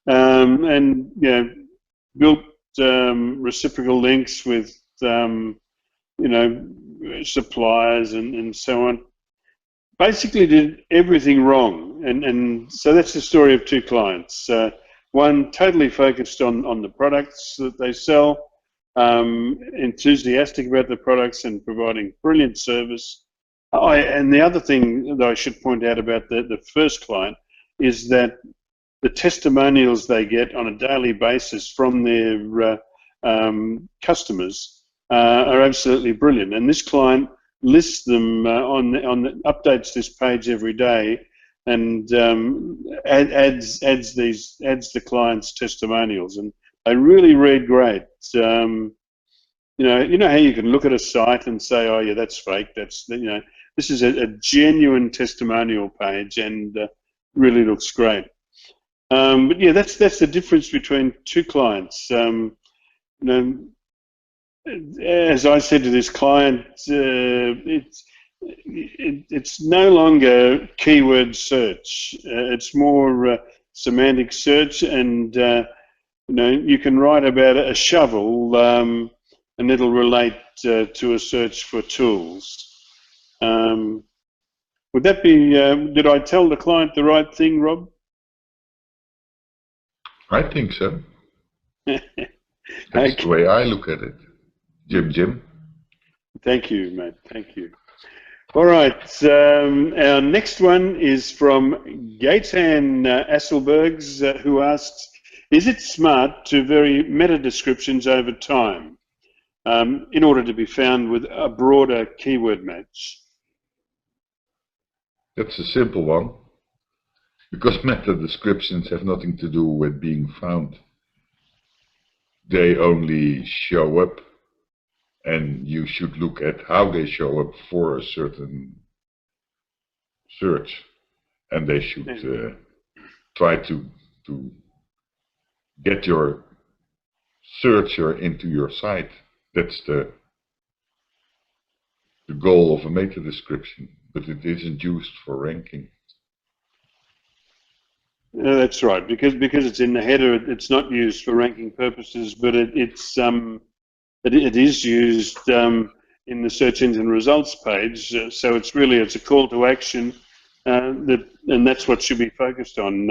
A: and built reciprocal links with suppliers and so on. Basically did everything wrong, and so that's the story of 2 clients. One totally focused on the products that they sell, enthusiastic about the products and providing brilliant service. And the other thing that I should point out about the first client is that the testimonials they get on a daily basis from their customers are absolutely brilliant. And this client lists them updates this page every day, and adds the client's testimonials, and they really read great. You know how you can look at a site and say, oh yeah, that's fake. That's this is a genuine testimonial page, and really looks great. But yeah, that's the difference between 2 clients. As I said to this client, it's no longer keyword search. It's more semantic search, and you can write about a shovel, and it'll relate to a search for tools. Would that be? Did I tell the client the right thing, Rob?
G: I think so. That's the way I look at it. Jim.
A: Thank you, mate. Thank you. All right. Our next one is from Gaetan Asselbergs, who asks, is it smart to vary meta descriptions over time in order to be found with a broader keyword match?
G: That's a simple one, because meta descriptions have nothing to do with being found. They only show up, and you should look at how they show up for a certain search, and they should try to get your searcher into your site. That's the goal of a meta description, but it isn't used for ranking.
A: That's right, because it's in the header, it's not used for ranking purposes, but it is used in the search engine results page. So it's a call to action that that's what should be focused on,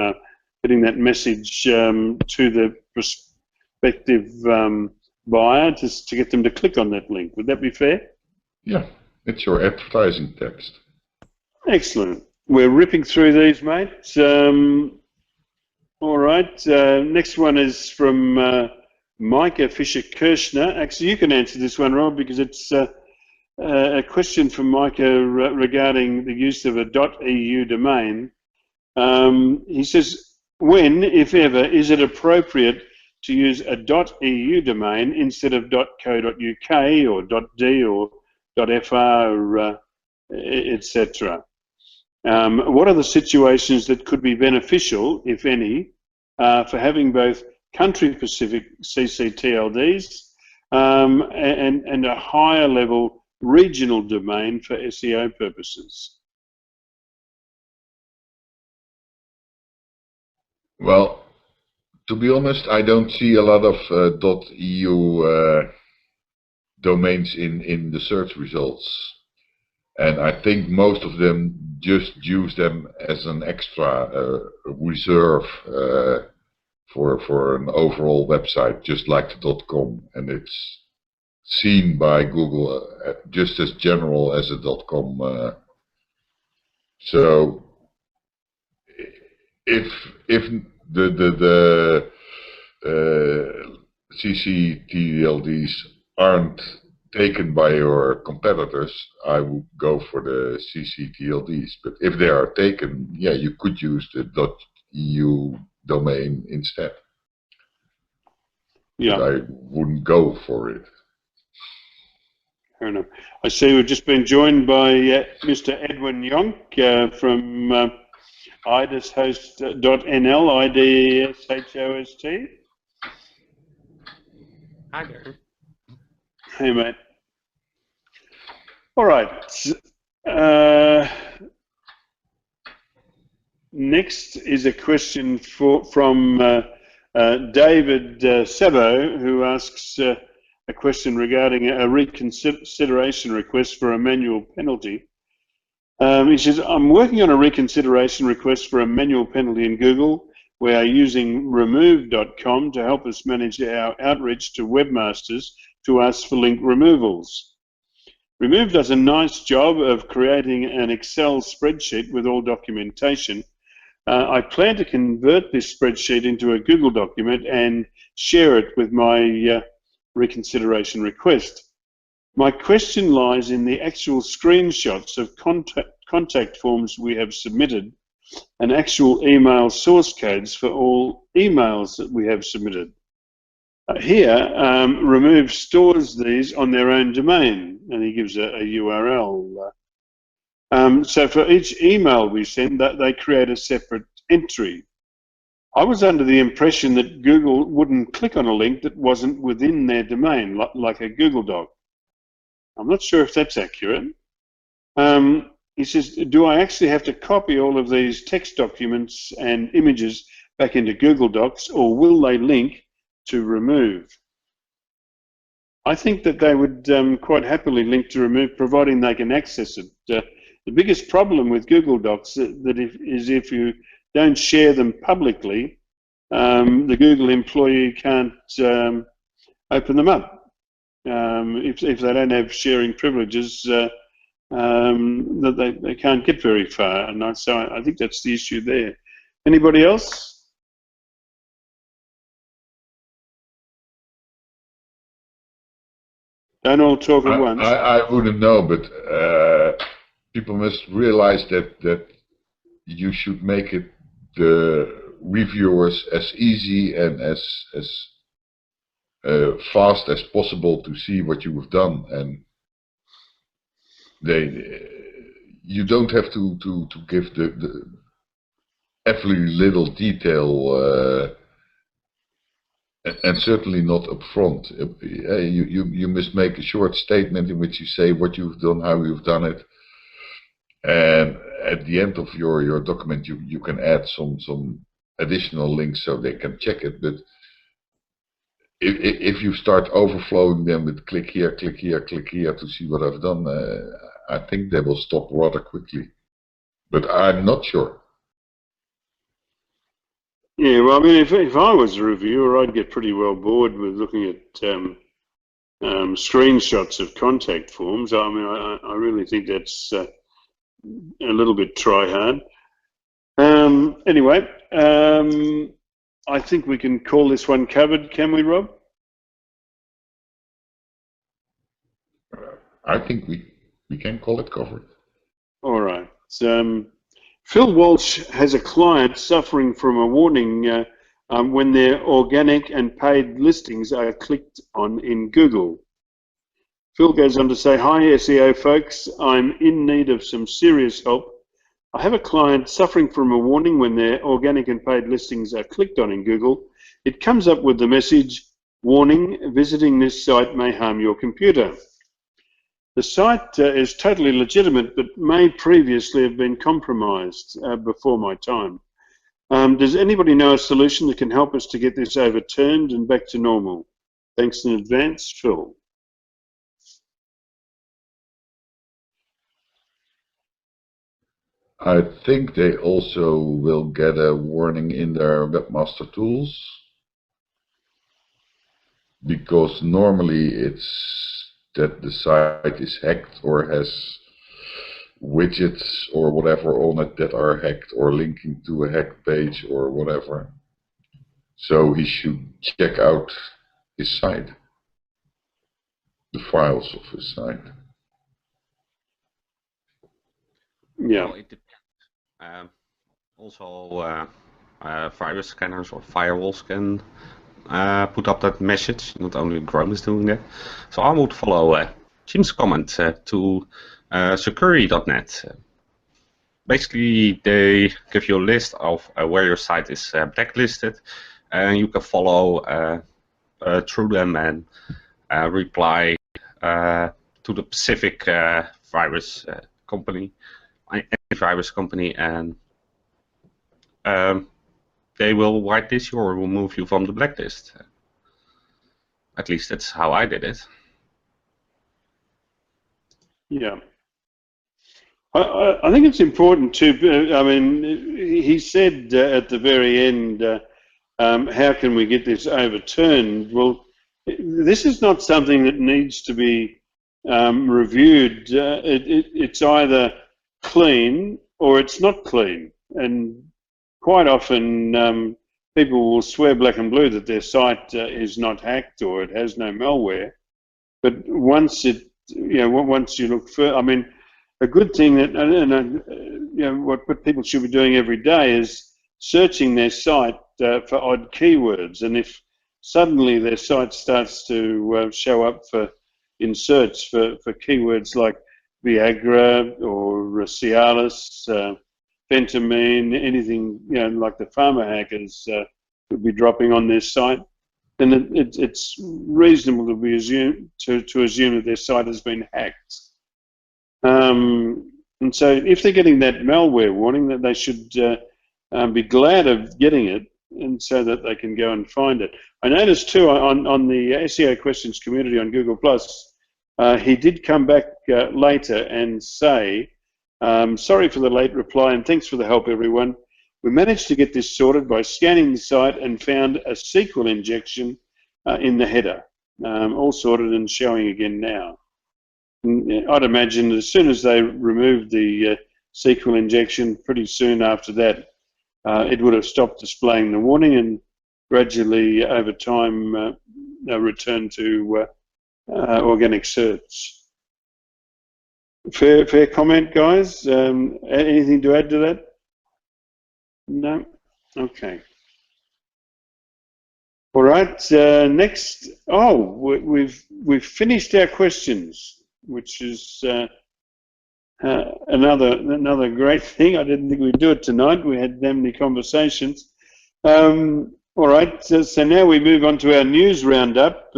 A: getting that message to the prospective buyer to get them to click on that link. Would that be fair?
G: Yeah, it's your advertising text.
A: Excellent. We're ripping through these, mate. All right. Next one is from Micah Fisher-Kirschner. Actually, you can answer this one, Rob, because it's a question from Micah regarding the use of a .eu domain. He says, when, if ever, is it appropriate to use a .eu domain instead of .co.uk or .d or .fr, etc.? What are the situations that could be beneficial, if any, for having both country-specific ccTLDs and a higher level regional domain for SEO purposes?
G: Well, to be honest, I don't see a lot of .eu domains in the search results. And I think most of them just use them as an extra reserve for an overall website, just like the .com. And it's seen by Google just as general as a .com. So if the ccTLDs aren't taken by your competitors, I would go for the ccTLDs. But if they are taken, yeah, you could use the .eu domain instead.
A: Yeah.
G: But I wouldn't go for it.
A: Fair enough. I see we've just been joined by Mr. Edwin Yonk from ideshost.nl, IDESHOST.
J: Hi there.
A: Hey, mate. All right. Next is a question from David Sabo, who asks a question regarding a reconsideration request for a manual penalty. He says, I'm working on a reconsideration request for a manual penalty in Google. We are using remove.com to help us manage our outreach to webmasters to ask for link removals. Remove does a nice job of creating an Excel spreadsheet with all documentation. I plan to convert this spreadsheet into a Google document and share it with my reconsideration request. My question lies in the actual screenshots of contact forms we have submitted and actual email source codes for all emails that we have submitted. Here, Remove stores these on their own domain, and he gives a URL. So for each email we send, they create a separate entry. I was under the impression that Google wouldn't click on a link that wasn't within their domain, like a Google Doc. I'm not sure if that's accurate. He says, do I actually have to copy all of these text documents and images back into Google Docs, or will they link to Remove? I think that they would quite happily link to Remove, providing they can access it. The biggest problem with Google Docs is if you don't share them publicly, the Google employee can't open them up. If they don't have sharing privileges, that they can't get very far. And so I think that's the issue there. Anybody else? Don't all talk at once.
G: I wouldn't know, but people must realize that you should make it the reviewers as easy and as fast as possible to see what you have done, and you don't have to give the every little detail, and certainly not up front. You must make a short statement in which you say what you've done, how you've done it, and at the end of your document you can add some additional links so they can check it. But if you start overflowing them with click here to see what I've done, I think they will stop rather quickly. But I'm not sure.
A: Yeah, well, I mean, if I was a reviewer, I'd get pretty well bored with looking at screenshots of contact forms. I mean, I really think that's a little bit try hard. Anyway, I think we can call this one covered, can we, Rob?
G: I think we can call it covered.
A: All right. Phil Walsh has a client suffering from a warning when their organic and paid listings are clicked on in Google. Phil goes on to say, "Hi SEO folks, I'm in need of some serious help. I have a client suffering from a warning when their organic and paid listings are clicked on in Google. It comes up with the message, warning, visiting this site may harm your computer. The site is totally legitimate, but may previously have been compromised before my time. Does anybody know a solution that can help us to get this overturned and back to normal? Thanks in advance, Phil."
G: I think they also will get a warning in their webmaster tools, because normally it's that the site is hacked or has widgets or whatever on it that are hacked or linking to a hacked page or whatever. So he should check out his site, the files of his site.
A: Yeah.
J: Well, it depends. Also, virus scanners or firewalls can put up that message. Not only Chrome is doing that. So I would follow Jim's comment to security.net. Basically, they give you a list of where your site is blacklisted, and you can follow through them and reply to the specific virus company, antivirus company, and they will whitelist you or remove you from the blacklist. At least that's how I did it.
A: Yeah. I think it's important to, I mean, he said at the very end, how can we get this overturned? Well, this is not something that needs to be reviewed. It's either clean or it's not clean. And quite often people will swear black and blue that their site is not hacked or it has no malware. But once it, once you look further, I mean, a good thing that, what people should be doing every day is searching their site for odd keywords. And if suddenly their site starts to show up in search for keywords like Viagra or Cialis, phentamine, anything like the pharma hackers would be dropping on their site, then it's reasonable to be assume that their site has been hacked. And so if they're getting that malware warning, that they should be glad of getting it, and so that they can go and find it. I noticed too on the SEO questions community on Google+, he did come back later and say, sorry for the late reply and thanks for the help everyone. We managed to get this sorted by scanning the site and found a SQL injection in the header. All sorted and showing again now. And I'd imagine as soon as they removed the SQL injection, pretty soon after that, it would have stopped displaying the warning and gradually over time returned to organic search. Fair comment, guys? Anything to add to that? No? Okay. All right, next. Oh, we've finished our questions, which is another great thing. I didn't think we'd do it tonight. We had that many conversations. All right, so now we move on to our news roundup.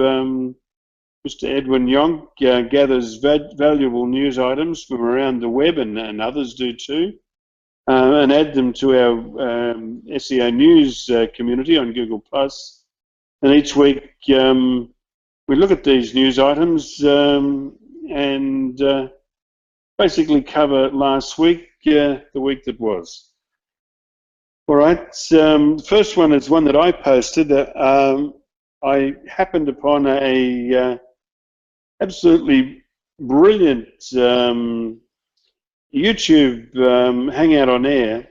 A: Mr. Edwin Yonk gathers valuable news items from around the web, and others do too, and add them to our SEO news community on Google+. And each week we look at these news items and basically cover last week, the week that was. All right. right. The first one is one that I posted. I happened upon a absolutely brilliant YouTube hangout on air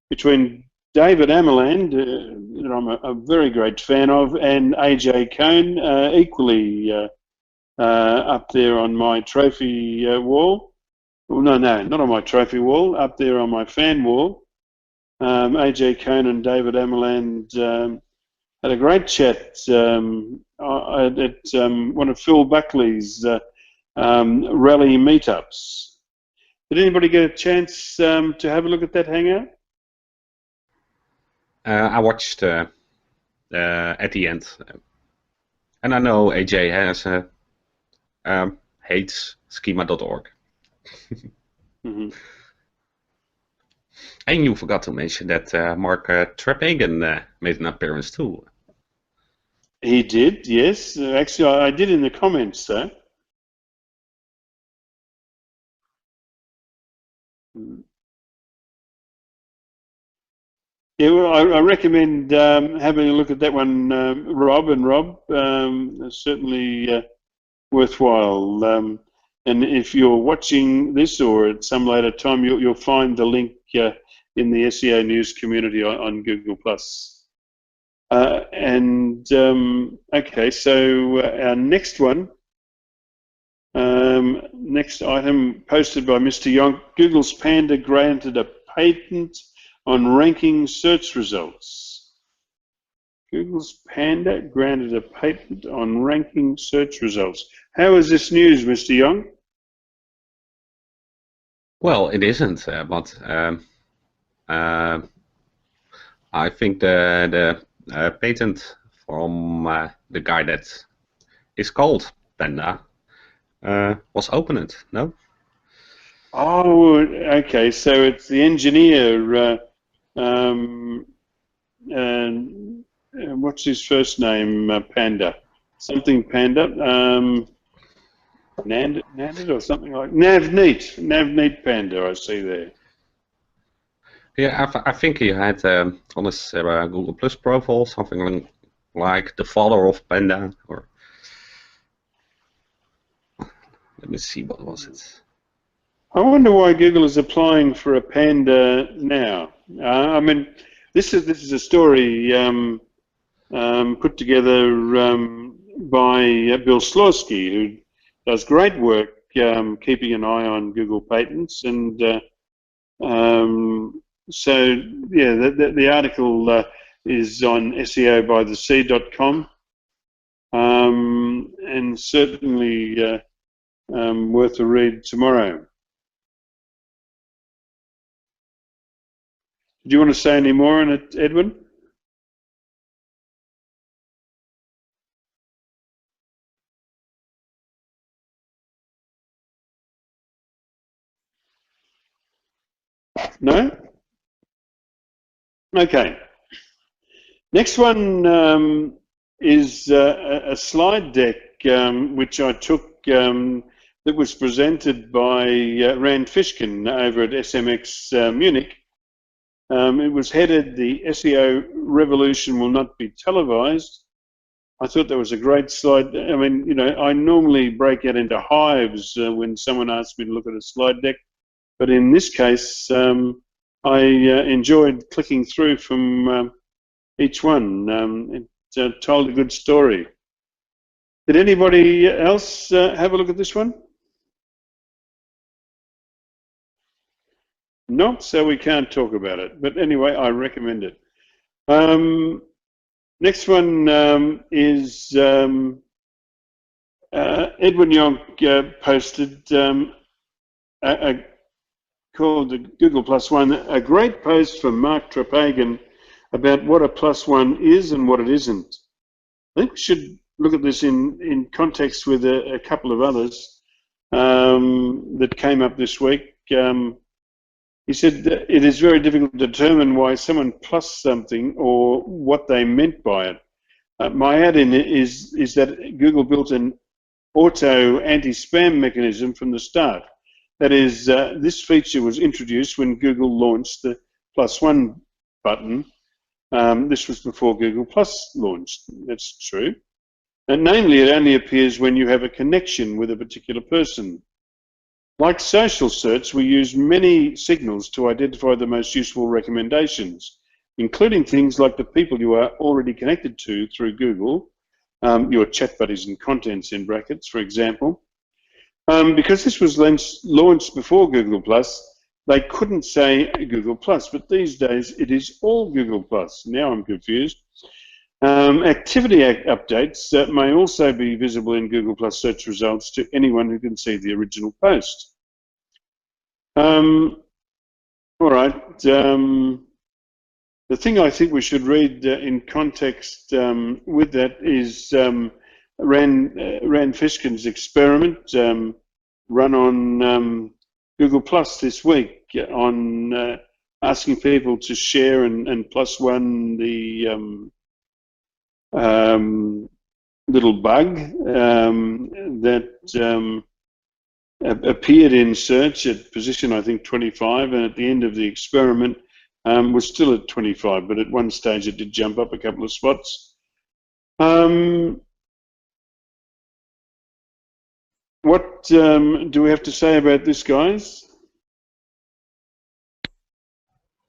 A: between David Amerland, that I'm a very great fan of, and AJ Cohn, equally up there on my trophy wall. Well, no, not on my trophy wall, up there on my fan wall. AJ Cohn and David Amerland had a great chat at one of Phil Buckley's rally meetups. Did anybody get a chance to have a look at that hangout?
J: I watched at the end, and I know AJ has hates schema.org.
A: Mm-hmm.
J: And you forgot to mention that Mark Trepagan made an appearance too.
A: He did, yes. Actually, I did in the comments, though. Yeah, well, I recommend having a look at that one, Rob. Certainly worthwhile. And if you're watching this or at some later time, you'll find the link in the SEO news community on Google+. Okay, so our next one, next item posted by Mr. Yonk, Google's Panda granted a patent on ranking search results. Google's Panda granted a patent on ranking search results. How is this news, Mr. Young?
J: Well, it isn't, but I think the patent from the guy that is called Panda was opened, no?
A: Oh, okay. So it's the engineer. What's his first name? Panda. Something Panda. Nandit or something like Navneet Panda. I see there.
J: Yeah, I think he had on his Google Plus profile something like the father of Panda, or let me see, what was it?
A: I wonder why Google is applying for a Panda now. I mean, this is a story put together by Bill Slawski, who does great work keeping an eye on Google patents, and so yeah, the article is on SEObythesea.com, and certainly worth a read tomorrow. Do you want to say any more on it, Edwin? No? Okay. Next one is a slide deck which I took that was presented by Rand Fishkin over at SMX Munich. It was headed, "The SEO revolution will not be televised." I thought that was a great slide. I mean, you know, I normally break out into hives when someone asks me to look at a slide deck, but in this case, I enjoyed clicking through from each one. It told a good story. Did anybody else have a look at this one? No, so we can't talk about it. But anyway, I recommend it. Next one is Edwin Yonk posted called the Google Plus One, a great post from Mark Trepagan about what a plus one is and what it isn't. I think we should look at this in context with a couple of others that came up this week. He said that it is very difficult to determine why someone plus something or what they meant by it. My add-in is that Google built an auto anti-spam mechanism from the start. That is, this feature was introduced when Google launched the plus one button. This was before Google Plus launched. That's true. And namely, it only appears when you have a connection with a particular person. Like social search, we use many signals to identify the most useful recommendations, including things like the people you are already connected to through Google, your chat buddies and contents in brackets, for example. Because this was launched before Google Plus, they couldn't say Google Plus, but these days it is all Google Plus. Now I'm confused. Activity updates may also be visible in Google Plus search results to anyone who can see the original post. All right. The thing I think we should read in context with that is Rand Fishkin's experiment run on Google Plus this week on asking people to share and +1 the little bug that appeared in search at position, I think, 25, and at the end of the experiment was still at 25, but at one stage it did jump up a couple of spots. What do we have to say about this, guys?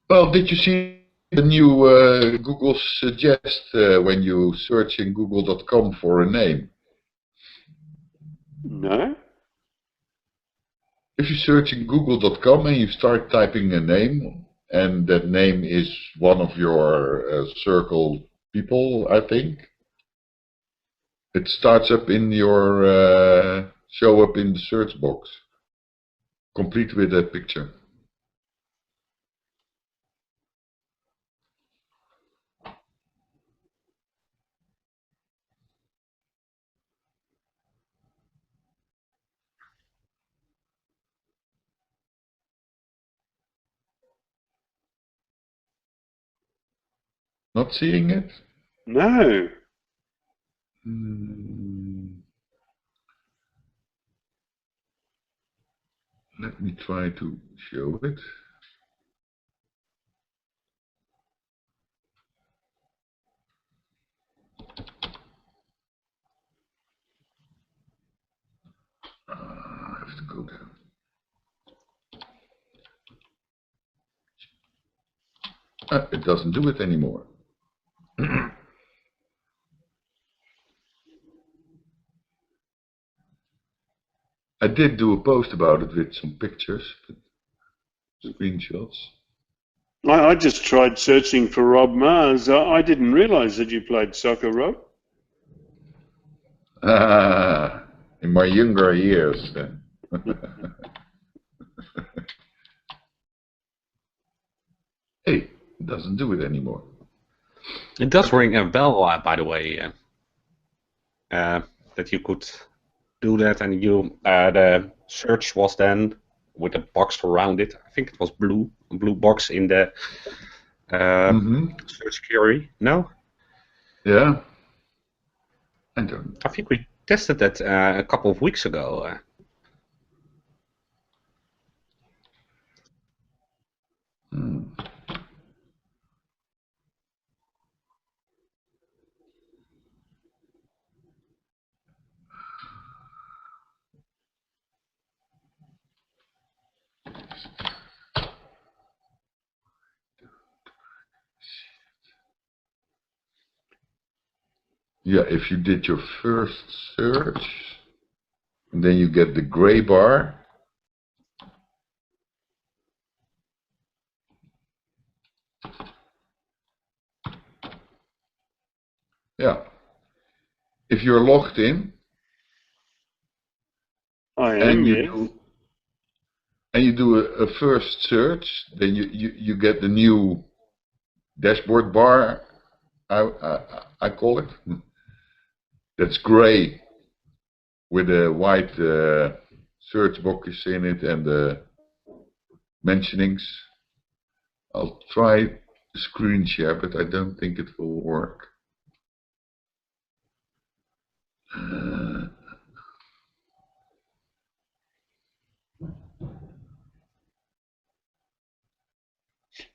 G: Well, did you see the new Google Suggest when you search in google.com for a name?
A: No.
G: If you search in google.com and you start typing a name, and that name is one of your circle people, I think, it starts up in your, show up in the search box, complete with a picture. Not seeing it?
A: No.
G: Let me try to show it. I have to go there. It doesn't do it anymore. I did do a post about it with some pictures, screenshots.
A: I just tried searching for Rob Mars. I didn't realise that you played soccer, Rob.
G: In my younger years. Hey, it doesn't do it anymore.
J: It does ring a bell, by the way, that you could do that, and you the search was then with a box around it. I think it was blue, a blue box in the search query. No?
G: Yeah. I
J: think we tested that a couple of weeks ago.
G: Yeah, if you did your first search, and then you get the gray bar. Yeah. If you're logged in,
A: I am, yes.
G: And you do a first search, then you get the new dashboard bar, I call it. That's gray with a white search box in it and the mentionings. I'll try screen share, but I don't think it will work.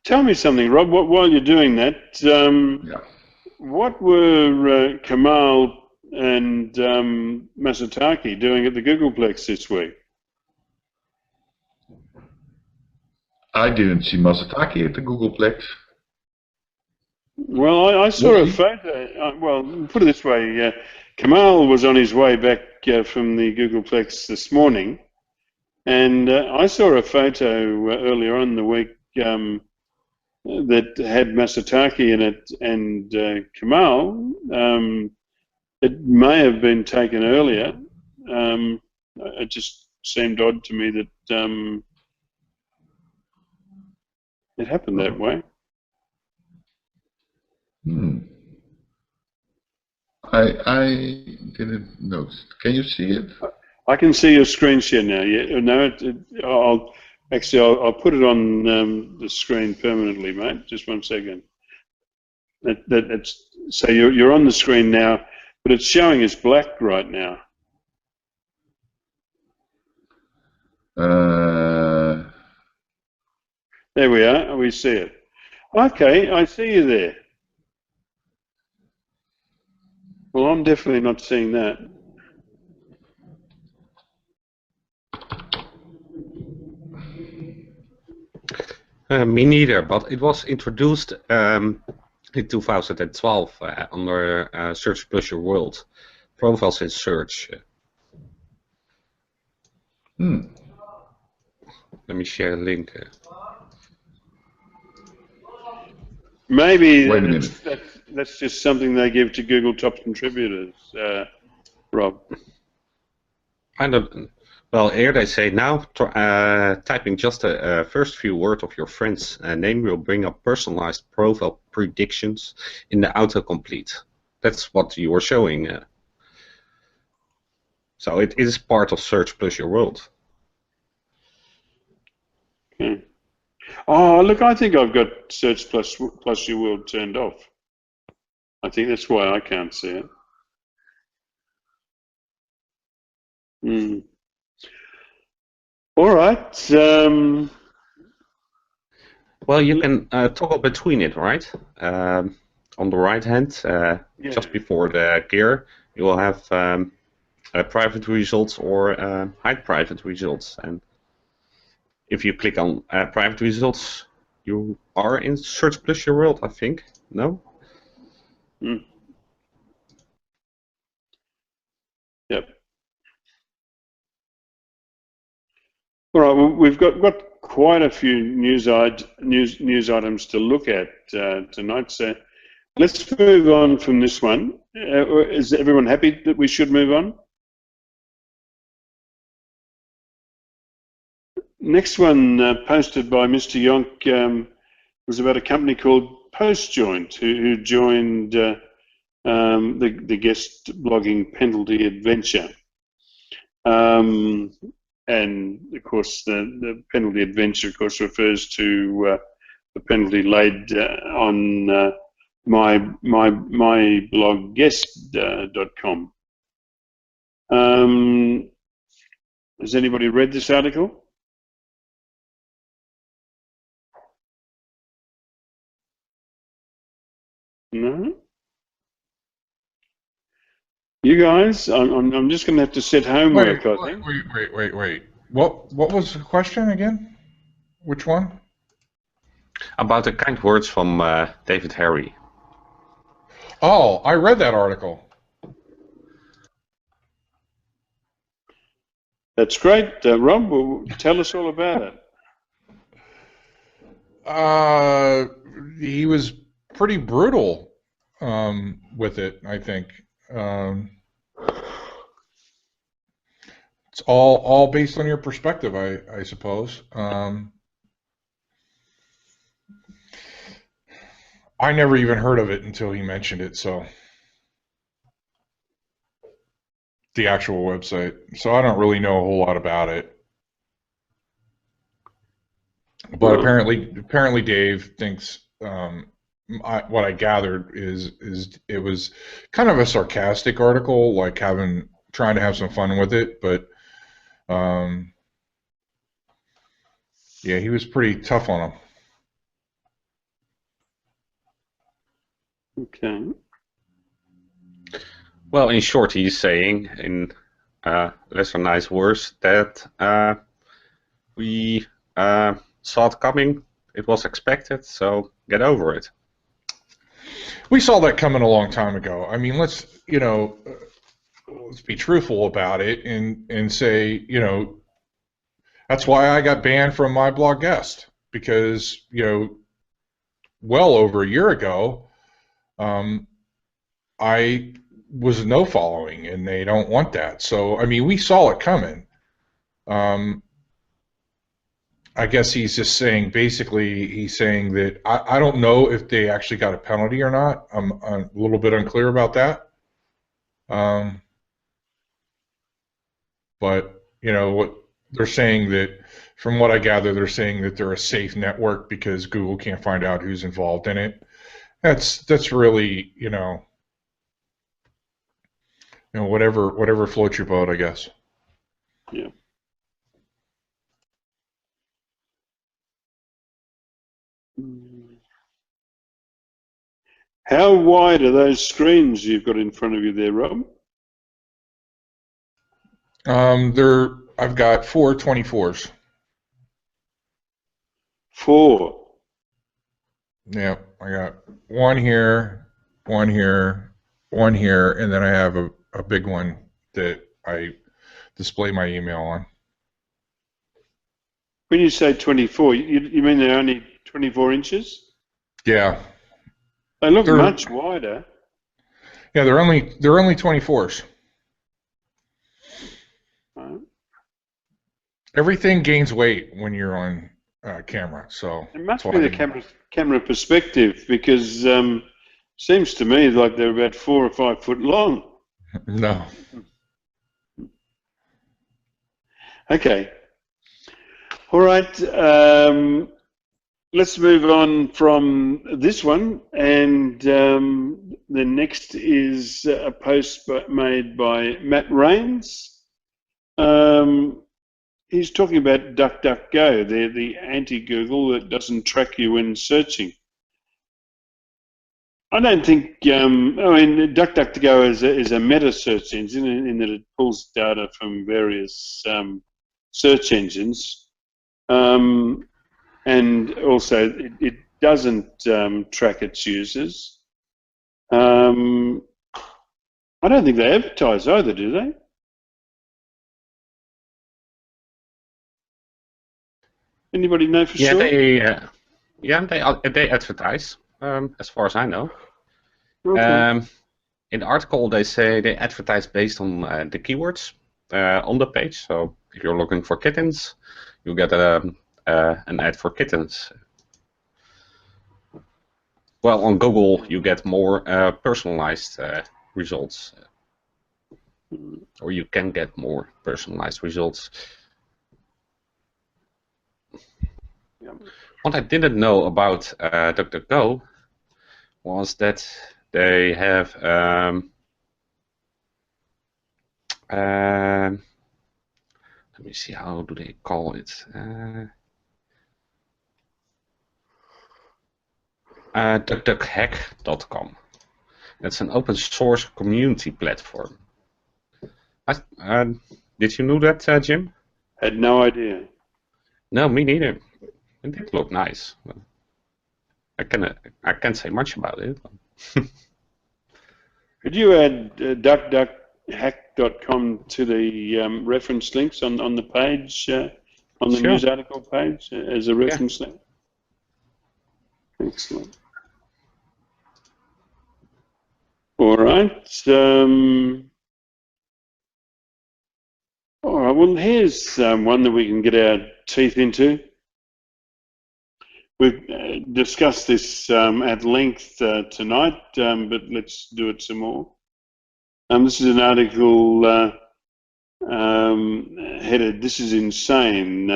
A: Tell me something, Rob. While you're doing that,
G: Yeah.
A: what were Kamal and Masataki doing at the Googleplex this week?
G: I didn't see Masataki at the Googleplex.
A: Well, I saw a photo. Well, put it this way: Kamal was on his way back from the Googleplex this morning, and I saw a photo earlier on in the week that had Masataki in it and Kamal. It may have been taken earlier. It just seemed odd to me that it happened that way.
G: I didn't notice. Can you see it?
A: I can see your screen share now. Yeah, no, I'll put it on the screen permanently, mate. Just 1 second. So you're on the screen now, but it's showing as black right now. There we are. We see it. Okay, I see you there. Well, I'm definitely not seeing that.
J: Me neither, but it was introduced in 2012 under Search Plus Your World. Profiles in search. Let me share a link.
A: Maybe that's just something they give to Google top contributors, Rob.
J: Well, here they say now typing just the first few words of your friend's name will bring up personalized profile predictions in the autocomplete. That's what you were showing. So it is part of Search Plus Your World.
A: Okay. Oh, look, I think I've got Search Plus Your World turned off. I think that's why I can't see it. All right.
J: Well, you can toggle between it, right? On the right hand, just before the gear, you will have private results or hide private results. And if you click on private results, you are in Search Plus Your World, I think. No?
A: Yep. All right. Well, we've got quite a few news items to look at tonight. So let's move on from this one. Is everyone happy that we should move on? Next one, posted by Mr. Yonk, was about a company called PostJoint, who joined the guest blogging penalty adventure. And of course, the penalty adventure, of course, refers to the penalty laid on my blog guest.com. Has anybody read this article? No? You guys, I'm just going to have to set homework, I think.
E: Wait. What was the question again? Which one?
J: About the kind words from David Harry.
E: Oh, I read that article.
A: That's great. Rob, tell us all about
E: it. He was pretty brutal with it, I think. It's all based on your perspective, I suppose. I never even heard of it until he mentioned it, so the actual website. So I don't really know a whole lot about it. But apparently Dave thinks what I gathered is it was kind of a sarcastic article, like trying to have some fun with it, but yeah, he was pretty tough on him.
A: Okay.
J: Well, in short, he's saying, in lesser nice words, that we saw it coming, it was expected, so get over it.
E: We saw that coming a long time ago. I mean, let's be truthful about it and say, that's why I got banned from my blog guest, because, well over a year ago, I was no following, and they don't want that. So, I mean, we saw it coming. I guess he's just saying, basically, he's saying that I don't know if they actually got a penalty or not. I'm a little bit unclear about that. But, what they're saying, that from what I gather, they're saying that they're a safe network because Google can't find out who's involved in it. That's really, whatever floats your boat, I guess.
A: Yeah. How wide are those screens you've got in front of you there, Rob?
E: I've got 4 24s.
A: 4.
E: Yeah, I got one here, one here, one here, and then I have a big one that I display my email on.
A: When you say 24, you mean they're only 24 inches?
E: Yeah.
A: They look much wider.
E: Yeah, they're only 24s.
A: Right.
E: Everything gains weight when you're on camera, so
A: it must be the camera perspective, because seems to me like they're about 4 or 5 foot long.
E: No.
A: Okay. All right. Let's move on from this one, and the next is a post made by Matt Rains. He's talking about DuckDuckGo. They're the anti-Google that doesn't track you when searching. I don't think, DuckDuckGo is a meta search engine in that it pulls data from various search engines. And also, it doesn't track its users. I don't think they advertise either, do they? Anybody know for sure?
J: They advertise, as far as I know.
A: Okay.
J: In the article, they say they advertise based on the keywords on the page. So if you're looking for kittens, you get an ad for kittens. Well, on Google, you get more personalized results, or you can get more personalized results.
A: Yeah.
J: What I didn't know about DuckDuckGo was that they have let me see, how do they call it? DuckDuckHack.com. That's an open source community platform. Did you know that, Jim?
A: Had no idea.
J: No, me neither. It did look nice. I can't say much about it.
A: Could you add duckduckhack.com to the reference links on the page, on the news article page, as a reference link? Excellent. All right. All right. Well, here's one that we can get our teeth into. We've discussed this at length tonight, but let's do it some more. This is an article headed, "This is insane."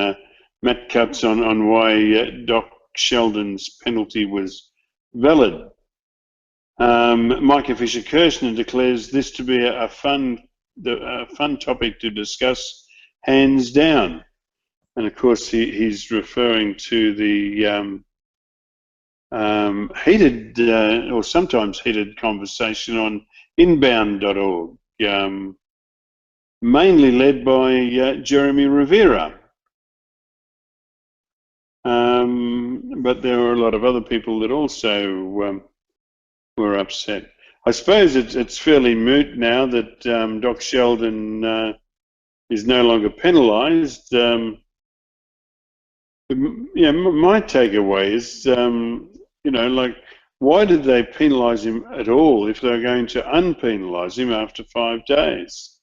A: Matt cuts on why Doc Sheldon's penalty was valid. Micah Fisher-Kirshner declares this to be a fun topic to discuss, hands down. And of course, he's referring to the heated or sometimes heated conversation on inbound.org, mainly led by Jeremy Rivera. But there were a lot of other people that also were upset. I suppose it's fairly moot now that Doc Sheldon is no longer penalised. Yeah, my takeaway is, like, why did they penalise him at all if they're going to unpenalise him after 5 days?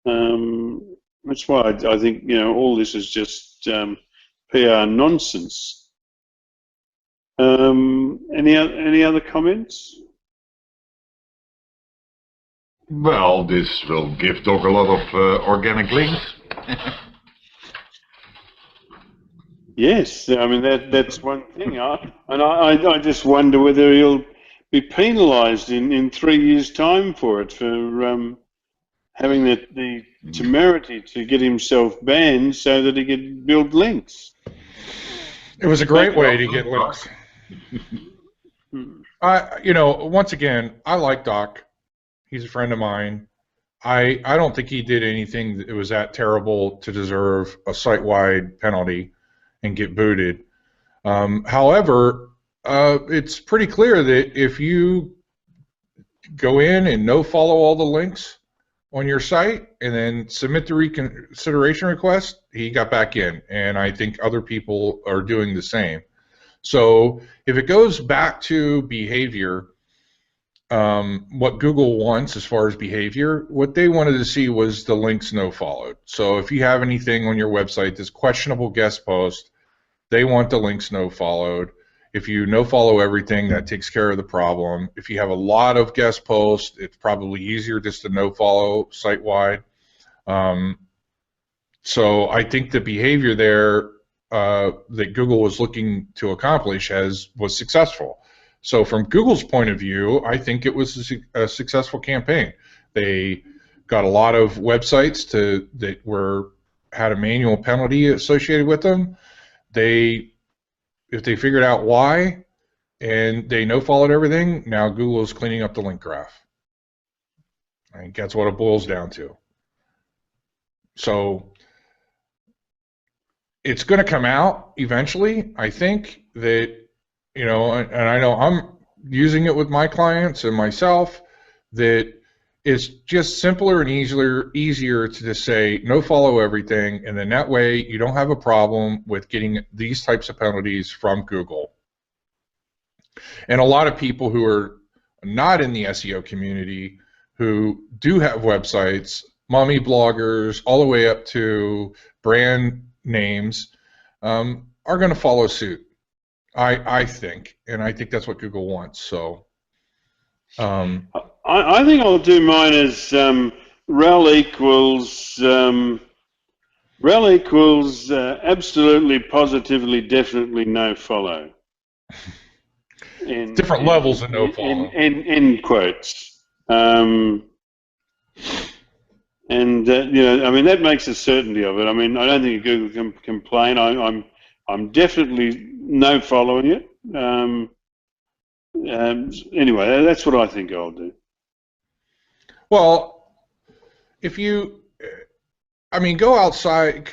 A: That's why I think all this is just PR nonsense. Any other comments?
G: Well, this will give Doc a lot of organic links.
A: Yes, I mean that's one thing. I just wonder whether he'll be penalised in 3 years' time for it, for having the temerity to get himself banned so that he could build links.
E: It was a great way to get links. Once again, I like Doc. He's a friend of mine. I don't think he did anything that was that terrible to deserve a site-wide penalty and get booted. However, it's pretty clear that if you go in and no-follow all the links on your site and then submit the reconsideration request, he got back in, and I think other people are doing the same. So if it goes back to behavior, what Google wants as far as behavior, what they wanted to see was the links no-followed. So if you have anything on your website that's questionable guest post, they want the links no-followed. If you no-follow everything, that takes care of the problem. If you have a lot of guest posts, it's probably easier just to no-follow site-wide. So I think the behavior there that Google was looking to accomplish was successful. So from Google's point of view, I think it was a successful campaign. They got a lot of websites that had a manual penalty associated with them. If they figured out why and they no-followed everything, now Google is cleaning up the link graph. I think that's what it boils down to. So it's going to come out eventually. I think that, and I know I'm using it with my clients and myself, that it's just simpler and easier to just say no follow everything, and then that way you don't have a problem with getting these types of penalties from Google. And a lot of people who are not in the SEO community, who do have websites, mommy bloggers, all the way up to brand names, are going to follow suit. I think, and I think that's what Google wants. So
A: I think I'll do mine as rel equals absolutely, positively, definitely no follow.
E: Different levels of no follow.
A: End quotes. I mean, that makes a certainty of it. I mean, I don't think Google can complain. I'm definitely no following it. Anyway, that's what I think I'll do.
E: Well, if you, go outside,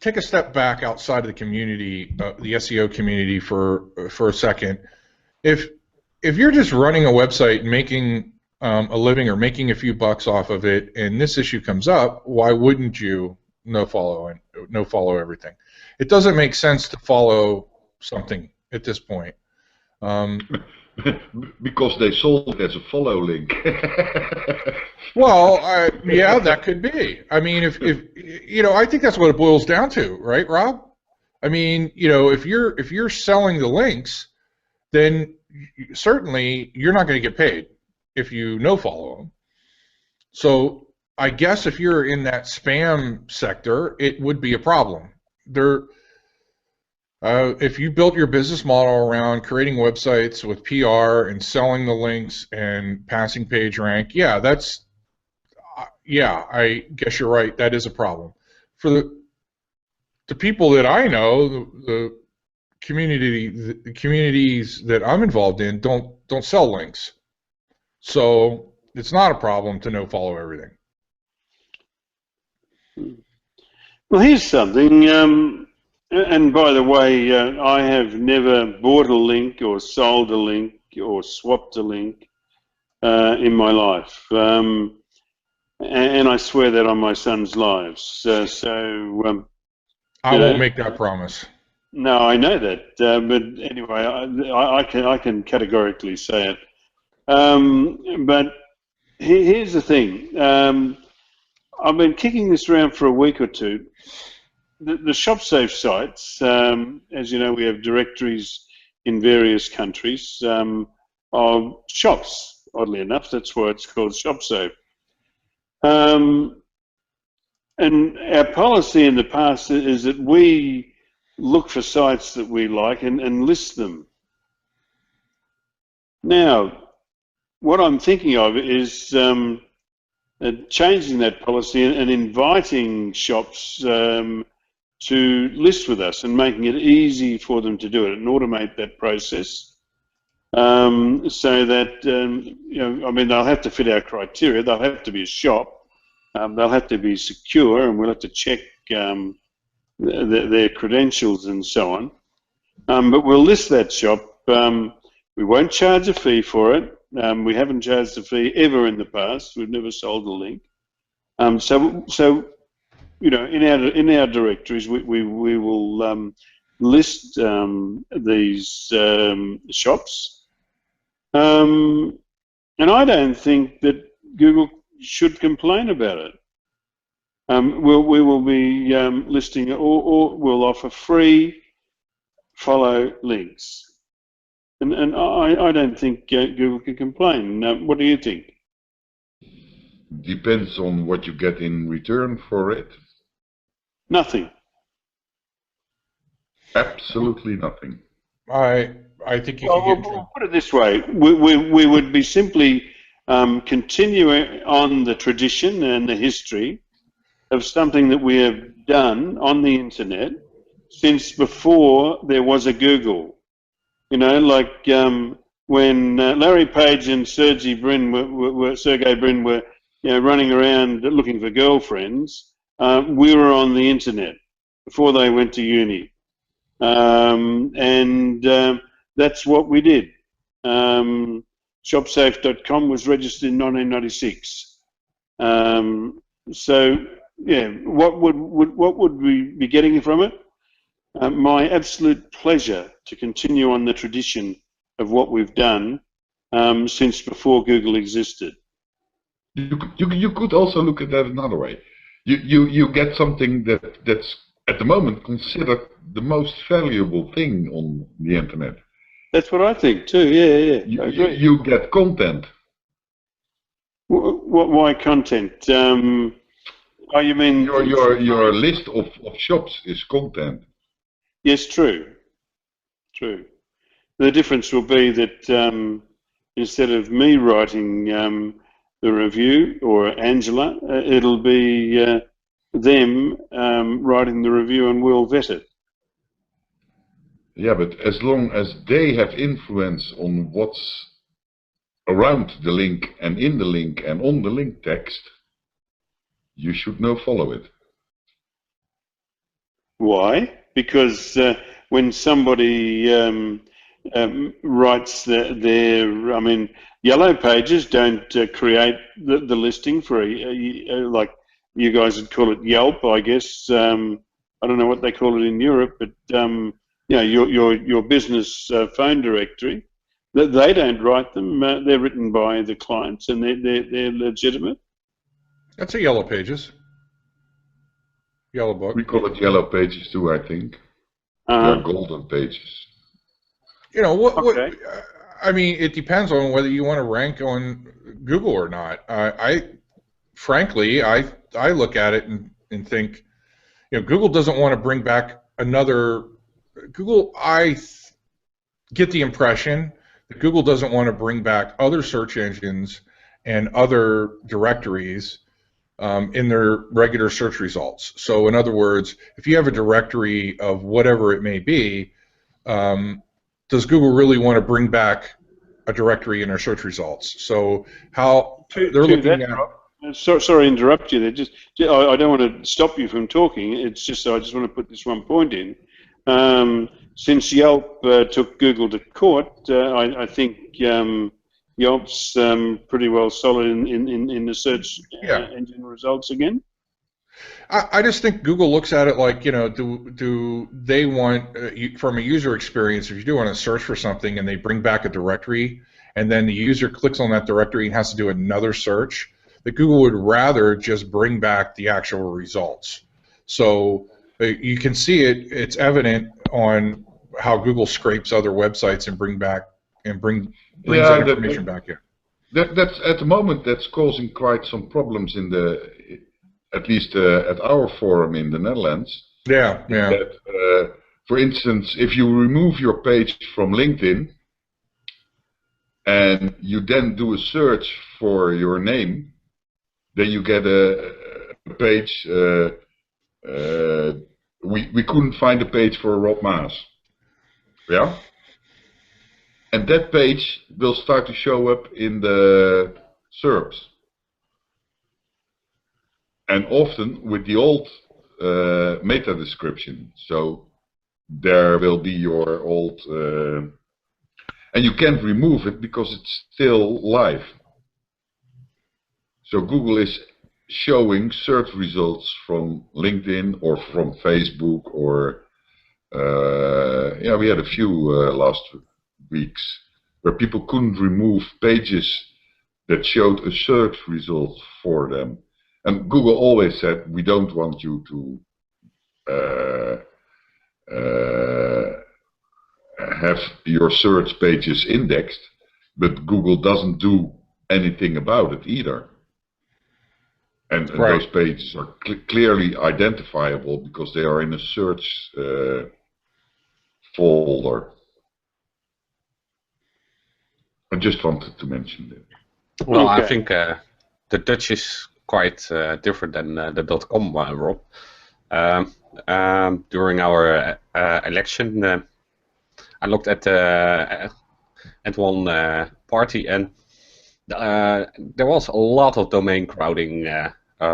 E: take a step back outside of the community, the SEO community for a second. If you're just running a website and making a living or making a few bucks off of it, and this issue comes up, why wouldn't you no follow everything? It doesn't make sense to follow something at this point.
G: Because they sold it as a follow link.
E: Well, yeah, that could be. I mean, if I think that's what it boils down to, right, Rob? I mean, if you're selling the links, then certainly you're not going to get paid if you no follow them. So I guess if you're in that spam sector, it would be a problem. If you built your business model around creating websites with PR and selling the links and passing page rank, yeah, I guess you're right. That is a problem. For the people that I know, the communities that I'm involved in don't sell links, so it's not a problem to no follow everything.
A: Well, here's something. And by the way, I have never bought a link or sold a link or swapped a link in my life, and I swear that on my son's lives.
E: I won't make that promise.
A: No, I know that, but anyway, I can categorically say it. But here's the thing. I've been kicking this around for a week or two. The ShopSafe sites, as you know, we have directories in various countries of shops. Oddly enough, that's why it's called ShopSafe. And our policy in the past is that we look for sites that we like and list them. Now, what I'm thinking of is changing that policy and inviting shops to list with us and making it easy for them to do it and automate that process, so that you know, I mean, they'll have to fit our criteria. They'll have to be a shop. They'll have to be secure, and we'll have to check their credentials and so on. But we'll list that shop. We won't charge a fee for it. We haven't charged a fee ever in the past. We've never sold a link. So you know, in our directories, we will list these shops, and I don't think that Google should complain about it. We will be listing, or we'll offer free follow links, and I don't think Google can complain. What do you think?
G: Depends on what you get in return for it.
A: Nothing.
G: Absolutely nothing.
E: I think you can get.
A: We'll put it this way: we would be simply continuing on the tradition and the history of something that we have done on the internet since before there was a Google. You know, like when Larry Page and Sergey Brin were you know, running around looking for girlfriends. We were on the internet before they went to uni, and that's what we did. Shopsafe.com was registered in 1996. So yeah, what would we be getting from it? My absolute pleasure to continue on the tradition of what we've done since before Google existed.
G: You could also look at that another way. You get something that's at the moment considered the most valuable thing on the internet.
A: That's what I think too. Yeah, I agree.
G: You get content.
A: Why content? Oh, you mean
G: your list of shops is content.
A: Yes, true. The difference will be that instead of me writing the review, or Angela, it'll be them writing the review, and we'll vet it.
G: Yeah, but as long as they have influence on what's around the link and in the link and on the link text, you should now follow it.
A: Why? Because when somebody writes their, I mean, Yellow Pages don't create the listing for like you guys would call it Yelp, I guess. I don't know what they call it in Europe, but you know, your business phone directory. They don't write them. They're written by the clients, and they're legitimate.
E: That's a Yellow Pages. Yellow Book.
G: We call it Yellow Pages too, I think. They're golden pages.
E: You know what?
A: Okay.
E: I mean, it depends on whether you want to rank on Google or not. Frankly, I look at it and think, you know, Google doesn't want to bring back another. Google, I get the impression that Google doesn't want to bring back other search engines and other directories in their regular search results. So in other words, if you have a directory of whatever it may be, does Google really want to bring back a directory in their search results? So how they're looking at.
A: Sorry to interrupt you there. I don't want to stop you from talking. It's just I just want to put this one point in. Since Yelp took Google to court, I think Yelp's pretty well solid in the search engine results again.
E: I just think Google looks at it like, do they want, from a user experience, if you do want to search for something and they bring back a directory and then the user clicks on that directory and has to do another search, that Google would rather just bring back the actual results. So you can see it's evident on how Google scrapes other websites and brings that information back in.
G: That's at the moment that's causing quite some problems at least at our forum in the Netherlands.
E: Yeah.
G: That, for instance, if you remove your page from LinkedIn and you then do a search for your name, then you get a page. We couldn't find a page for Rob Maas. Yeah? And that page will start to show up in the SERPs. And often with the old meta description. So there will be your old... and you can't remove it because it's still live. So Google is showing search results from LinkedIn or from Facebook or... we had a few last weeks where people couldn't remove pages that showed a search result for them. And Google always said, we don't want you to have your search pages indexed, but Google doesn't do anything about it either. And those pages are clearly identifiable because they are in a search folder. I just wanted to mention that.
J: Well, I think the Dutch is quite different than the .com, Rob. During our election, I looked at one party, and there was a lot of domain crowding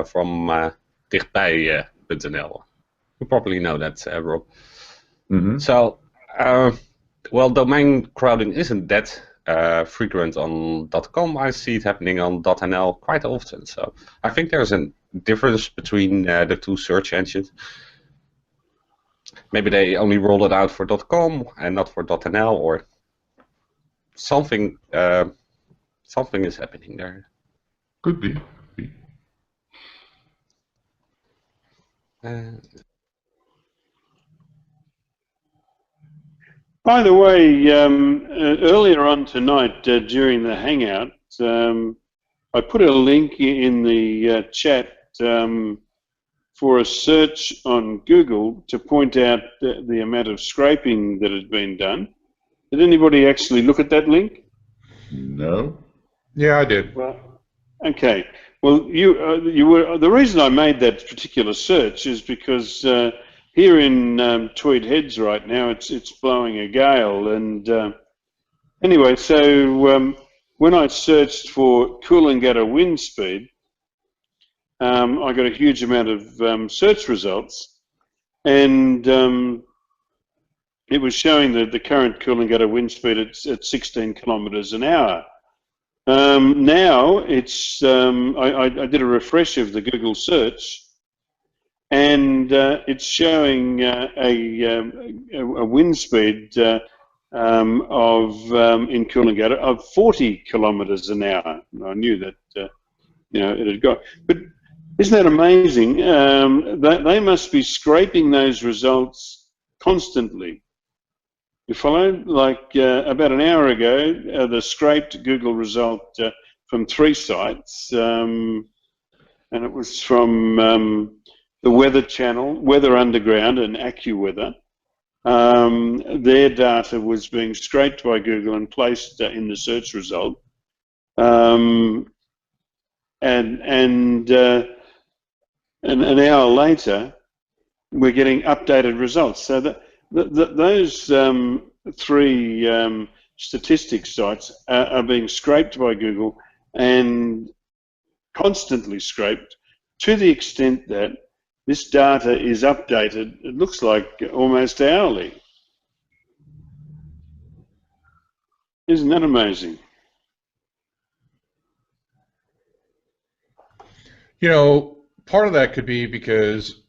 J: from dichtbij.nl. You probably know that, Rob.
G: Mm-hmm.
J: So, well, domain crowding isn't that frequent on .com. I see it happening on .nl quite often. So I think there's a difference between the two search engines. Maybe they only rolled it out for .com and not for .nl, or something. Something is happening there.
G: Could be.
A: By the way, earlier on tonight during the Hangout, I put a link in the chat for a search on Google to point out the amount of scraping that had been done. Did anybody actually look at that link?
G: No.
E: Yeah, I did.
A: Well, okay. Well, you were the reason I made that particular search is because here in Tweed Heads right now it's blowing a gale, and anyway, so when I searched for Coolangatta wind speed, I got a huge amount of search results, and it was showing that the current Coolangatta wind speed at 16 kilometres an hour. Now it's I did a refresh of the Google search, and it's showing a wind speed of in Coolangatta of 40 kilometres an hour. I knew that it had got, but isn't that amazing? They must be scraping those results constantly. You follow? Like about an hour ago, the scraped Google result from 3 sites, and it was from the Weather Channel, Weather Underground, and AccuWeather. Their data was being scraped by Google and placed in the search result, and an hour later, we're getting updated results. So that those three statistics sites are being scraped by Google, and constantly scraped, to the extent that this data is updated, it looks like almost hourly. Isn't that amazing?
E: You know, part of that could be because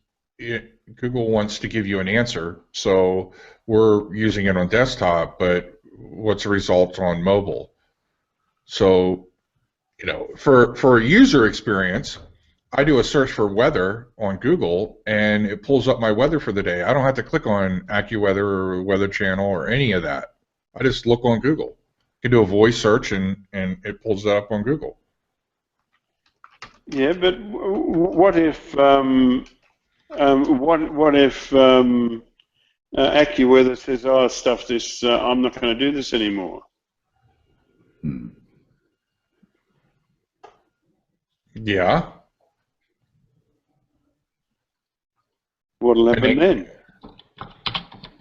E: Google wants to give you an answer, so we're using it on desktop, but what's the result on mobile? So, you know, for a user experience, I do a search for weather on Google, and it pulls up my weather for the day. I don't have to click on AccuWeather or Weather Channel or any of that. I just look on Google. I can do a voice search, and it pulls that up on Google.
A: Yeah, but what if AccuWeather says, "Oh, stuff this. I'm not going to do this anymore."
E: Yeah.
A: What'll happen then?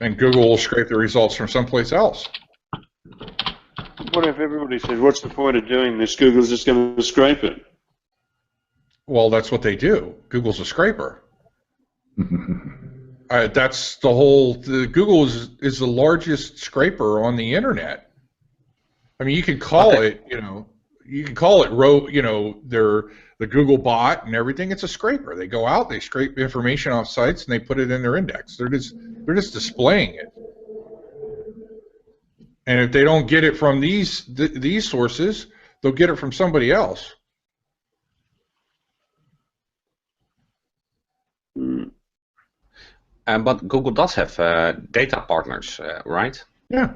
E: And Google will scrape the results from someplace else.
A: What if everybody says, "What's the point of doing this? Google's just going to scrape it."
E: Well, that's what they do. Google's a scraper. That's the whole. Google is the largest scraper on the internet. I mean, you can call it, they're the Google bot and everything. It's a scraper. They go out, they scrape information off sites, and they put it in their index. They're just displaying it. And if they don't get it from these sources, they'll get it from somebody else.
J: But Google does have data partners, right?
E: Yeah.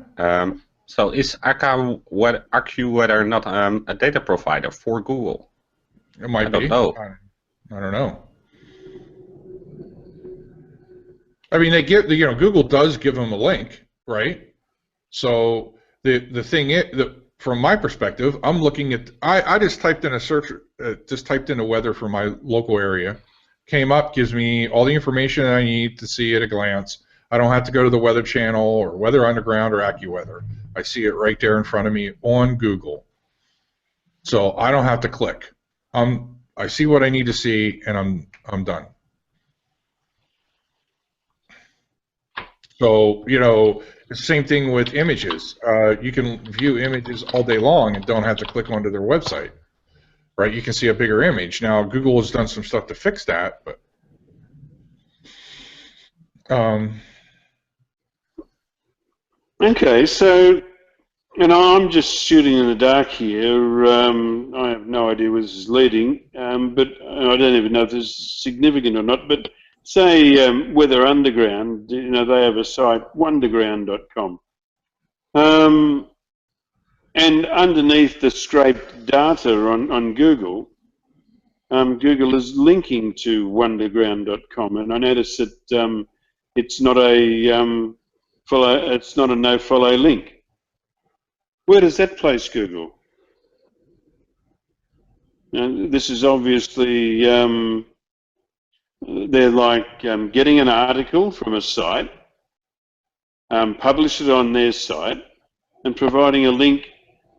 J: So is AccuWeather not a data provider for Google?
E: It might be.
J: I don't know.
E: I don't know. I mean, Google does give them a link, right? So the thing is, from my perspective, I'm looking at. I just typed in a search, just typed in the weather for my local area. Came up, gives me all the information I need to see at a glance. I don't have to go to the Weather Channel or Weather Underground or AccuWeather. I see it right there in front of me on Google. So I don't have to click. I see what I need to see, and I'm done. So, it's the same thing with images. You can view images all day long and don't have to click onto their website. Right, you can see a bigger image. Now, Google has done some stuff to fix that, but
A: okay, so, I'm just shooting in the dark here. I have no idea where this is leading, but I don't even know if this is significant or not. But say Weather Underground, they have a site, wonderground.com. And underneath the scraped data on Google, Google is linking to wonderground.com, and I notice that it's not a no-follow link. Where does that place Google? This is obviously they're like getting an article from a site, publish it on their site, and providing a link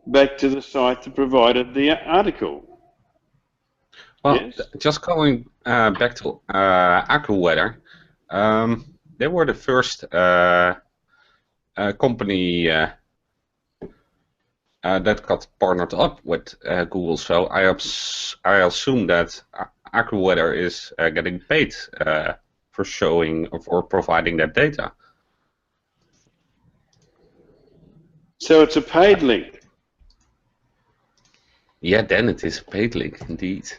A: back to the site that provided the article.
J: Well,
A: yes?
J: Just going back to AccuWeather, they were the first company that got partnered up with Google. So I assume that AccuWeather is getting paid for showing or providing that data.
A: So it's a paid link.
J: Yeah, then it is a paid link, indeed.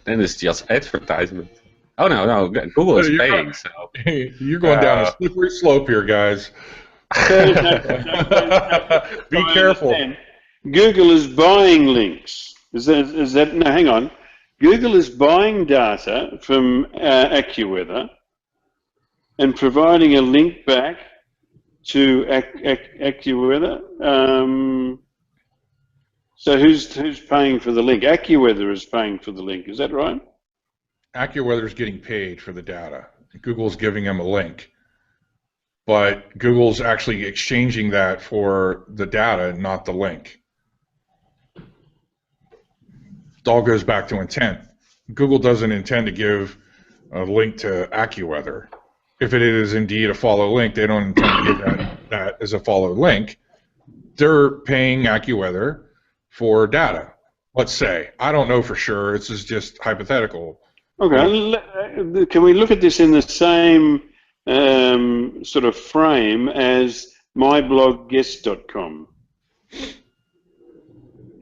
J: Then it's just advertisement. Oh no, Google is paying. So
E: you're going down a slippery slope here, guys. Be careful.
A: Google is buying links. Is that? No, hang on. Google is buying data from AccuWeather and providing a link back to AccuWeather. So who's paying for the link? AccuWeather is paying for the link. Is that right?
E: AccuWeather is getting paid for the data. Google's giving them a link. but Google's actually exchanging that for the data, not the link. It all goes back to intent. Google doesn't intend to give a link to AccuWeather. If it is indeed a follow link, they don't intend to give that as a follow link. They're paying AccuWeather for data. Let's say. I don't know for sure. This is just hypothetical.
A: Okay. Can we look at this in the same sort of frame as myblogguest.com?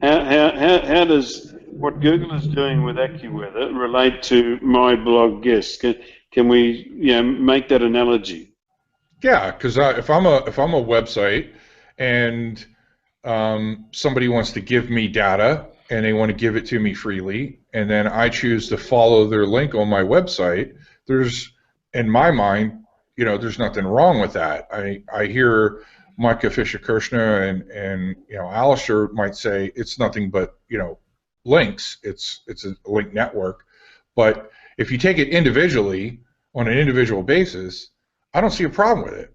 A: How does what Google is doing with AccuWeather relate to myblogguest? Can we make that analogy?
E: Yeah, because if I'm a website and somebody wants to give me data and they want to give it to me freely, and then I choose to follow their link on my website, there's, in my mind, there's nothing wrong with that. I hear Micah Fisher-Kirshner and Alistair might say it's nothing but links. It's a link network, but if you take it individually on an individual basis, I don't see a problem with it.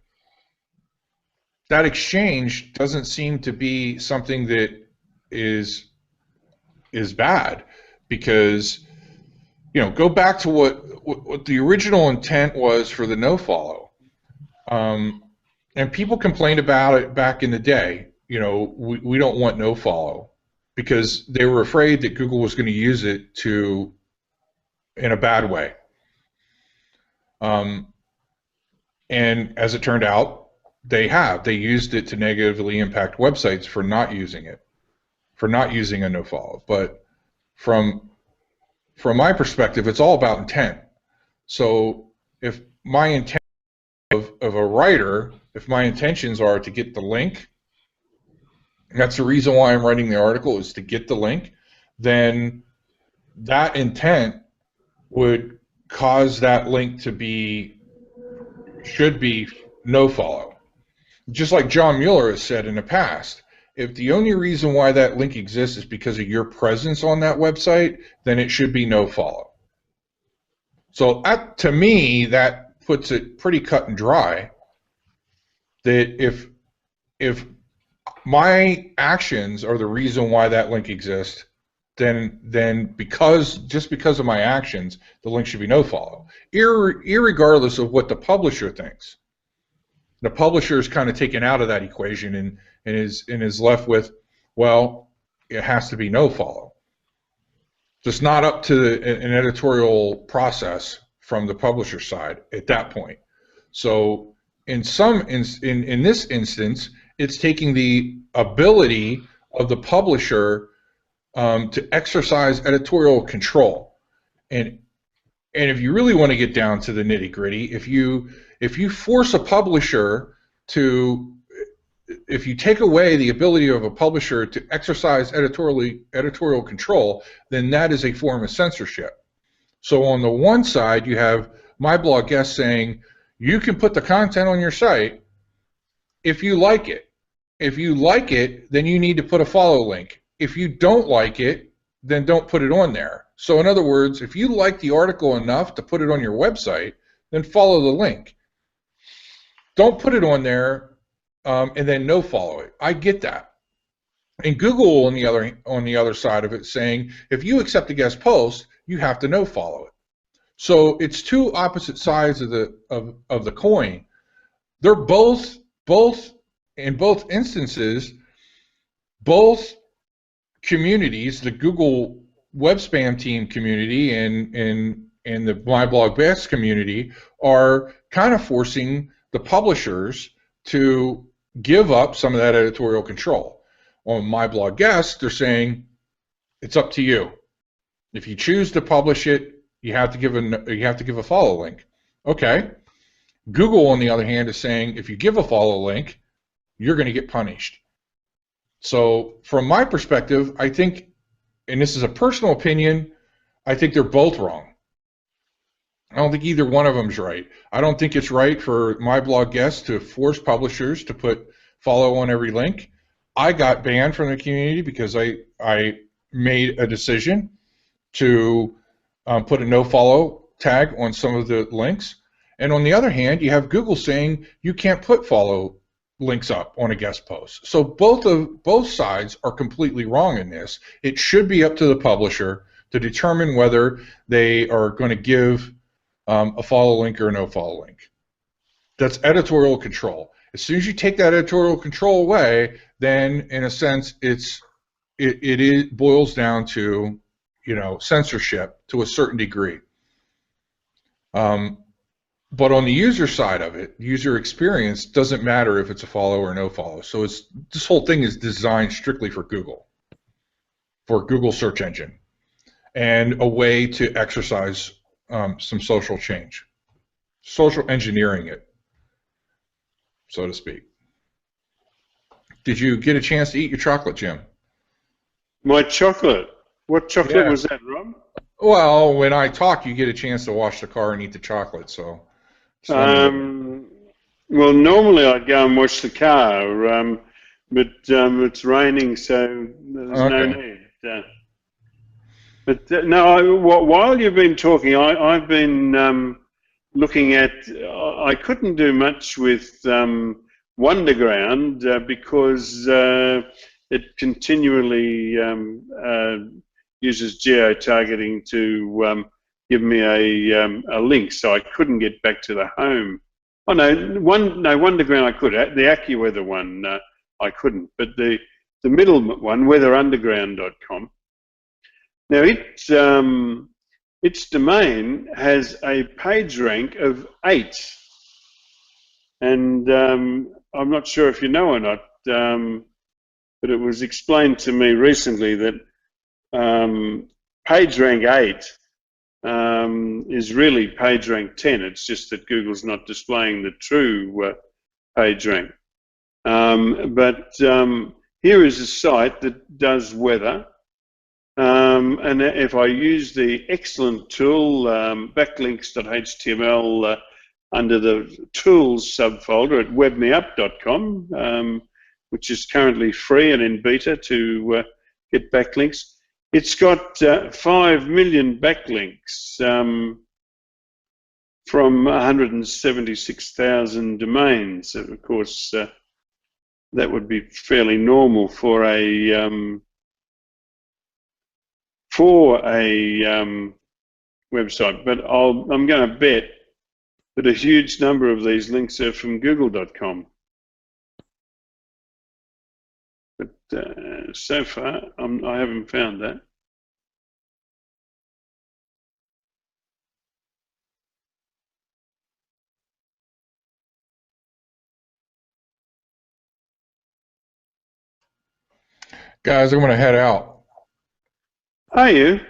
E: That exchange doesn't seem to be something that is bad, because go back to what the original intent was for the nofollow, and people complained about it back in the day. We don't want nofollow because they were afraid that Google was going to use it in a bad way, and as it turned out, they used it to negatively impact websites for not using it, for not using a nofollow. But from my perspective, it's all about intent. So if my intent of a writer, if my intentions are to get the link, and that's the reason why I'm writing the article, is to get the link, then that intent would cause that link to should be nofollow. Just like John Mueller has said in the past, if the only reason why that link exists is because of your presence on that website, then it should be nofollow. So to me, that puts it pretty cut and dry, that if my actions are the reason why that link exists, then just because of my actions, the link should be nofollow, irregardless of what the publisher thinks. The publisher is kind of taken out of that equation and is left with, well, it has to be nofollow. So it's not up to an editorial process from the publisher side at that point. So in this instance, it's taking the ability of the publisher to exercise editorial control. And if you really want to get down to the nitty-gritty, if you force a publisher if you take away the ability of a publisher to exercise editorial control, then that is a form of censorship. So on the one side, you have my blog guest saying, you can put the content on your site if you like it. If you like it, then you need to put a follow link. If you don't like it, then don't put it on there. So in other words, if you like the article enough to put it on your website, then follow the link. Don't put it on there and then no follow it. I get that. And Google on the other side of it saying, if you accept a guest post, you have to no follow it. So it's two opposite sides of the coin. They're both in both instances, both communities, the Google web spam team community and the My Blog Best community, are kind of forcing the publishers to give up some of that editorial control. On My Blog Guest, they're saying it's up to you. If you choose to publish it, you have to give a follow link. Okay. Google, on the other hand, is saying if you give a follow link, you're going to get punished. So from my perspective, I think, and this is a personal opinion, I think they're both wrong. I don't think either one of them is right. I don't think it's right for My Blog Guest to force publishers to put follow on every link. I got banned from the community because I made a decision to put a no follow tag on some of the links, And on the other hand, you have Google saying you can't put follow links up on a guest post. So both sides are completely wrong in this. It should be up to the publisher to determine whether they are going to give a follow link or a no follow link. That's editorial control. As soon as you take that editorial control away, then in a sense it boils down to, you know, censorship to a certain degree. But on the user side of it, user experience doesn't matter if it's a follow or no follow. So this whole thing is designed strictly for Google search engine, and a way to exercise some social change, social engineering it, so to speak. Did you get a chance to eat your chocolate, Jim?
A: My chocolate? What chocolate was that, Rob?
E: Well, when I talk, you get a chance to wash the car and eat the chocolate, so.
A: Well, normally I'd go and wash the car, but it's raining, so there's no need. No, while you've been talking, I've been looking at. I couldn't do much with Wonderground because it continually uses geo-targeting to give me a link, so I couldn't get back to the home. Oh no, Wonderground I could. The AccuWeather one I couldn't, but the middle one, weatherunderground.com. Now its domain has a page rank of 8, and I'm not sure if you know or not, but it was explained to me recently that page rank 8 is really page rank 10. It's just that Google's not displaying the true page rank. But here is a site that does weather, and if I use the excellent tool backlinks.html under the tools subfolder at webmeup.com, which is currently free and in beta to get backlinks. It's got 5 million backlinks from 176,000 domains. Of course, that would be fairly normal for a website. But I'm going to bet that a huge number of these links are from Google.com. But so far, I haven't found that.
E: Guys, I'm going to head out.
A: Are you?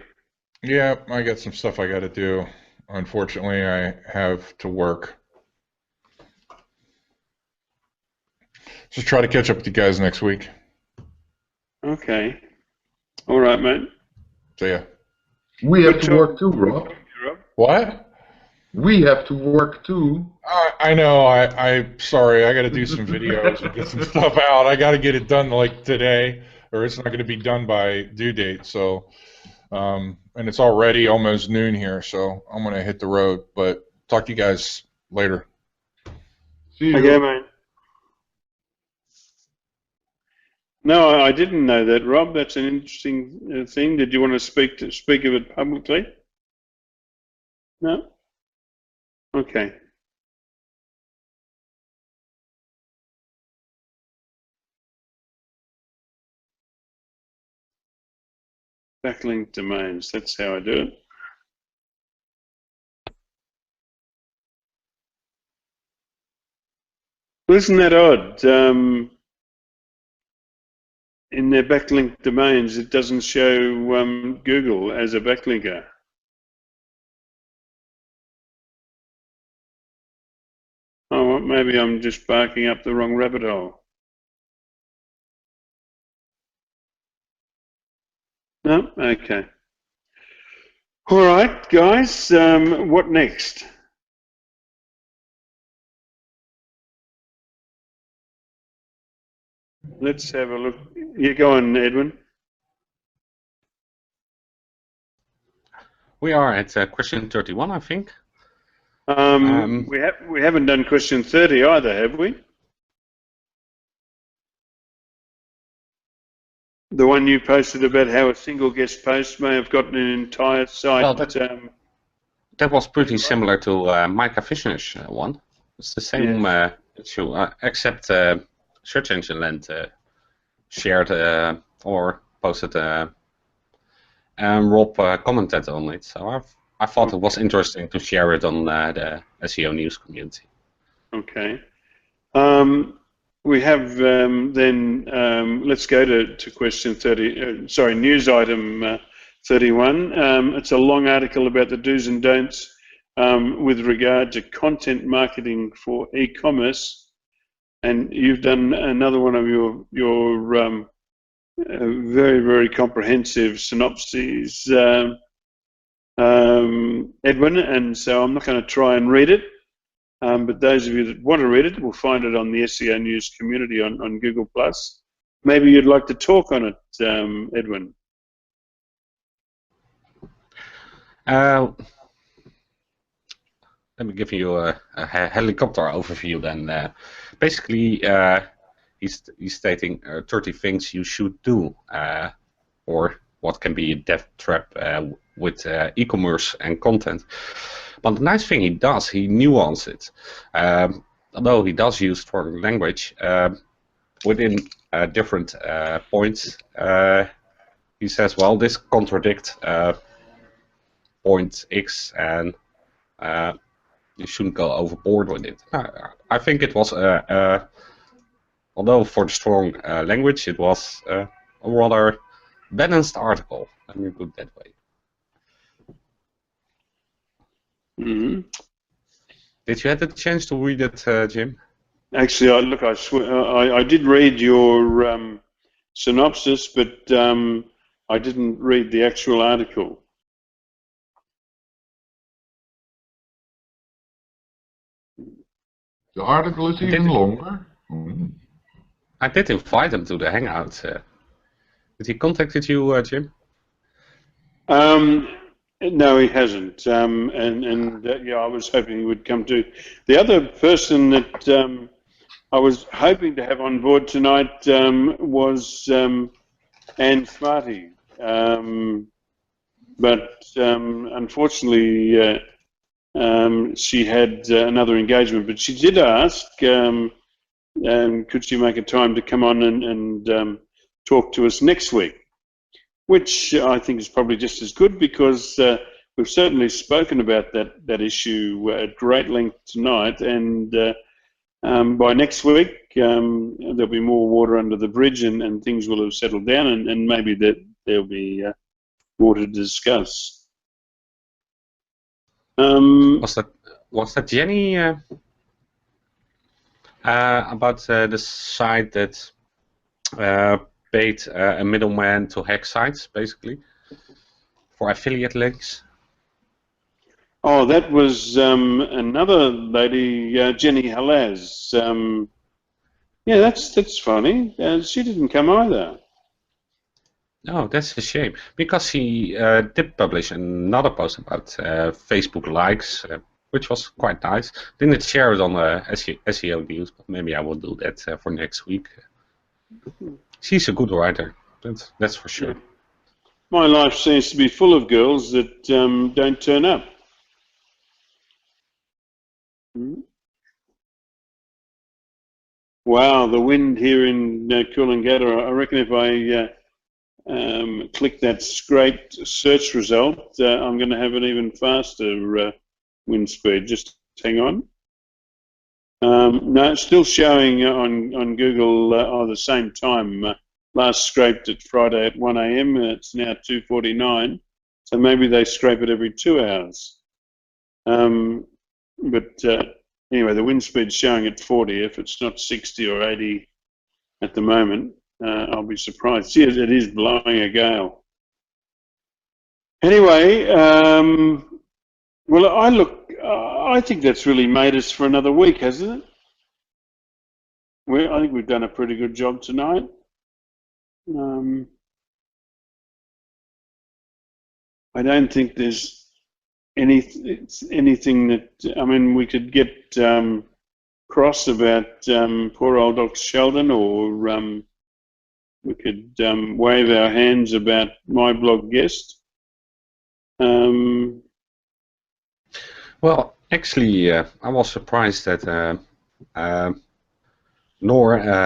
E: Yeah, I got some stuff I got to do. Unfortunately, I have to work. Just try to catch up with you guys next week.
A: Okay. All right, mate.
E: See ya.
G: We have to work too, Rob.
E: What?
G: We have to work too.
E: I know. I'm sorry. I got to do some videos and get some stuff out. I got to get it done like today, or it's not going to be done by due date. So, and it's already almost noon here, so I'm going to hit the road. But talk to you guys later.
G: See you.
A: Okay, mate. No, I didn't know that, Rob. That's an interesting thing. Did you want to speak of it publicly? No? Okay. Backlink domains, that's how I do it. Well, isn't that odd? In their backlink domains, it doesn't show Google as a backlinker. Oh, well, maybe I'm just barking up the wrong rabbit hole. No? Okay. All right, guys, what next? Let's have a look. You go on, Edwin.
J: We are at question 31, I think.
A: We haven't done question 30 either, have we? The one you posted about how a single guest post may have gotten an entire site.
J: Well, that was pretty similar to Micah Fisher's one. It's the same issue, except search engine land shared or posted and Rob commented on it. So I thought it was interesting to share it on the SEO news community.
A: Okay. We have then, let's go to question 30, sorry, news item 31. It's a long article about the do's and don'ts with regard to content marketing for e-commerce, and you've done another one of your very, very comprehensive synopses, Edwin, and so I'm not going to try and read it. But those of you that want to read it will find it on the SEO News community on Google+. Maybe you'd like to talk on it, Edwin.
J: Let me give you a helicopter overview then. Basically, he's stating 30 things you should do, or what can be a death trap with e-commerce and content. But the nice thing he does, he nuances it. Although he does use strong language, within different points, he says, well, this contradicts point X, and you shouldn't go overboard with it. I think it was, although for the strong language, it was a rather balanced article. Let me put it that way.
A: Mm-hmm.
J: Did you have the chance to read it, Jim?
A: Actually, I did read your synopsis, but I didn't read the actual article.
G: The article is even longer.
J: I did invite him to the Hangout. Did he contact you, Jim?
A: No, he hasn't. Yeah, I was hoping he would come to. The other person that I was hoping to have on board tonight was Anne Smarty, but unfortunately she had another engagement. But she did ask, could she make a time to come on and talk to us next week, which I think is probably just as good, because we've certainly spoken about that issue at great length tonight, and by next week there'll be more water under the bridge, and things will have settled down, and maybe there'll be more to discuss.
J: Was that Jenny about the site that paid a middleman to hack sites, basically, for affiliate links?
A: Oh, that was another lady, Jenny Halaz. Yeah, that's funny. She didn't come either.
J: No, that's a shame, because he did publish another post about Facebook likes, which was quite nice. Didn't share it on SEO news, but maybe I will do that for next week. She's a good writer, that's for sure.
A: Yeah. My life seems to be full of girls that don't turn up. Wow, the wind here in Coolangatta, I reckon if I click that scraped search result, I'm going to have an even faster wind speed. Just hang on. No, it's still showing on Google the same time. Last scraped it Friday at 1 AM. It's now 2:49. So maybe they scrape it every 2 hours. But anyway, the wind speed's showing at 40. If it's not 60 or 80 at the moment, I'll be surprised. Yes, it is blowing a gale. Anyway, well, I think that's really made us for another week, hasn't it? I think we've done a pretty good job tonight. I don't think there's anything that, I mean, we could get cross about poor old Dr. Sheldon, or we could wave our hands about my blog guest.
J: Well, actually, I was surprised that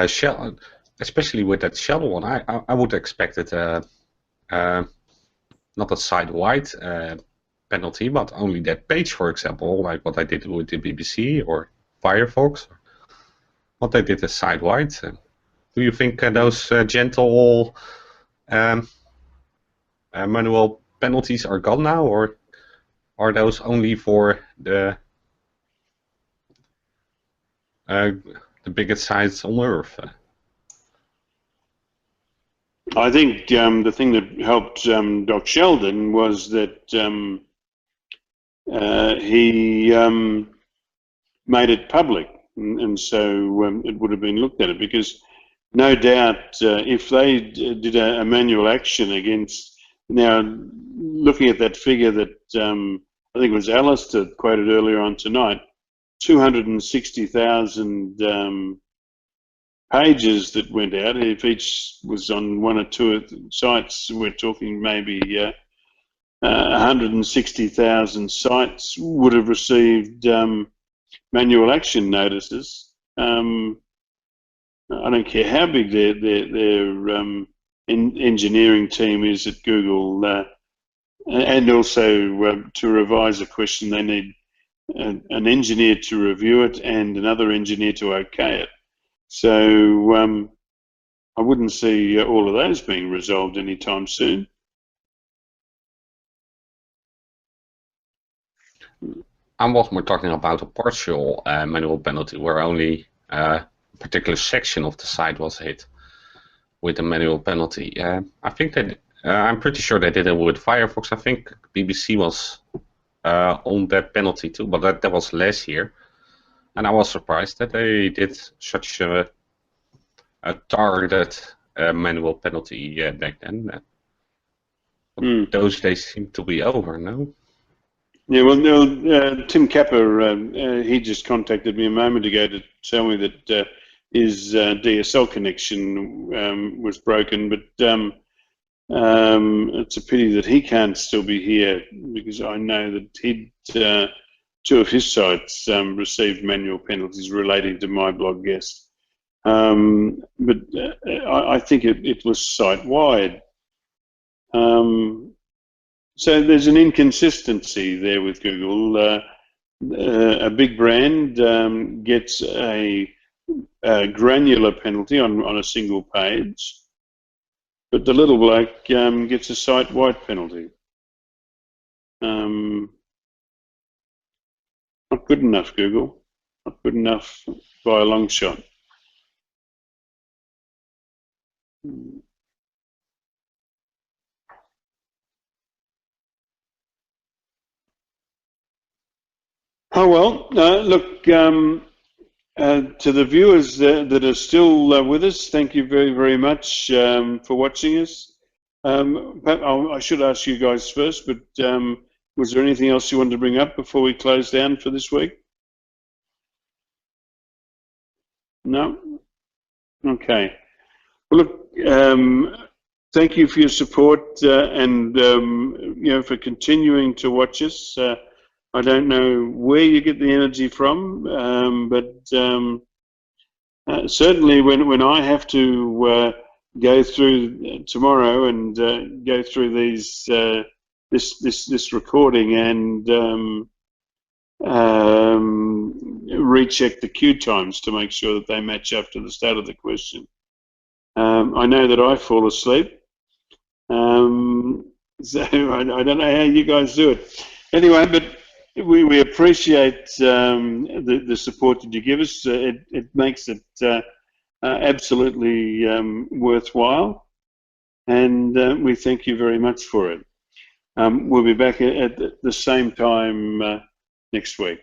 J: Sheldon, especially with that Sheldon one, I would expect it not a site-wide penalty, but only that page, for example, like what I did with the BBC or Firefox. What I did is site-wide. Do you think those gentle manual penalties are gone now, or are those only for the biggest sites on Earth?
A: I think the thing that helped Doc Sheldon was that he made it public, and so it would have been looked at it, because no doubt if they did a manual action against, now looking at that figure that I think it was Alistair quoted earlier on tonight, 260,000 pages that went out. If each was on one or two sites, we're talking maybe 160,000 sites would have received manual action notices. I don't care how big their engineering team is at Google, and also to revise a question, they need an engineer to review it and another engineer to okay it. So I wouldn't see all of those being resolved anytime soon.
J: I was more talking about a partial manual penalty where only a particular section of the site was hit with a manual penalty. I think that I'm pretty sure they did it with Firefox. I think BBC was on that penalty too, but that was last year, and I was surprised that they did such a targeted manual penalty back then. Those days seem to be over, no?
A: Yeah, well, Tim Capper, he just contacted me a moment ago to tell me that his DSL connection was broken, but it's a pity that he can't still be here, because I know that he'd, two of his sites received manual penalties relating to my blog guest. But I think it was site-wide. So there's an inconsistency there with Google. A big brand gets a granular penalty on a single page, but the little bloke gets a site-wide penalty. Not good enough, Google. Not good enough by a long shot. Oh well, look, to the viewers that are still with us, thank you very, very much for watching us. I should ask you guys first, but was there anything else you wanted to bring up before we close down for this week? No? Okay. Well, look, thank you for your support and you know, for continuing to watch us. I don't know where you get the energy from, but certainly when I have to go through tomorrow and go through these this recording and recheck the queue times to make sure that they match up to the start of the question. I know that I fall asleep, so I don't know how you guys do it. Anyway, but we appreciate the support that you give us. It makes it absolutely worthwhile, and we thank you very much for it. We'll be back at the same time next week.